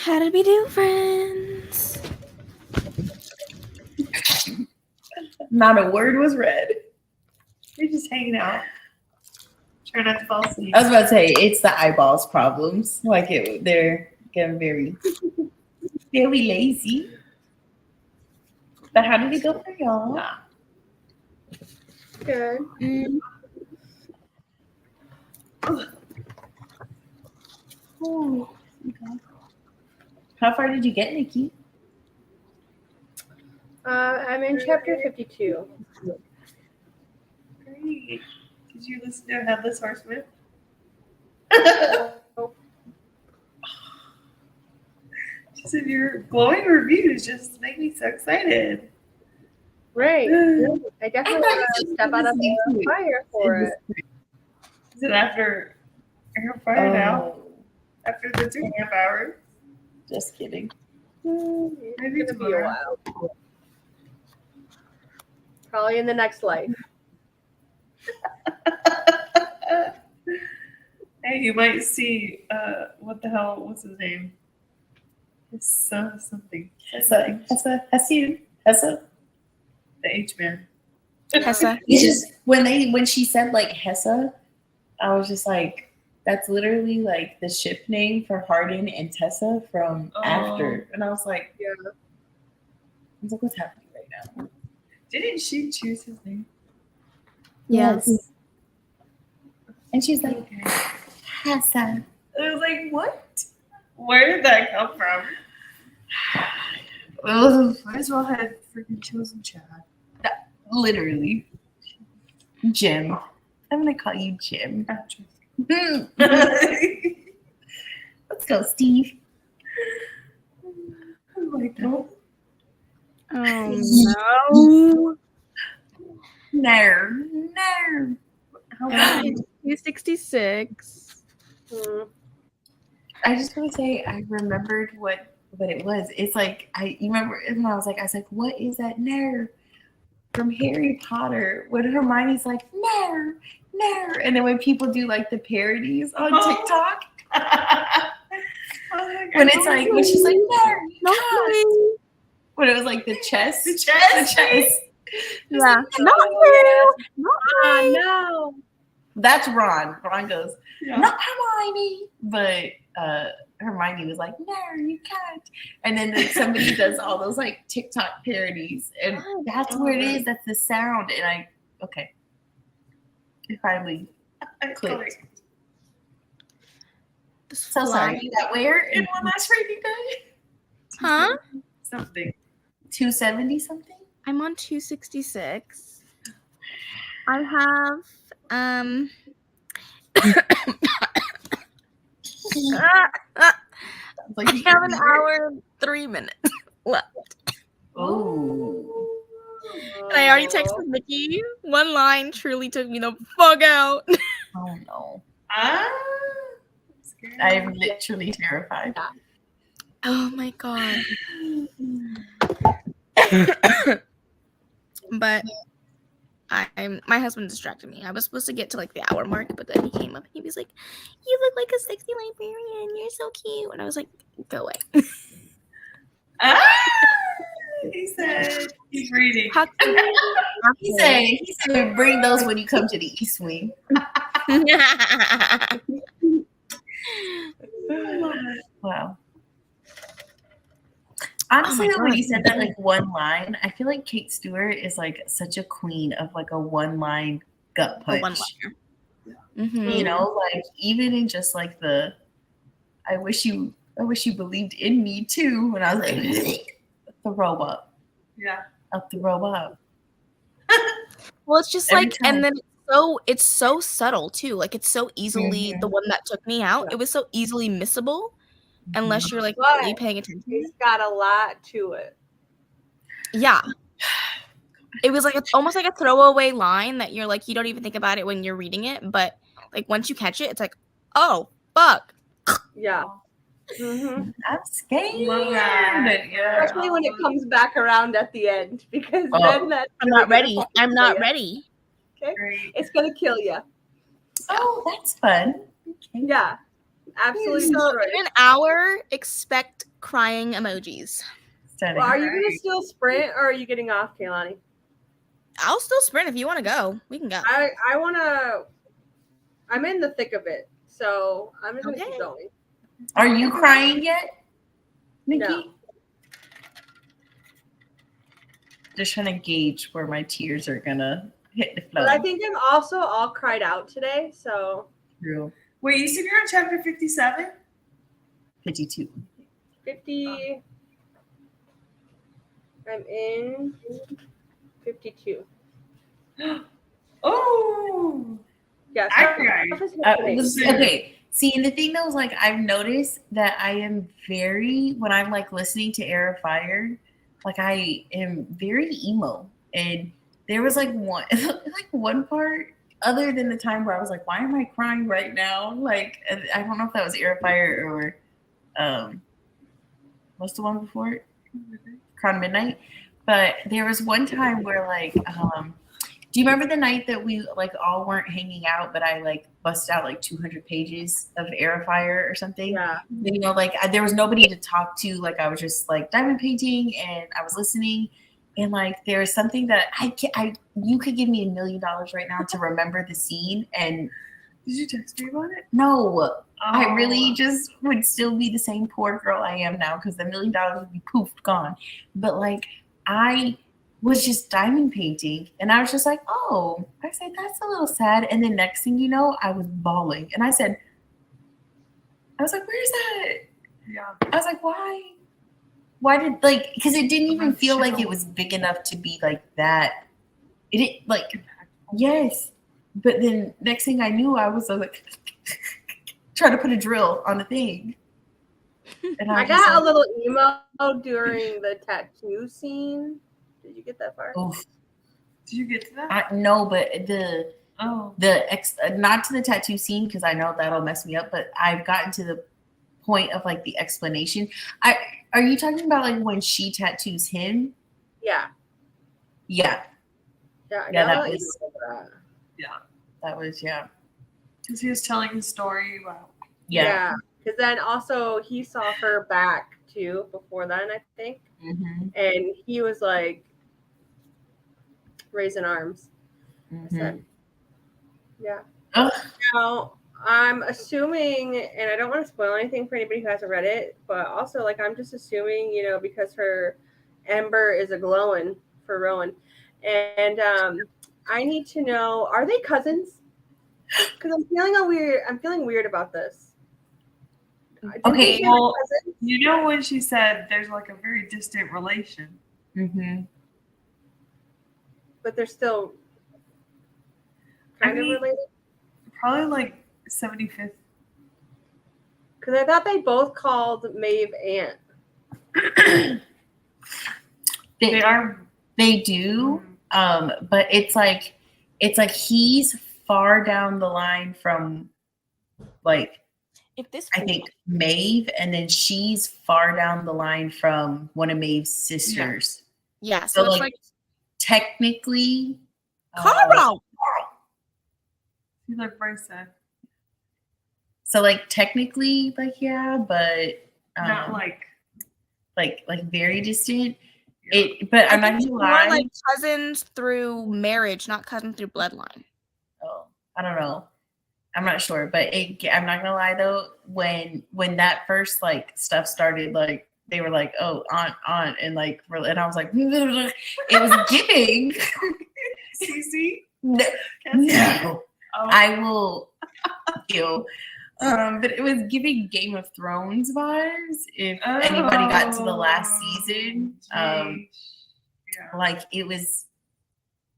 How did we do, friends? Not a word was read. You're just hanging out. Try not to fall asleep. I was about to say it's the eyeballs problems. Like they're getting very, very lazy. But how did it go for y'all? Nah. Good. Oh, okay. How far did you get, Niki? I'm in chapter 52. Great. Did you listen to Headless Horseman? Just in your glowing reviews just make me so excited. Right. I definitely want to step out of the fire for it. Is it after Air Fire now? After the 2.5 hours? Just kidding. Maybe it's gonna be a while. Probably in the next life. Hey, you might see what the hell? What's his name? It's something. Hessa. The H-man. Hessa. It's just when she said like Hessa, I was just like, that's literally like the ship name for Hardin and Tessa from After, and I was like, Yeah. I was like, what's happening right now? Didn't she choose his name? Yes. And she's like, Hessa. I was like, what? Where did that come from? Might as well have freaking chosen Chad. Literally, Jim. I'm gonna call you Jim. Let's go, Steve. I'm like, no. Oh no. No. How about you? 266. I just want to say I remembered what it was. It's like you remember when I was like, what is that nerd from Harry Potter? When Hermione's like, no, and then when people do like the parodies on TikTok, when it's like when she's like, no, when it was like the chess. Yeah. No. That's Ron. Ron goes, Yeah. not Hermione, but Hermione was like, no, you can't. And then somebody does all those like TikTok parodies, and that's where it is. That's the sound. And it finally clicked. So sorry. You got where in one last rating day? Huh? Something. 270 something? I'm on 266. I have Like I have an hour and 3 minutes left. Oh. And I already texted Niki. One line truly took me the fuck out. Oh no. Scary. I'm literally terrified. Oh my god. But my husband distracted me. I was supposed to get to like the hour mark, but then he came up and he was like, "You look like a sexy librarian. You're so cute." And I was like, "Go away." He said he's reading. How He said, bring those when you come to the East Wing. Wow. Honestly, Oh my when God. you said that like one line, I feel like Kate Stewart is like such a queen of like a one line gut punch. one-liner. You know, like even in just like the I wish you believed in me too. When I was like throw up. Yeah. Up the throw up. Well, it's just Every like, time. and then it's so subtle too. Like it's so easily the one that took me out. Yeah. It was so easily missable, unless you're like But really paying attention. It's got a lot to it. Yeah. It was like it's almost like a throwaway line that you're like you don't even think about it when you're reading it, but like once you catch it, it's like, oh fuck. Yeah. Mm-hmm. I'm scared. Love that. Yeah. Especially when it comes back around at the end, because Oh. then that's I'm not ready. I'm not ready. Great. It's gonna kill you. Oh, that's fun. Okay. Yeah. Absolutely So destroyed. in an hour, expect crying emojis. Well, are you gonna still sprint or are you getting off, Kaylani? I'll still sprint if you want to go. We can go. I wanna. I'm in the thick of it, so I'm just gonna keep going. Are you crying yet, Niki? No. Just trying to gauge where my tears are gonna hit the floor. But I think I'm also all cried out today, so. True. Wait, you said you're on chapter 57? 52. 50. I'm in 52. Oh, Yes. I cried. Okay. See, and the thing though is like I've noticed that I am very when I'm like listening to Air of Fire, like I am very emo. And there was like one part other than the time where I was like, why am I crying right now? Like I don't know if that was Air of Fire or what's the one before it? Crown Midnight. But there was one time where like do you remember the night that we like all weren't hanging out, but I like busted out like 200 pages of Air of Fire or something? Yeah. You know, like there was nobody to talk to. Like I was just like diamond painting and I was listening. And like there is something that you could give me $1 million right now to remember the scene. And Did you text me about it? no, I Oh. really just would still be the same poor girl I am now because the $1 million would be poofed gone. But like I was just diamond painting and I was just like, oh, I said, that's a little sad. And then next thing you know, I was bawling. And I was like, where's that? Yeah. I was like, why did like, because it didn't even feel like it was big enough to be like that. It like, yes. But then next thing I knew, I was like, trying to put a drill on the thing. And I got a little emo during the tattoo scene. Did you get that far? Oof. Did you get to that? No, but not to the tattoo scene because I know that'll mess me up. But I've gotten to the point of like the explanation. Are you talking about like when she tattoos him? Yeah. Yeah. Yeah. That was Because he was telling his story about. Yeah. Because then also he saw her back too before then, I think. Mm-hmm. And he was like raising arms. Mm-hmm. So, yeah. Ugh. Now I'm assuming, and I don't want to spoil anything for anybody who hasn't read it, but also like I'm just assuming, you know, because her ember is a glowing for Rowan, and I need to know: are they cousins? Because I'm feeling weird about this. Okay, well, you know when she said there's like a very distant relation. Mm-hmm. But they're still kind of related. Probably like 75th. Because I thought they both called Maeve Aunt. They are. They do. But it's like he's far down the line from like I think Maeve, and then she's far down the line from one of Maeve's sisters. Yeah. So like technically, Carl. Like Bryce said. So like technically, like yeah, but not like very distant. But I'm not gonna lie. More like cousins through marriage, not cousins through bloodline. Oh, I don't know. I'm not sure, but I'm not gonna lie though. When that first like stuff started, like they were like, "Oh, aunt," and like, and I was like, it was giving. Cece? No. Oh. I will kill. But it was giving Game of Thrones vibes. If anybody got to the last season, like it was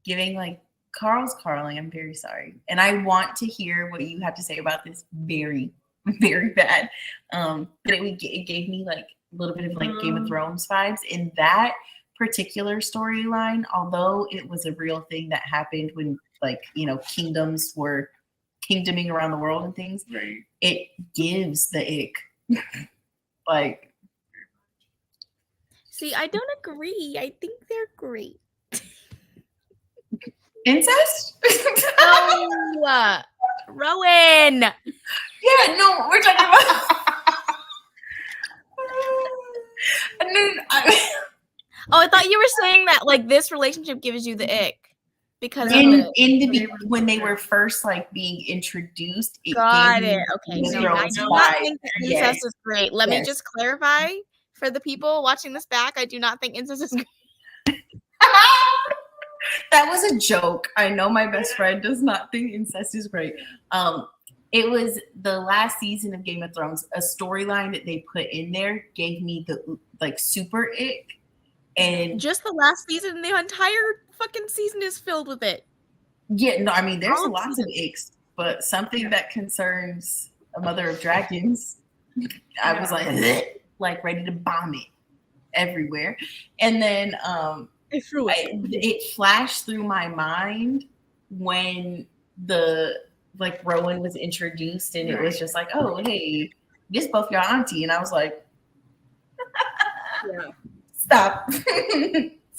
giving like Carl's Carling. I'm very sorry, and I want to hear what you have to say about this very, very bad. But it gave me like a little bit of like Game of Thrones vibes in that particular storyline. Although it was a real thing that happened when like kingdoms were kingdoming around the world and things. Right. It gives the ick. Like. See, I don't agree. I think they're great. Incest? No, Rowan. Yeah, Yeah, no, we're talking about. And then I thought you were saying that like this relationship gives you the ick because when they were first like being introduced, it got gave it. me Okay, Liz so I Rose do not vibe. think that incest is great. Let me Yes. just clarify for the people watching this back. I do not think incest is great. That was a joke. I know my best friend does not think incest is great. It was the last season of Game of Thrones. A storyline that they put in there gave me the like super ick. And just the last season, the entire fucking season is filled with it. Yeah, no, I mean there's lots of icks, but something that concerns a mother of dragons, I was like ready to bomb it everywhere. And then it flashed through my mind when the like Rowan was introduced, and it was just like, oh hey, this both your auntie, and I was like, stop.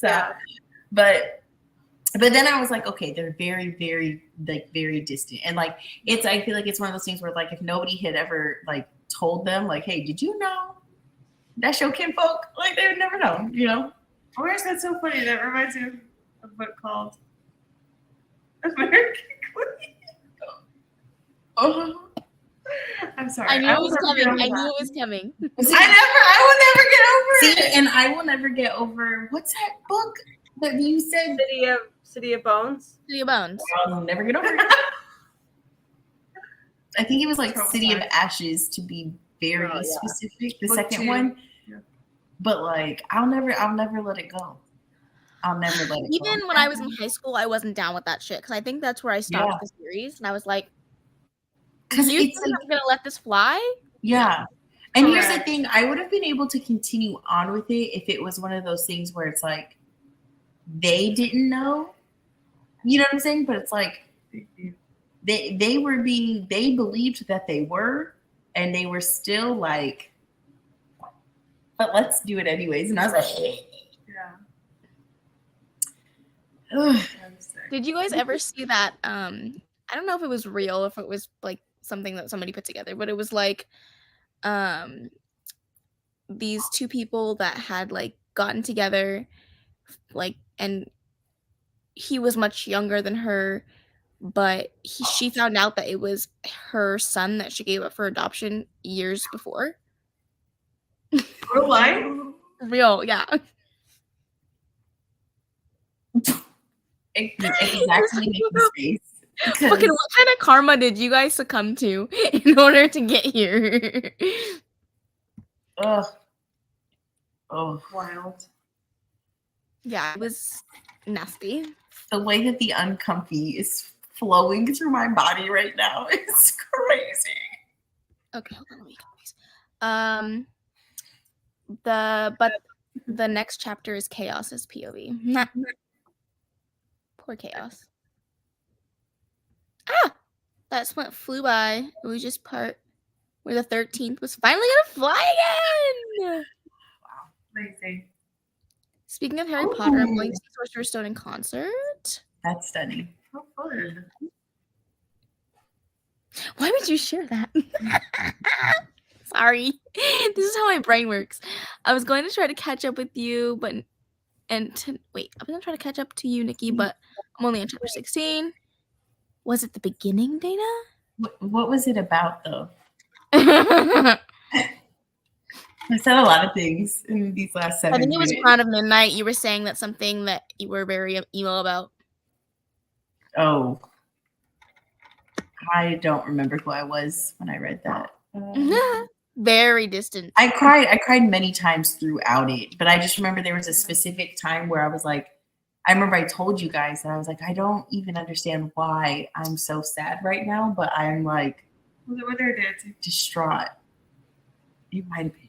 Yeah. But then I was like, okay, they're very, very, like very distant. And like I feel like it's one of those things where like if nobody had ever like told them, like, hey, did you know that's your kinfolk? Like they would never know, you know? Oh, gosh, that's so funny. That reminds me of a book called American Queen. Oh, I'm sorry. I knew it was coming. I will never get over it. And I will never get over what's that book that you said? City of Bones. City of Bones. I'll never get over it. I think it was like City of Ashes to be very specific. The second one. Yeah. But like I'll never let it go. I'll never let it go. Even when I was in high school, I wasn't down with that shit because I think that's where I stopped the series, and I was like, because you think I'm gonna let this fly? Yeah. And here's the thing, I would have been able to continue on with it if it was one of those things where it's like they didn't know. You know what I'm saying? But it's like they believed that they were, and they were still like, but let's do it anyways. And I was like, Did you guys ever see that? I don't know if it was real, if it was like something that somebody put together, but it was like these two people that had like gotten together, like, and he was much younger than her, but she found out that it was her son that she gave up for adoption years before. Real life? Real, yeah. Exactly. Fucking what kind of karma did you guys succumb to in order to get here? Oh, wild. Yeah, it was nasty. The way that the uncomfy is flowing through my body right now is crazy. Okay, hold on, let me get the next chapter is Chaos's POV. Poor Chaos. That flew by. It was just part where the 13th was finally gonna fly again. Wow, amazing. Speaking of Harry Potter, I'm going to see Sorcerer's Stone in concert. That's stunning. How fun. Why would you share that? Sorry. This is how my brain works. I was going to try to catch up with you, but I was going to try to catch up to you, Niki, but I'm only on chapter 16. Was it the beginning, Dana? What was it about, though? I said a lot of things in these last 7 I think minutes. it was Crown of Midnight. You were saying that something that you were very emo about. Oh. I don't remember who I was when I read that. Very distant. I cried many times throughout it, but I just remember there was a specific time where I was like, I remember I told you guys that I was like, I don't even understand why I'm so sad right now, but I'm like, was it when they were dancing? Distraught. It might have been.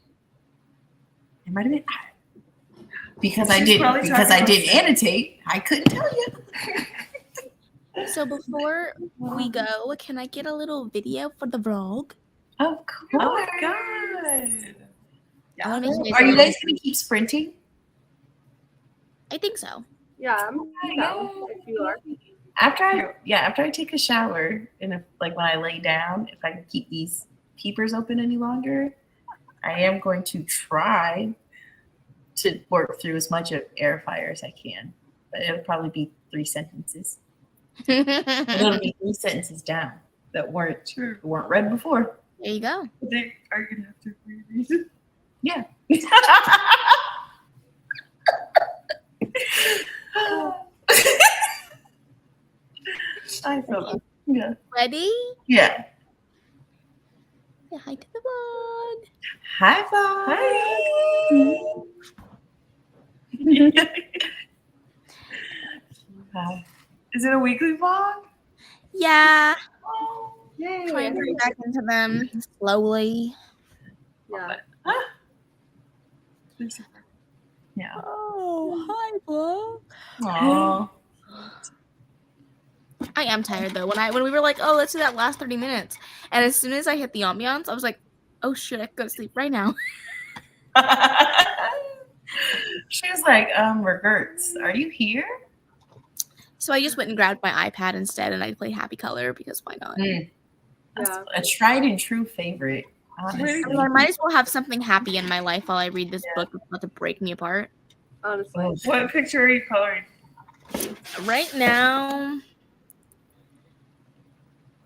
Because I didn't annotate. I couldn't tell you. So before we go, can I get a little video for the vlog? Of course. Oh my god. Yeah. Are you guys gonna keep sprinting? I think so. Yeah, I'm down if you are. After I take a shower and when I lay down, if I can keep these peepers open any longer. I am going to try to work through as much of air fire as I can, but it'll probably be 3 sentences. It'll be 3 sentences down that weren't read before. There you go. They are gonna have to read these. Yeah. I feel yeah. Ready? Yeah. Say hi to the vlog. Hi, vlog. Hi. Is it a weekly vlog? Yeah. Yay. Trying to get back into them slowly. Yeah. Yeah. Oh, hi, vlog. Aww. I am tired though. When we were like, oh, let's do that last 30 minutes, and as soon as I hit the ambiance, I was like, oh shit, I could go to sleep right now. She was like, Regerts, are you here? So I just went and grabbed my iPad instead, and I played Happy Color because why not? That's Yeah. a tried and true favorite, honestly. I mean, I might as well have something happy in my life while I read this book that's about to break me apart. Honestly. What picture are you coloring? Right now,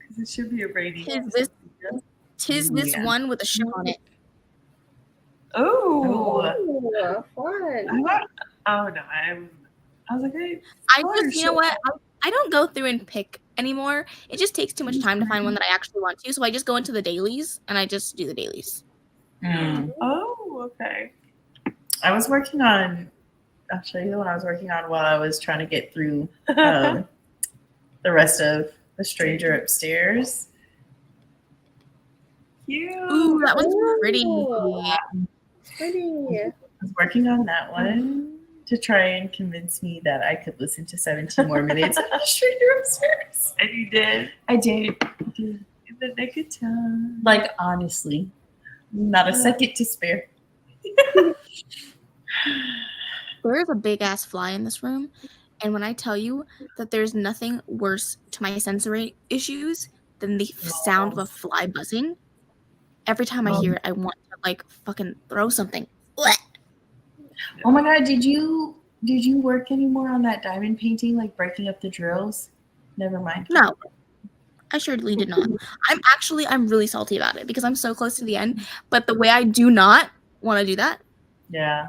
Because it should be a rainy. tis this Yeah. one with a ship on it. Oh. Ooh, fun. Oh no, I was like, hey, I just, you know what? I don't go through and pick anymore. It just takes too much time to find one that I actually want to. So I just go into the dailies and I just do the dailies. oh, okay. I was working on, I'll show you the one I was working on while I was trying to get through the rest of The Stranger Upstairs. Cute. Ooh, that one's pretty. Pretty. I was working on that one to try and convince me that I could listen to 17 more minutes of The Stranger Upstairs. And you did. I did. In the nick of time. Like, honestly, not a second to spare. There is a big ass fly in this room. And when I tell you that there's nothing worse to my sensory issues than the sound of a fly buzzing, every time I hear it, I want to like fucking throw something. Blech. Oh my god, did you work anymore on that diamond painting, like breaking up the drills? Never mind. No, I surely did not. I'm really salty about it because I'm so close to the end. But the way I do not want to do that. Yeah.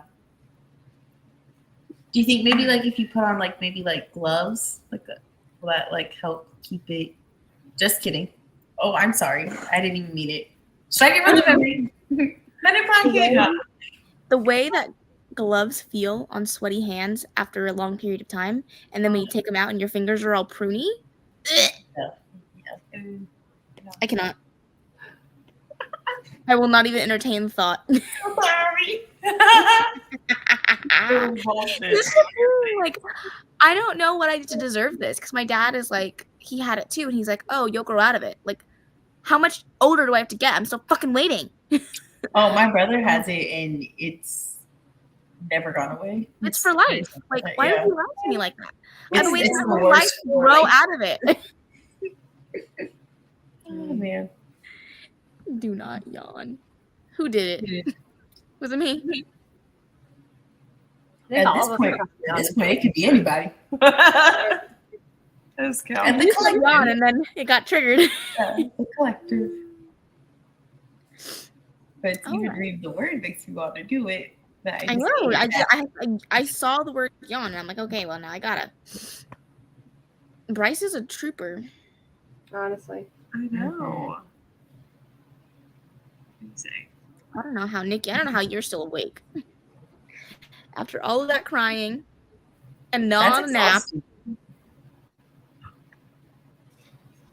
Do you think maybe like if you put on like maybe like gloves, like will that like help keep it? Just kidding. Oh, I'm sorry. I didn't even mean it. Should I get rid of everything? The way that gloves feel on sweaty hands after a long period of time, and then when you take them out and your fingers are all pruny. I cannot. I will not even entertain the thought. I'm sorry. This is like, I don't know what I did to deserve this because my dad is like, he had it too, and he's like, oh, you'll grow out of it. Like, how much older do I have to get? I'm still fucking waiting. Oh, my brother has it, and it's never gone away. It's for life. Like, why would you lie to me like that? I've It's waited the my whole life worst to grow feeling. out of it. Oh man. Do not yawn. Who did it? Was it me? At this point, it could be anybody. Those count. And the I collective. yawned and then it got triggered. The collective. But to even Alright. read the word makes you want to do it. But I just know. hate I saw the word yawn and I'm like, okay, well now I gotta. Bryce is a trooper. Honestly. I know. Insane. I don't know how Nikki. I don't know how you're still awake after all of that crying and That's not a nap. exhausting.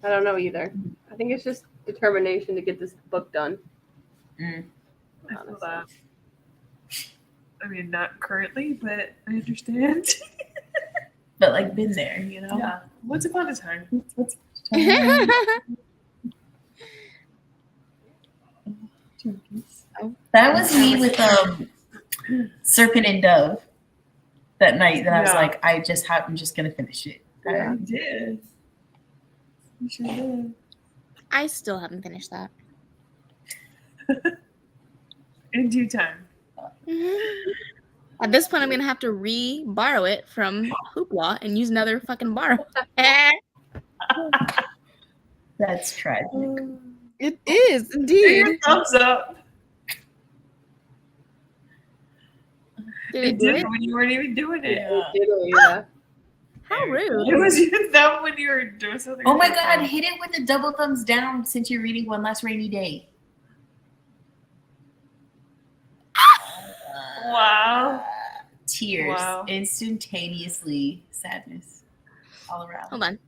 I don't know either. I think it's just determination to get this book done. I feel Honestly. that. I mean, not currently, but I understand. But like been there, you know. Yeah. Once upon a time. That was me with Serpent and Dove that night that I was Yeah. like, I'm just gonna finish it. Yeah. I did. You sure did. I still haven't finished that. In due time. At this point, I'm gonna have to borrow it from Hoopla and use another fucking borrow. That's tragic. It is indeed. Thumbs up. Did It it do did it? it when you weren't even doing it. Yeah. How rude! It was your thumb when you were doing something. Oh my god, hit it with a double thumbs down since you're reading One Last Rainy Day. Wow. Tears. Wow. Instantaneously. Sadness. All around. Hold on.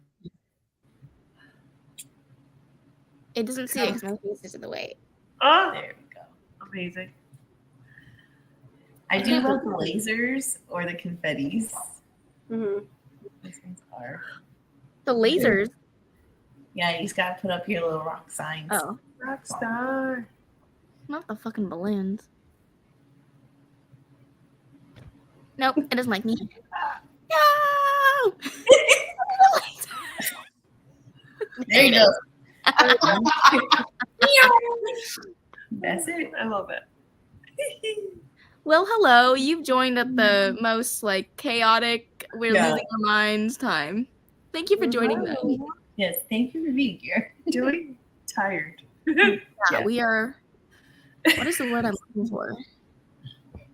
It doesn't see it because my face is in the way. Oh, There we go. amazing. I do love the lasers or the confettis. Mm-hmm. These ones are. The lasers. Yeah, you just gotta put up your little rock signs. Oh, Rockstar. not the fucking balloons. Nope, it doesn't like me. No! There you go. That's it. I love it. Well, hello. You've joined at the most like chaotic, we're losing our minds time. Thank you for joining me. Yes, thank you for being here. Doing tired. Yeah, we are. What is the word I'm looking for?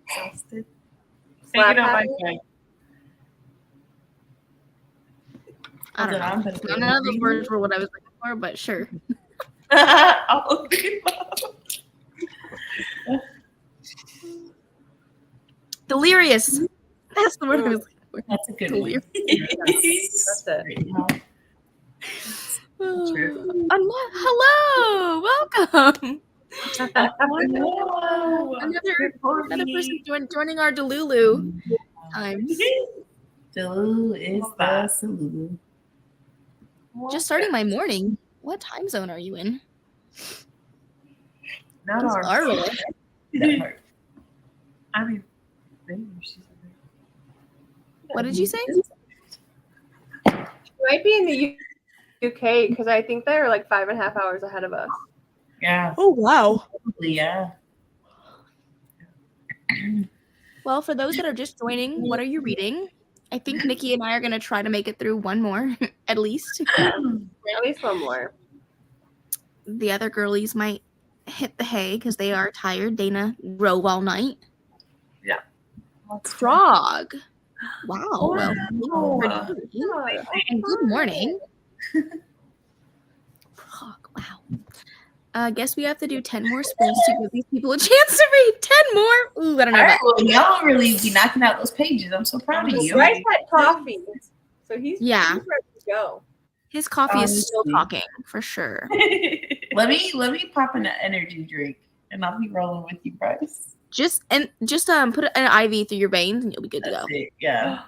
Exhausted. Slap Taking out my happy? phone. I don't know. None of the words were what I was looking for, but sure. All of the above. Delirious. That's the word I was looking for. That's a good one. Delirious. That's it. True. Hello, welcome. Hello. Another person joining our Delulu times. Delulu is the Salulu. Just starting my morning. What time zone are you in? Not It's ours. our That part. I mean, maybe she's What did you say? She might be in the UK because I think they're like 5.5 hours ahead of us. Yeah, Oh wow. probably, yeah. Well, for those that are just joining, what are you reading? I think Niki and I are gonna try to make it through one more, at least. At least one more. The other girlies might hit the hay because they are tired. Dana drove all night. Yeah. Frog. Wow. Well, Oh, thank you for joining. And good morning. Frog. Wow. Guess we have to do 10 more spoons to give these people a chance to read 10 more. Ooh, I don't know All about right, well, y'all really be knocking out those pages. I'm so proud of you. Bryce had coffee, so he's Yeah. ready to go. his coffee is still Honestly. talking for sure. Let me pop in an energy drink, and I'll be rolling with you, Bryce. Just put an IV through your veins and you'll be good to go. That's it. Yeah.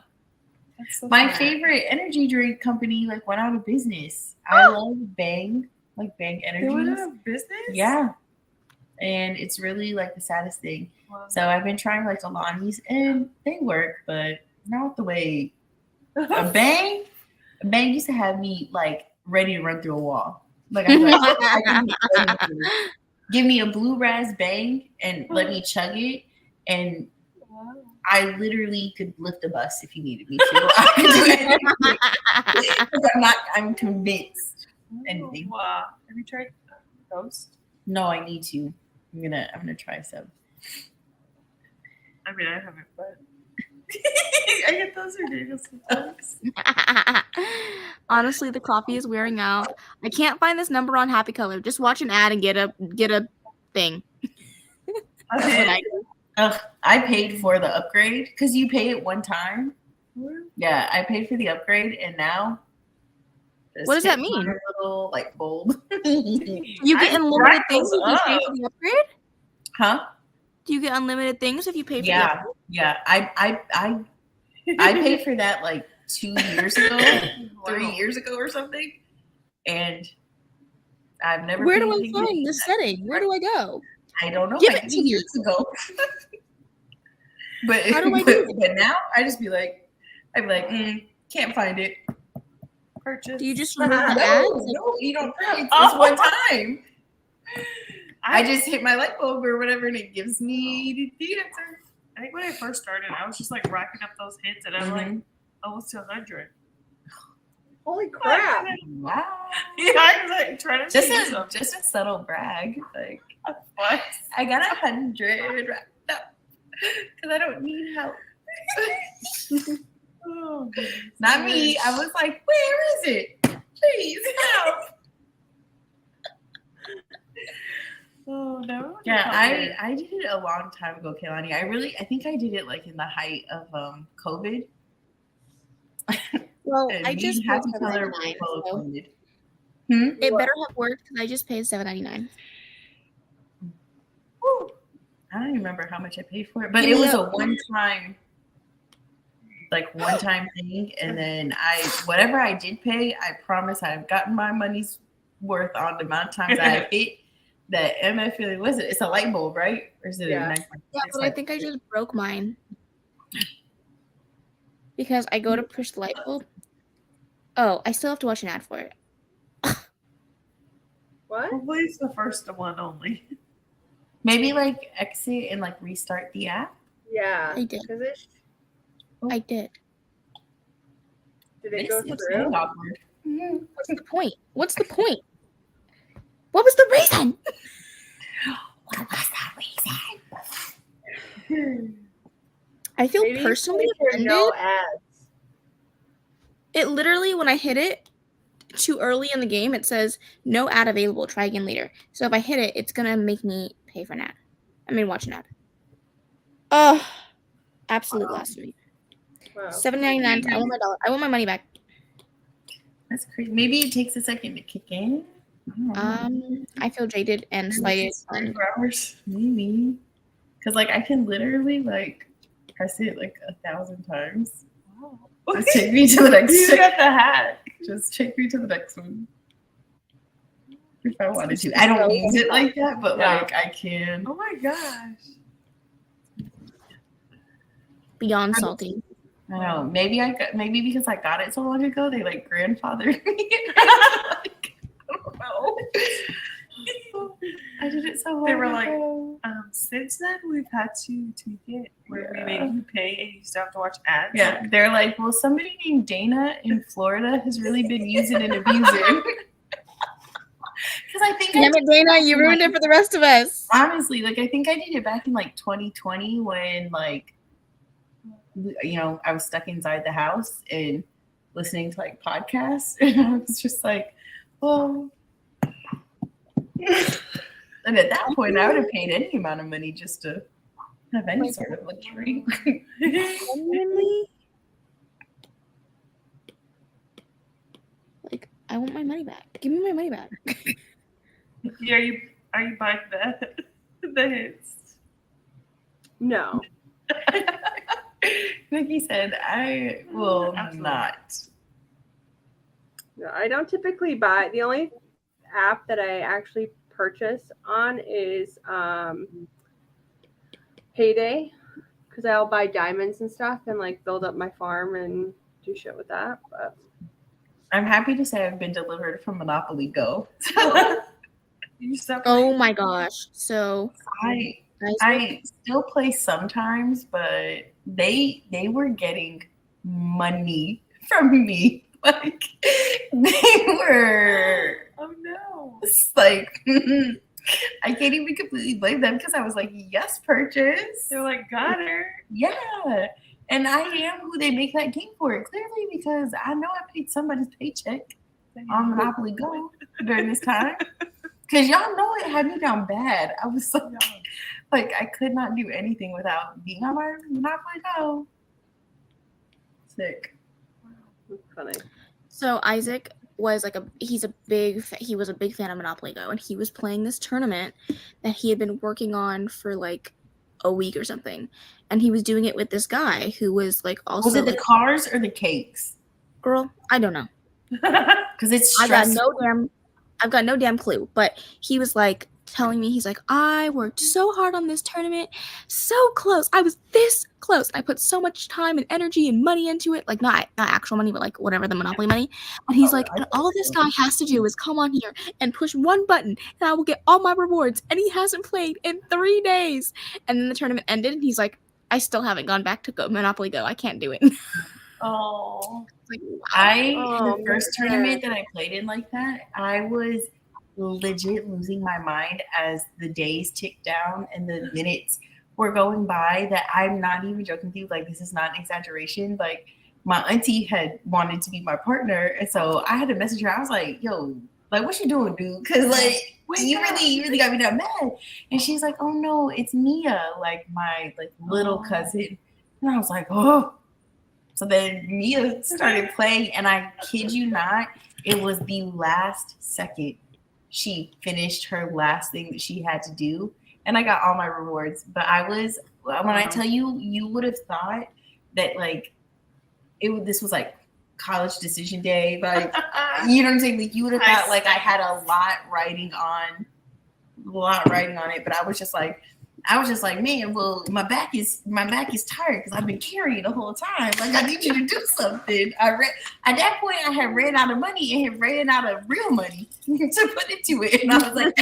That's so My fun. favorite energy drink company went out of business. I love Bang, Bang They went Energies. out of business? Yeah. And it's really the saddest thing. Wow. So I've been trying Alani's and they work, but not the way a Bang used to have me ready to run through a wall. Give me a blue ras Bang and let me chug it, and Wow. I literally could lift a bus if you needed me to. I could do anything. 'Cause I'm convinced. Anything. Wow. Have you tried Ghost? No, I need to. I'm gonna try some. I mean, I haven't, but I get those ridiculous sometimes. Honestly, the coffee is wearing out. I can't find this number on Happy Color. Just watch an ad and get a thing. That's what I do. Ugh, I paid for the upgrade because you pay it one time. Yeah, I paid for the upgrade, and now. What does that mean? Little bulb. You get unlimited things if you pay for the upgrade? Huh? Do you get unlimited things if you pay for the Yeah, upgrade? yeah. I paid for that 2 years ago, 3 years ago or something, and I've never. Where paid do I anything find for this that. setting? Where do I go? I don't know. Give like it to 2 me. years ago. But How do I do but now I just be like, can't find it. Purchase. Do you just remove the ads? No, you don't. It's Oh. one time. I just hit my light bulb or whatever, and it gives me the answer. I think when I first started, I was just like racking up those hits, and I'm like almost to 100. Holy crap! Wow. Yeah, I was like trying to Just a subtle brag. Like, what? I got 100 wrapped up because I don't need help. Oh, Not me. I was like, where is it? Please help. Oh no. Yeah, I did it a long time ago, Kaylani. I think I did it like in the height of COVID. Well, And I me just and paid Happy Color were $7.99, well so acquainted. it better have worked because I just paid $7.99. Woo. I don't even remember how much I paid for it, but Give it me was a- a one-time thing. And then whatever I did pay, I promise I've gotten my money's worth on the amount of times I hit that MF feeling. Was it? It's a light bulb, right? Or is it Yeah. a 9.6? Yeah, but I think I just broke mine. Because I go to push the light bulb. Oh, I still have to watch an ad for it. What? Hopefully it's the first one only. Maybe like exit and like restart the app. Yeah. I did. 'Cause it, I did. did it This go looks through? so awkward. What's the point? What's the point? What was the reason? What was that reason? I feel Maybe personally make sure offended. no ads. It literally, when I hit it too early in the game, it says no ad available. Try again later. So if I hit it, it's gonna make me pay for an ad. Watch an ad. Oh, absolute blasphemy. Wow. $7.99. I want my dollar. I want my money back. That's crazy. Maybe it takes a second to kick in. I feel jaded and slighted. And 24 hours. Maybe. Because like I can literally like press it like 1,000 times. Wow. Just take me to the next You got the hat. Just take me to the next one. If I wanted to. I don't use it like that, but like I can. Oh my gosh. beyond salty. I know. Maybe because I got it so long ago, they like grandfathered me. Like, I don't know. I did it so long They were like, ago. Since then we've had to tweak it where we make you pay and you still have to watch ads. Yeah, they're like, well, somebody named Dana in Florida has really been using and abusing. Because I think Damn it, Dana, you ruined it for the rest of us. honestly, like I think I did it back in like 2020 when like I was stuck inside the house and listening to like podcasts, and I was just like, well. And at that point, I would have paid any amount of money just to have any sort of luxury. Genuinely? Like, I want my money back. Give me my money back. Yeah, are you buying the hits? No. Niki said, I will Absolutely. not. No, I don't typically buy. The only app that I actually purchase on is Payday, because I'll buy diamonds and stuff and like build up my farm and do shit with that. But I'm happy to say I've been delivered from Monopoly Go. Oh my gosh. So, I still play sometimes, but they were getting money from me. Like they were Oh no. like I can't even completely blame them because I was like, yes, purchase. They're like, got her. Yeah. And I am who they make that game for, clearly, because I know I paid somebody's paycheck on Monopoly Go during this time. Because y'all know it had me down bad. I was so like I could not do anything without being on my Monopoly Go. Sick. it's funny. So Isaac was like he was a big fan of Monopoly Go, and he was playing this tournament that he had been working on for like a week or something, and he was doing it with this guy who was like also Was it the like, cars or the cakes? girl, I don't know. Because it's I've got stressful. no damn clue. But he was like, telling me, he's like, I worked so hard on this tournament, so close. I was this close. I put so much time and energy and money into it, like not actual money, but like whatever, the Monopoly money. And he's like, and all this guy has to do is come on here and push one button, and I will get all my rewards. And he hasn't played in 3 days. And then the tournament ended, and he's like, I still haven't gone back to Monopoly Go. I can't do it. Oh, Like, wow. The first tournament that I played in like that, I was legit losing my mind as the days ticked down and the minutes were going by, that I'm not even joking with you. Like, this is not an exaggeration. Like, my auntie had wanted to be my partner, and so I had to message her. I was like, yo, like, what you doing, dude? Because like, you really got me that mad. And she's like, oh no, it's Mia, like my like little cousin. And I was like, oh. So then Mia started playing, and I kid you not, it was the last second she finished her last thing that she had to do, and I got all my rewards. But I was, when I tell you, you would have thought that like this was like college decision day, like you know what I'm saying? Like you would have thought like I had a lot riding on it, but I was just like, man, well, my back is tired because I've been carrying the whole time. Like, I need you to do something. At that point, I had ran out of money and had ran out of real money to put into it. And I was like,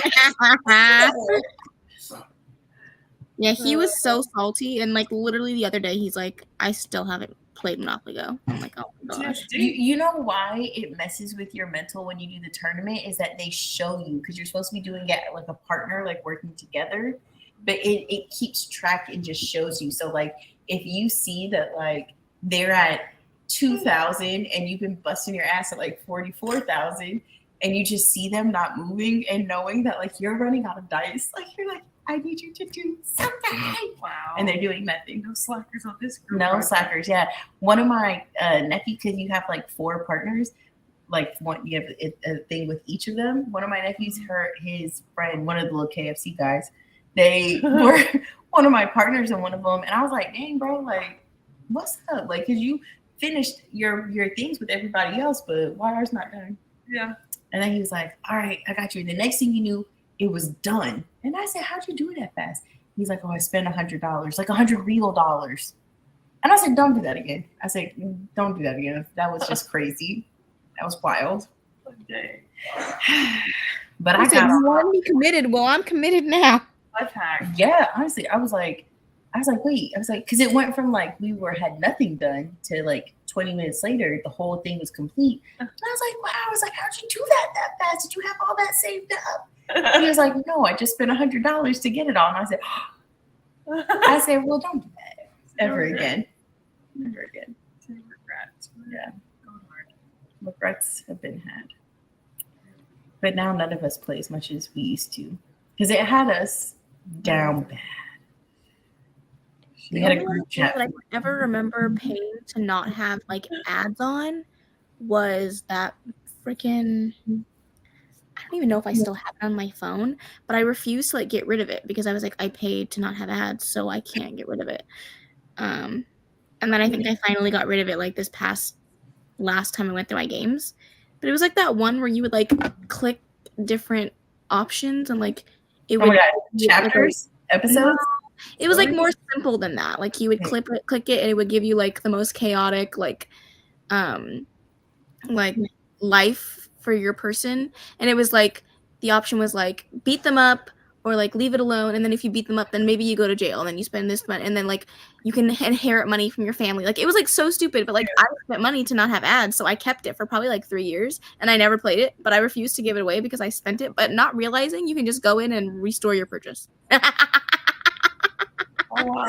yeah, he was so salty. And like literally the other day, he's like, I still haven't played Monopoly Go. I'm like, oh my gosh. You know why it messes with your mental when you do the tournament is that they show you, because you're supposed to be doing it like a partner, like working together. But it keeps track and just shows you. So like if you see that like they're at 2,000 and you've been busting your ass at like 44,000 and you just see them not moving and knowing that like you're running out of dice, like you're like, I need you to do something. Wow. And they're doing nothing. No slackers on this group. No slackers, yeah. One of my nephews, because you have like 4 partners, like you have a thing with each of them. One of my nephews, his friend, one of the little KFC guys, they were one of my partners in one of them. And I was like, dang, bro, like, what's up? Like, because you finished your things with everybody else, but why ours not done? Yeah. And then he was like, all right, I got you. And the next thing you knew, it was done. And I said, how'd you do it that fast? He's like, oh, I spent $100, like $100 real dollars. And I said, don't do that again. I said, don't do that again. That was just crazy. That was wild. Dang. But I said, you want to be committed? Well, I'm committed now. Life hack. Yeah, honestly, I was like, wait, because it went from like we had nothing done to like 20 minutes later, the whole thing was complete. And I was like, wow, I was like, how'd you do that fast? Did you have all that saved up? And he was like, no, I just spent $100 to get it all. And I said, well, don't do that ever again. Never again. Regrets. Yeah. Regrets have been had. But now none of us play as much as we used to. Because it had us down bad. We had a group chat. That I ever remember paying to not have like ads on was that freaking, I don't even know if I still have it on my phone, but I refused to like get rid of it because I was like, I paid to not have ads, so I can't get rid of it. And then I think I finally got rid of it like this last time I went through my games. But it was like that one where you would like click different options and like it would chapters, episodes. It was like more simple than that. Like you would click it and it would give you like the most chaotic like life for your person. And it was like the option was like beat them up or like leave it alone. And then if you beat them up, then maybe you go to jail and then you spend this money and then like you can inherit money from your family. Like it was like so stupid, but like I spent money to not have ads. So I kept it for probably like 3 years and I never played it, but I refused to give it away because I spent it, but not realizing you can just go in and restore your purchase. Oh, wow.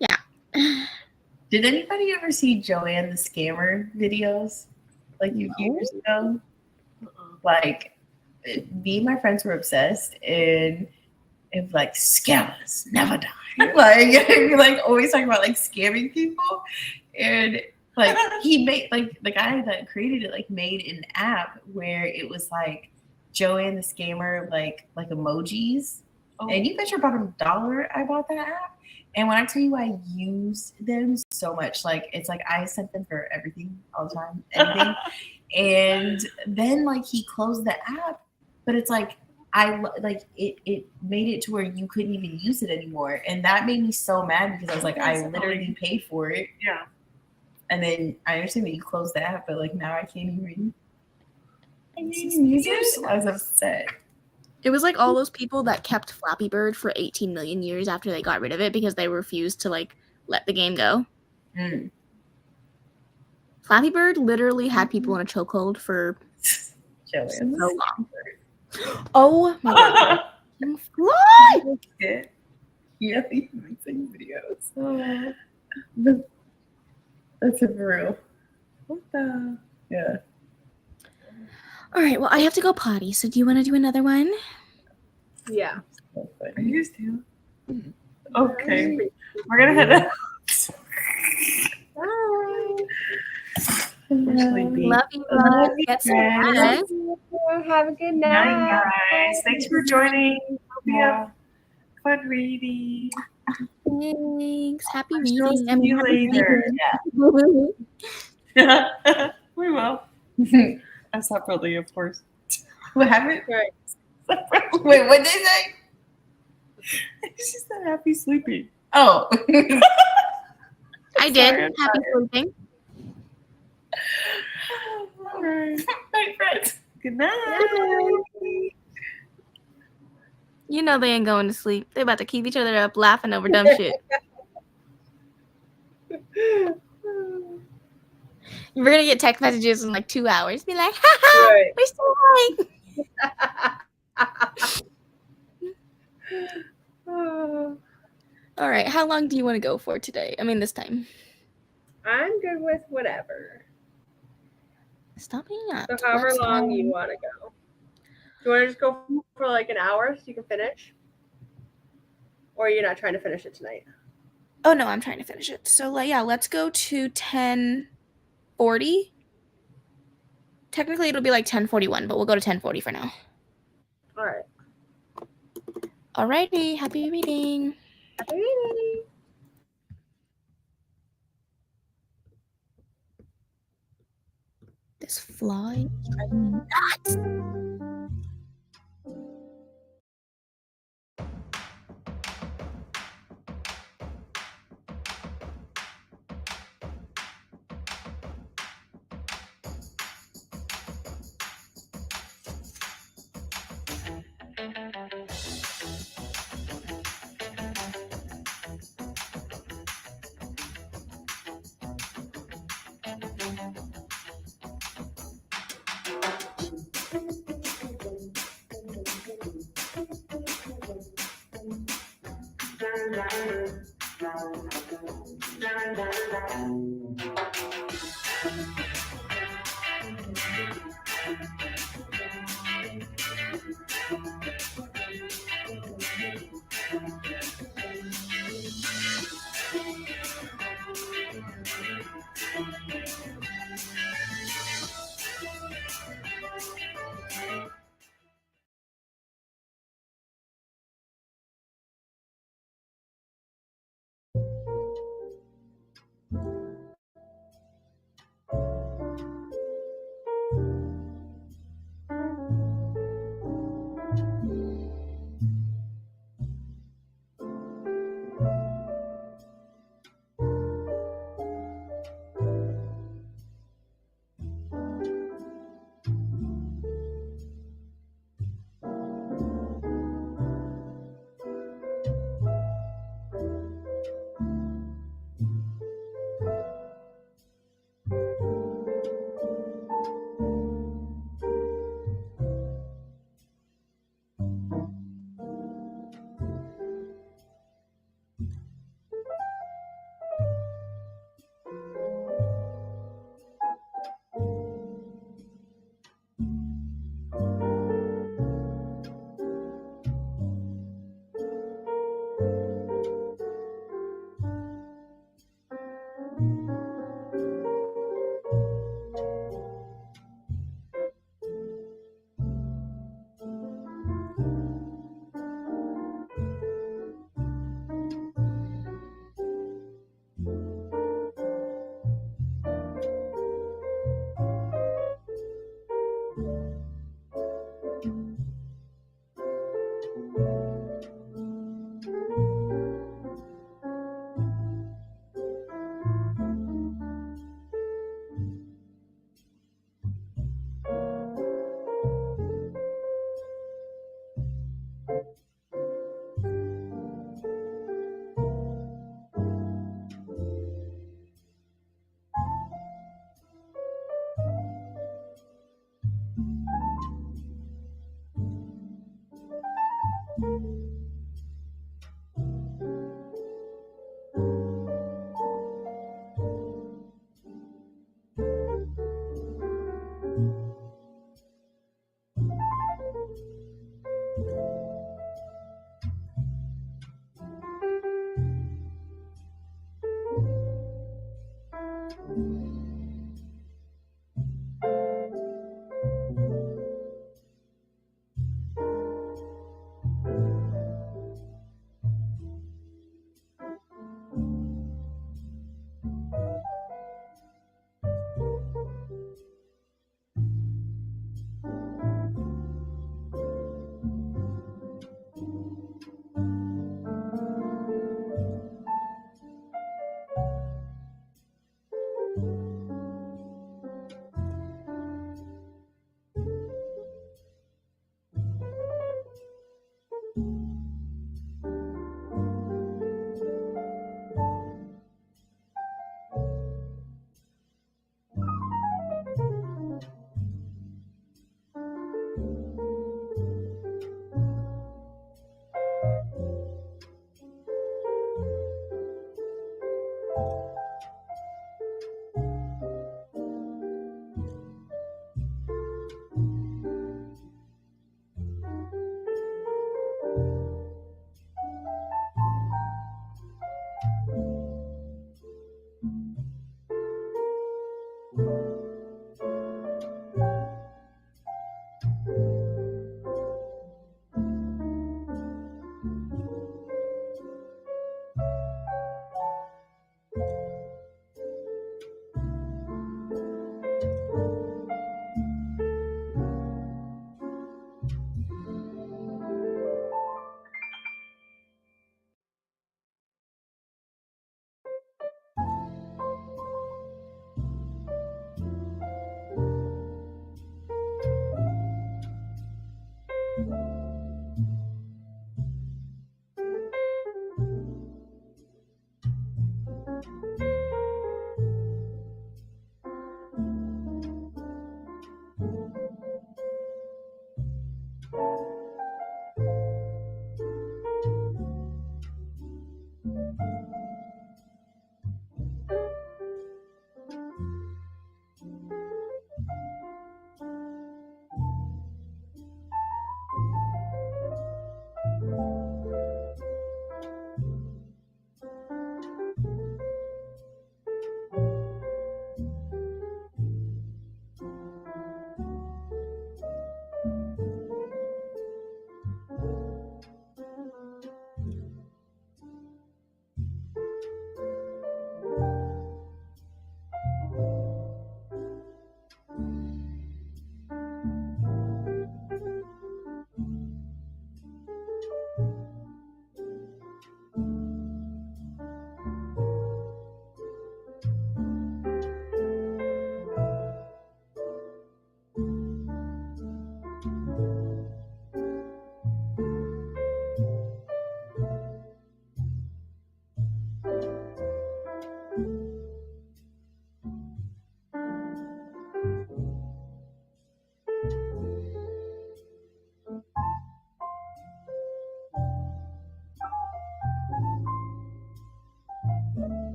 Yeah. Did anybody ever see Joanne the Scammer videos like a few years ago? Like, me and my friends were obsessed, and it was like, scammers never die. Like, you're like always talking about like scamming people. And like, he made, like, the guy that created it, like, made an app where it was like Joanne the Scammer, like emojis. Oh. And you bet you're about $1 I bought that app. And when I tell you I used them so much, like it's like I sent them for everything all the time, everything. And then like he closed the app, but it's like it made it to where you couldn't even use it anymore. And that made me so mad because I was like, I literally paid for it. Yeah. And then I understand that you closed the app, but like now I can't even use it. I was upset. It was like all those people that kept Flappy Bird for 18 million years after they got rid of it because they refused to like let the game go. Mm. Flappy Bird literally had people in a chokehold for So long. Oh my god. Fly! Yeah, he's making videos. That's it for real. What the? Yeah. All right, well, I have to go potty, so do you want to do another one? Yeah. I used to. Okay. We're gonna head out. Bye. Love you guys. Get some rest. Have a good Night, night. guys. Thanks for joining. Hope you have fun reading. Thanks. Happy I'll reading. see you happy later. reading. We will. Separately, of course. What happened? Right. Wait, what did they say? She said happy sleeping. Oh. I did. Sorry, I'm Happy sleeping. All right. Night, friends. Good night. You know they ain't going to sleep. They about to keep each other up laughing over dumb shit. We're gonna get text messages in like 2 hours. Be like, haha, Right. we're still awake. All right, how long do you want to go for today? I mean, this time. I'm good with whatever. Stop being up. So however Let's, long you want to go. Do you want to just go for like an hour so you can finish? Or you're not trying to finish it tonight? Oh no, I'm trying to finish it. So like, yeah, let's go to 10:40. Technically, it'll be like 10:41, but we'll go to 10:40 for now. All right. Alrighty, happy reading. Happy reading. This fly is driving me nuts.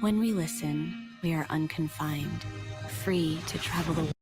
When we listen, we are unconfined, free to travel the world.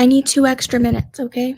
I need 2 extra minutes, okay?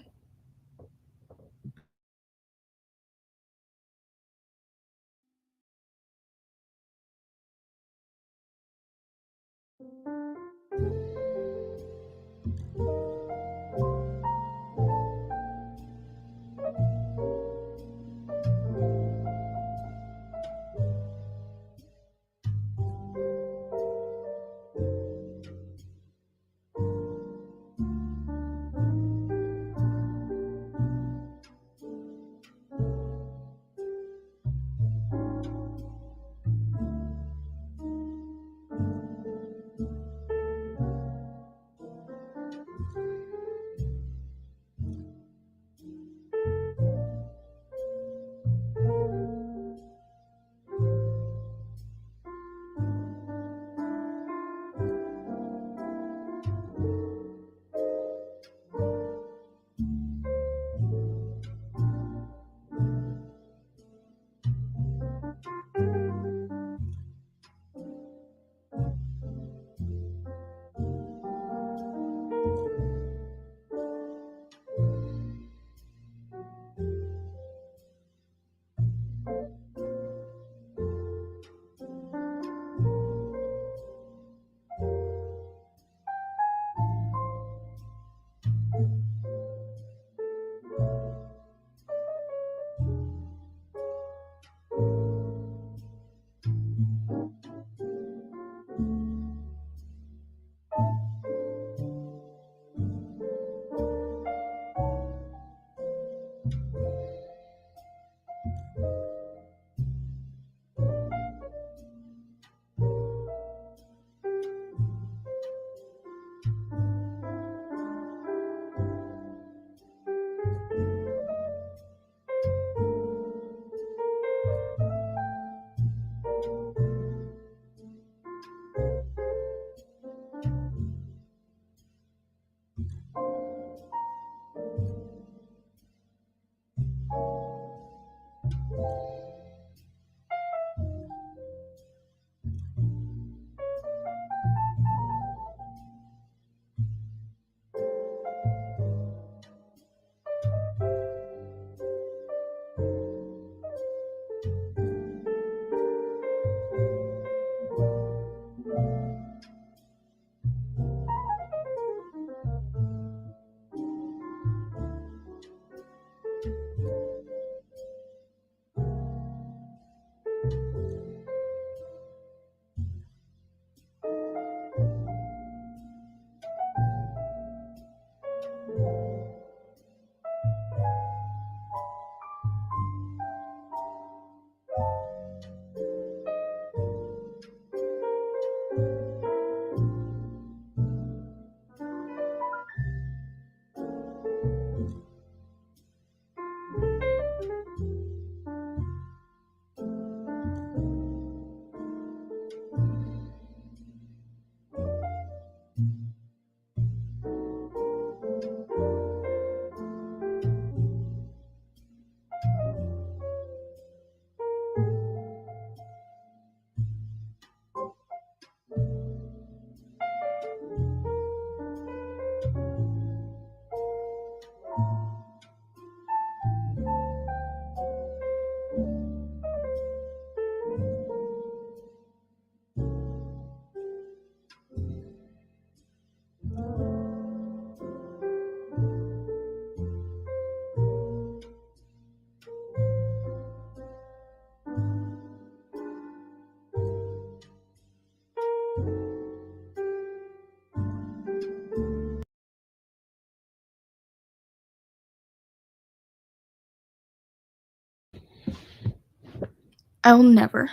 I'll never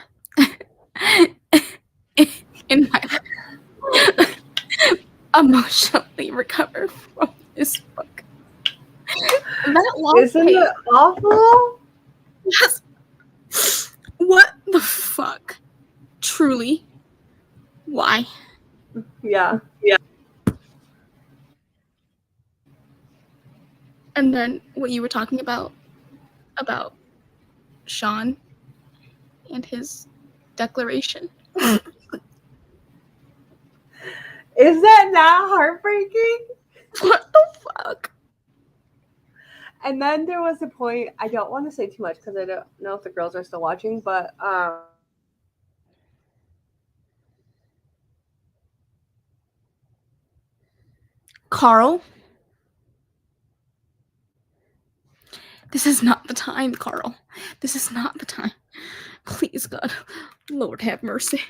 in my life emotionally recover from this book. That long Isn't page. it awful? Yes. What the fuck? Truly. Why? Yeah. And then what you were talking about Sean and his declaration. Is that not heartbreaking? What the fuck? And then there was a point, I don't want to say too much because I don't know if the girls are still watching, but Carl? This is not the time, Carl. This is not the time. Please, God. Lord have mercy.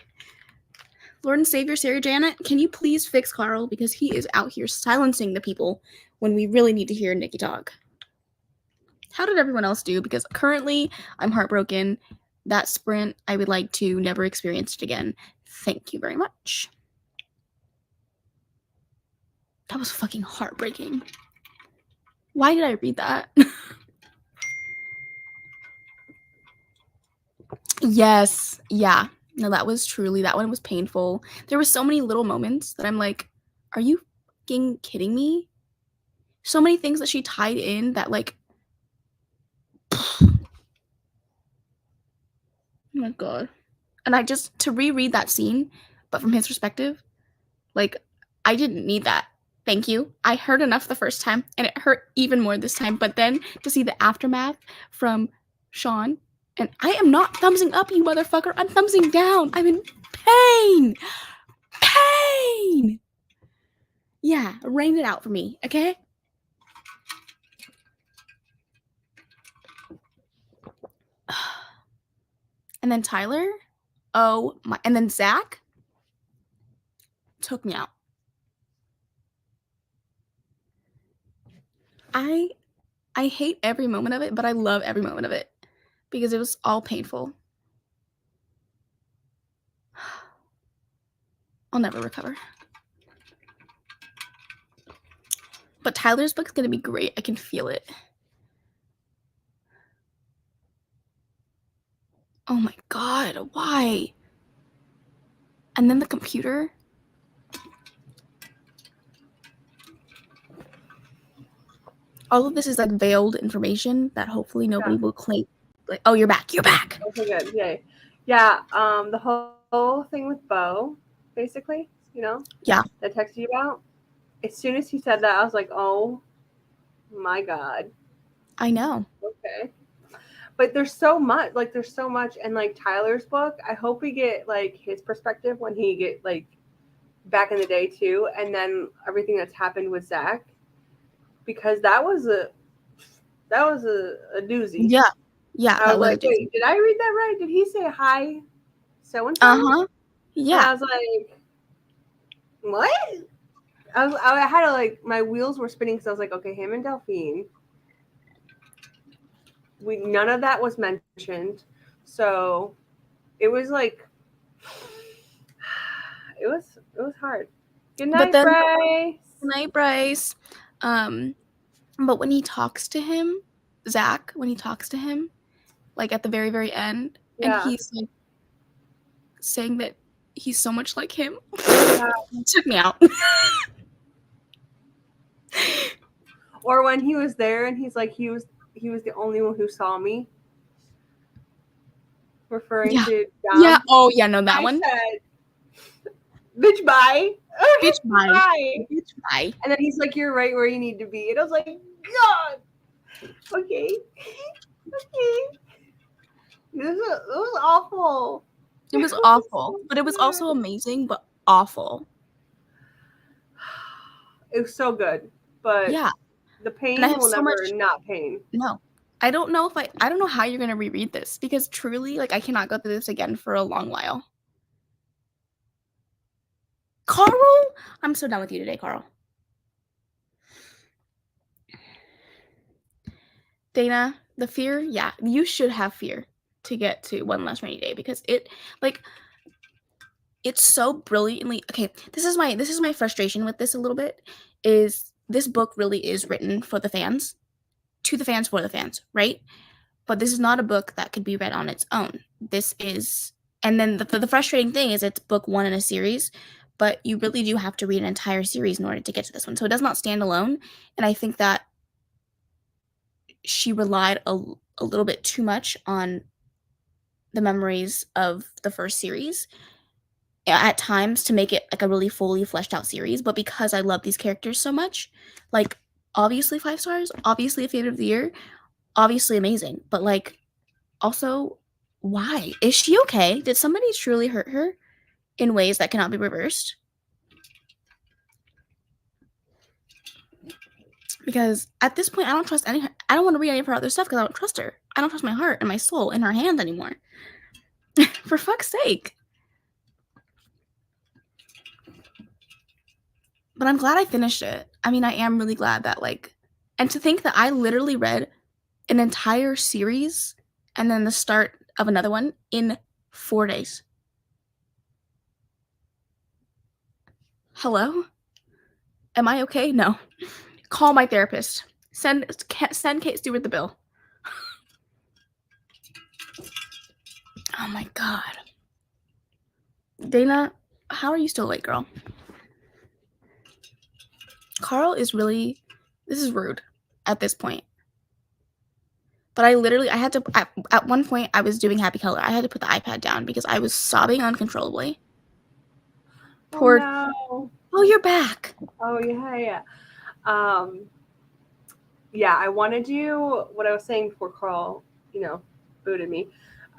Lord and Savior Sarah Janet, can you please fix Carl? Because he is out here silencing the people when we really need to hear Niki talk. How did everyone else do? Because currently, I'm heartbroken. That sprint, I would like to never experience it again. Thank you very much. That was fucking heartbreaking. Why did I read that? Yes. Yeah. No, that one was painful. There were so many little moments that I'm like, are you fucking kidding me? So many things that she tied in that like, oh my God. And I just, to reread that scene, but from his perspective, like, I didn't need that. Thank you. I heard enough the first time, and it hurt even more this time. But then to see the aftermath from Sean, and I am not thumbsing up, you motherfucker. I'm thumbsing down. I'm in pain. Pain. Yeah, rain it out for me, okay? And then Tyler, oh my, and then Zach took me out. I hate every moment of it, but I love every moment of it because it was all painful. I'll never recover. But Tyler's book's gonna be great. I can feel it. Oh my God, why? And then the computer. All of this is like veiled information that hopefully nobody will claim. Like, oh, you're back. You're back. Okay, good. Yay. Yeah. The whole thing with Bo, basically, you know. Yeah. That I texted you about. As soon as he said that, I was like, oh my God. I know. Okay. But there's so much, and like Tyler's book, I hope we get like his perspective when he get like back in the day too, and then everything that's happened with Zach, because that was a doozy. Yeah. Yeah. I was like, wait, did I read that right? Did he say hi, so and so? Uh-huh. Yeah. And I was like, what? I had to like, my wheels were spinning because I was like, okay, him and Delphine. None of that was mentioned, so it was like, it was hard. Good night, Bryce. Good night, Bryce. But when he talks to him, Zach, like at the very, very end, and he's like saying that he's so much like him, it took me out. Or when he was there and he's like, he was the only one who saw me. Referring to Dom. Yeah. Oh yeah, no, that one. Said, bitch, bye. Bitch, bye. Bitch, bye. And then he's like, you're right where you need to be. And I was like, God. Okay. Okay. It was awful. It was awful. But it was also amazing, but awful. It was so good. But yeah, the pain will never not pain. No. I don't know how you're gonna reread this, because truly, like, I cannot go through this again for a long while. Carl, I'm so done with you today, Carl. Dana, the fear, yeah, you should have fear to get to One Last Rainy Day, because it's so brilliantly, okay, this is my frustration with this a little bit, is this book really is written for the fans, to the fans, for the fans, right? But this is not a book that could be read on its own. This is, and then the frustrating thing is it's book one in a series, but you really do have to read an entire series in order to get to this one. So it does not stand alone, and I think that she relied a little bit too much on the memories of the first series, at times to make it like a really fully fleshed out series, but because I love these characters so much, like obviously 5 stars, obviously a favorite of the year, obviously amazing, but like also why? Is she okay? Did somebody truly hurt her in ways that cannot be reversed? Because at this point I don't want to read any of her other stuff because I don't trust her. I don't trust my heart and my soul in her hands anymore. For fuck's sake. But I'm glad I finished it. I mean, I am really glad that like, and to think that I literally read an entire series and then the start of another one in 4 days. Hello? Am I okay? No. Call my therapist. Send Kate Stewart the bill. Oh my god. Dana, how are you still late, girl? Carl is really... This is rude at this point. But I had to... At one point, I was doing Happy Color. I had to put the iPad down because I was sobbing uncontrollably. Poor... Oh, no. Oh, you're back. Oh, yeah. Yeah, I want to do what I was saying before Carl, booted me.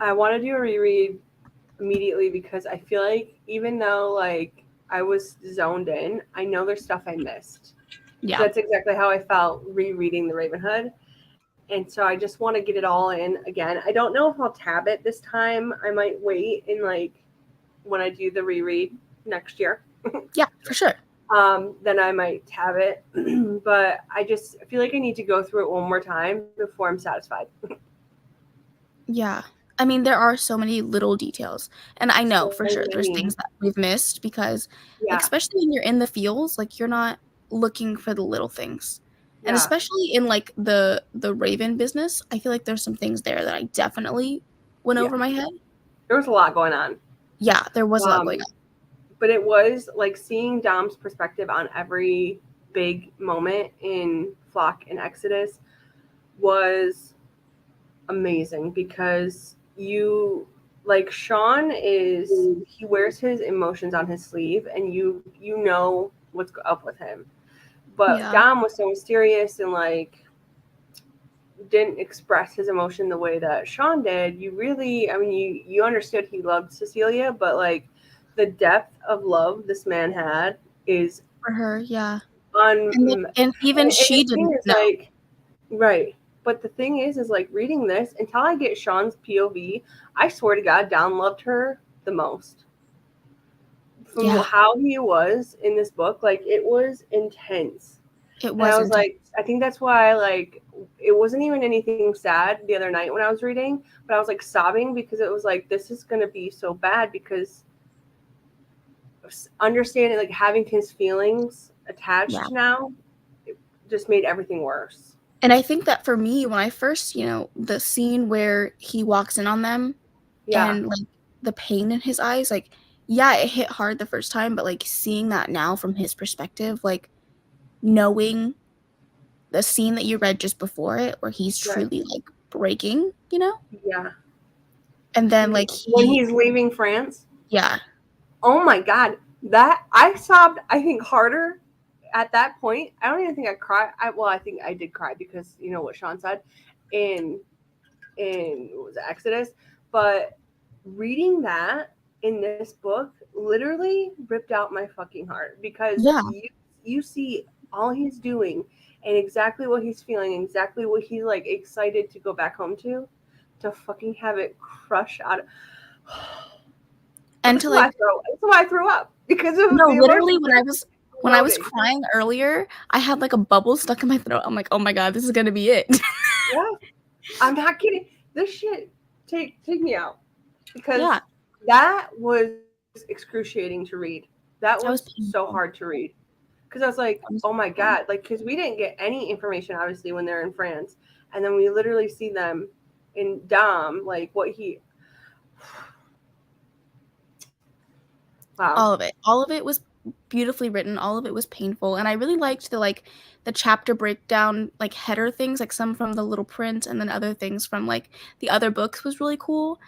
I want to do a reread immediately because I feel like even though like I was zoned in, I know there's stuff I missed. Yeah. That's exactly how I felt rereading The Ravenhood. And so I just want to get it all in again. I don't know if I'll tab it this time. I might wait and like when I do the reread next year. Yeah, for sure. Then I might tab it. But I feel like I need to go through it one more time before I'm satisfied. Yeah. I mean, there are so many little details. And I know for sure there's things that we've missed because especially when you're in the feels, like you're not looking for the little things. And especially in like the Raven business, I feel like there's some things there that I definitely went over my head. There was a lot going on. Yeah, there was a lot going on. But it was like seeing Dom's perspective on every big moment in Flock and Exodus was amazing because Sean he wears his emotions on his sleeve and you know what's up with him. But Dom was so mysterious and like didn't express his emotion the way that Sean did. You understood he loved Cecilia, but like the depth of love this man had is for her, and even she didn't know. Like, right. But the thing is like reading this until I get Sean's POV, I swear to God, Dom loved her the most. From how he was in this book, like it was intense. It was. And I was like, I think that's why like it wasn't even anything sad the other night when I was reading, but I was like sobbing because it was like this is gonna be so bad because understanding like having his feelings attached now, it just made everything worse. And I think that for me, when I first, the scene where he walks in on them and like the pain in his eyes, like, it hit hard the first time, but like seeing that now from his perspective, like knowing the scene that you read just before it, where he's truly like breaking, Yeah. And then like when he's leaving France. Yeah. Oh my God. That I sobbed, I think, harder at that point. I don't even think I cried. I think I did cry because you know what Sean said in what was it, Exodus. But reading that in this book literally ripped out my fucking heart because you see all he's doing and exactly what he's feeling, exactly what he's like excited to go back home to fucking have it crush out of and to like that's why I threw up because of literally when I was crying earlier, I had like a bubble stuck in my throat. I'm like, oh my God, this is gonna be it. Yeah, I'm not kidding. This shit take me out because that was excruciating to read. That was so hard to read because I was like, oh my God, like because we didn't get any information obviously when they're in France, and then we literally see them in Dom, like what he. Wow. All of it was beautifully written. All of it was painful, and I really liked the chapter breakdown, like header things, like some from The Little Print, and then other things from like the other books was really cool.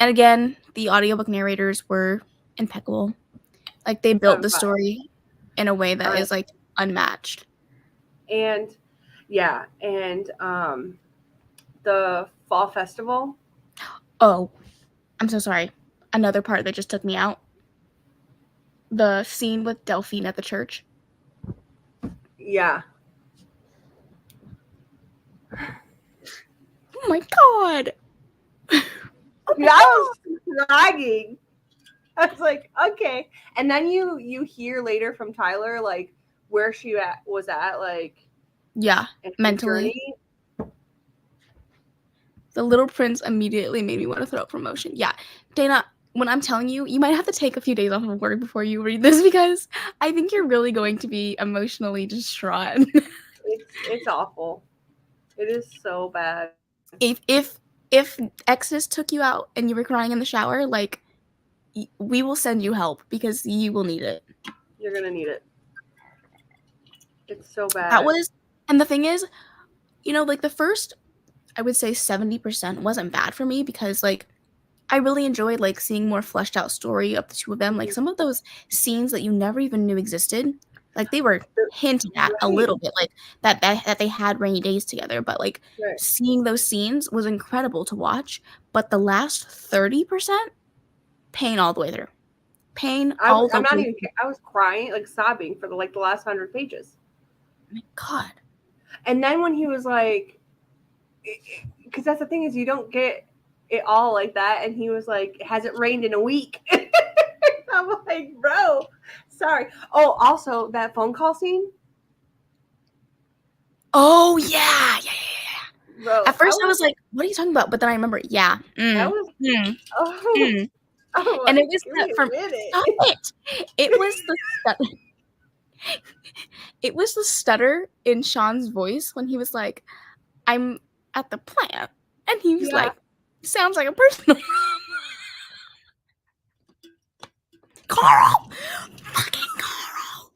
And again, the audiobook narrators were impeccable. Like, they built the 7.5. story in a way that is like unmatched. And yeah, and the fall festival. Oh, I'm so sorry. Another part that just took me out. The scene with Delphine at the church. Yeah. Oh my god. I was lagging. I was like, okay. And then you hear later from Tyler like where she was at like Yeah, mentally. Journey. The Little Prince immediately made me want to throw up from emotion. Yeah, Dana, when I'm telling you, you might have to take a few days off of work before you read this because I think you're really going to be emotionally distraught. It's awful. It is so bad. If Exodus took you out and you were crying in the shower, like, we will send you help because you will need it. You're gonna need it. It's so bad. That was, and the thing is, you know, like the first, I would say 70% wasn't bad for me because like I really enjoyed like seeing more fleshed out story of the two of them. Like some of those scenes that you never even knew existed, like they were hinted at a little bit, like that they had rainy days together. But like seeing those scenes was incredible to watch. But the last 30%, pain all the way through. Pain all the way through. I was crying, like sobbing for the last 100 pages. Oh my god. And then when he was like, because that's the thing is you don't get it all like that. And he was like, has it rained in a week? I'm like, bro, sorry. Oh, also that phone call scene. Oh yeah. Bro, at first I was like, what are you talking about? But then I remember, yeah. That was and like, it was from stop it. It was the it was the stutter in Sean's voice when he was like, I'm at the plant. And he was like, sounds like a person. Carl! Fucking Carl!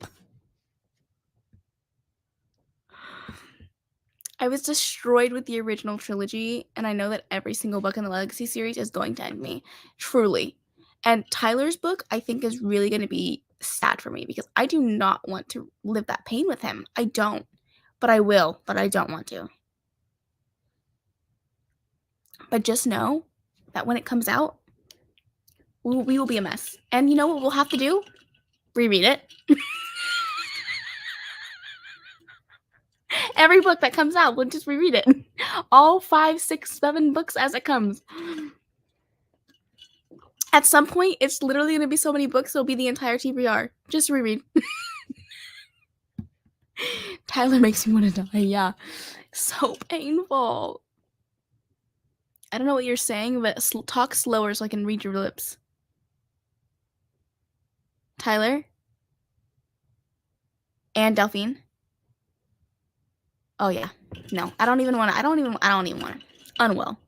I was destroyed with the original trilogy, and I know that every single book in the Legacy series is going to end me. Truly. And Tyler's book, I think, is really going to be sad for me because I do not want to live that pain with him. I don't. But I will, but I don't want to. But just know that when it comes out, we will be a mess. And you know what we'll have to do? Reread it. Every book that comes out, we'll just reread it. All 5, 6, 7 books as it comes. At some point, it's literally going to be so many books, it'll be the entire TBR. Just reread. Tyler makes me want to die, yeah. So painful. I don't know what you're saying, but talk slower so I can read your lips. Tyler? And Delphine? Oh yeah. No, I don't even want to. Unwell.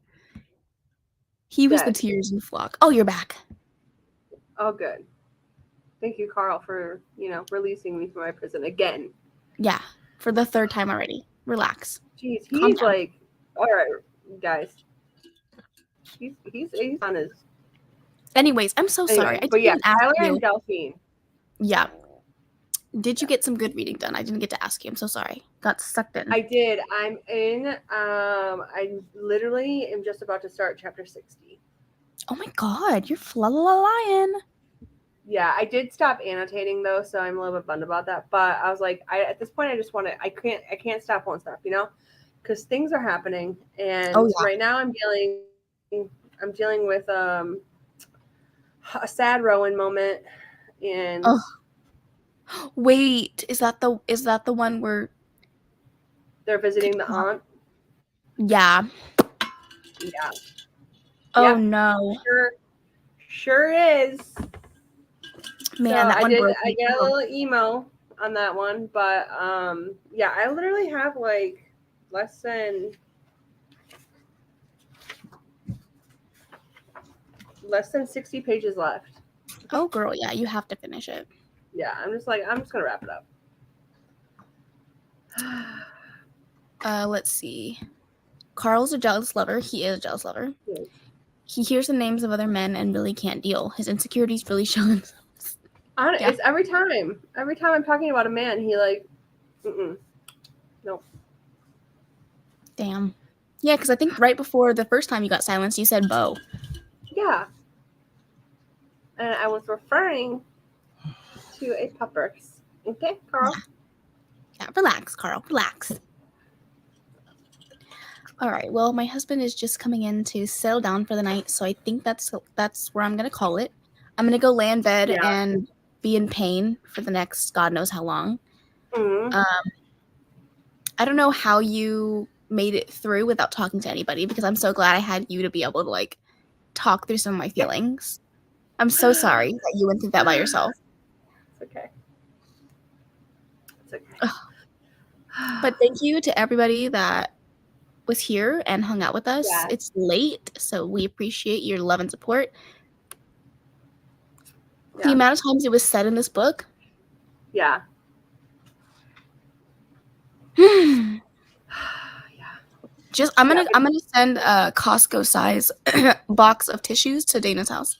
He was the tears in the flock. Oh, you're back. Oh, good. Thank you, Carl, for, releasing me from my prison again. Yeah, for the 3rd time already. Relax. Jeez, he's like, all right, guys. He's on his. Anyways, I'm so sorry. But yeah, Tyler and Delphine. Yeah. Did you get some good reading done? I didn't get to ask you. I'm so sorry. Got sucked in. I did. I'm in. I literally am just about to start chapter 60. Oh my god, you're flying. Yeah, I did stop annotating though, so I'm a little bit bummed about that. But I was like, at this point, I just want to. I can't stop, won't stop, because things are happening, and right now I'm dealing with a sad Rowan moment, and. Oh. Wait, is that the one where they're visiting the aunt? Yeah. Yeah. Oh no. Sure is. Man, so that one broke I me. get a little emo on that one, but yeah, I literally have like less than 60 pages left. Oh girl, yeah, you have to finish it. Yeah, I'm just gonna wrap it up. Let's see. Carl's a jealous lover. He is a jealous lover. Yes. He hears the names of other men and really can't deal. His insecurities really show themselves. It's every time. Every time I'm talking about a man, he like, nope. Damn. Yeah, because I think right before the first time you got silenced, you said Bo. Yeah. And I was referring to a puppers. Okay, Carl? Yeah, relax, Carl. Relax. All right. Well, my husband is just coming in to settle down for the night, so I think that's where I'm gonna call it. I'm gonna go lay in bed and be in pain for the next God knows how long. Mm-hmm. I don't know how you made it through without talking to anybody, because I'm so glad I had you to be able to like talk through some of my feelings. I'm so sorry that you went through that by yourself. It's okay. It's okay. But thank you to everybody that was here and hung out with us. Yeah. It's late, so we appreciate your love and support. Yeah. The amount of times it was said in this book. Yeah. Just I'm gonna send a Costco size box of tissues to Dana's house.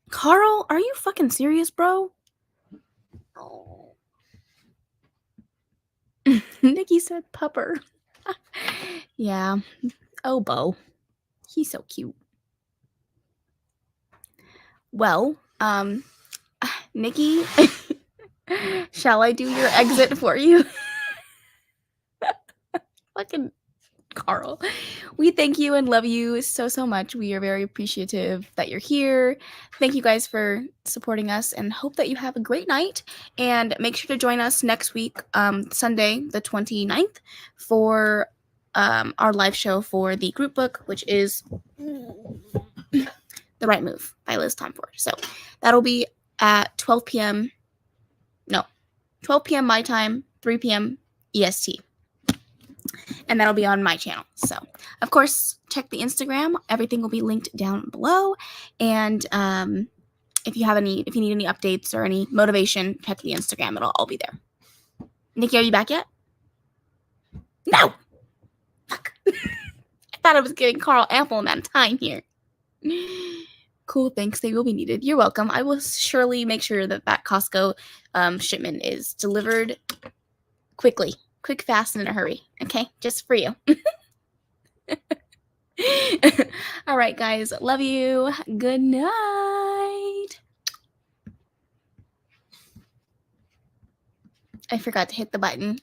Carl, are you fucking serious, bro? Oh. Niki said pupper. Yeah. Oh, Bo. He's so cute. Well, Niki, shall I do your exit for you? Fucking Carl. We thank you and love you so much. We are very appreciative that you're here. Thank you guys for supporting us and hope that you have a great night. And make sure to join us next week, Sunday, the 29th, for our live show for the group book, which is The Right Move by Liz Tomforde. So that'll be at 12 p.m. No, 12 p.m. my time, 3 p.m. EST. And that'll be on my channel. So, of course, check the Instagram. Everything will be linked down below. And if you need any updates or any motivation, check the Instagram. It'll all be there. Niki, are you back yet? No. Fuck. I thought I was giving Carl ample amount of time here. Cool, thanks. They will be needed. You're welcome. I will surely make sure that Costco shipment is delivered quickly. Quick, fast, and in a hurry. Okay? Just for you. All right, guys. Love you. Good night. I forgot to hit the button.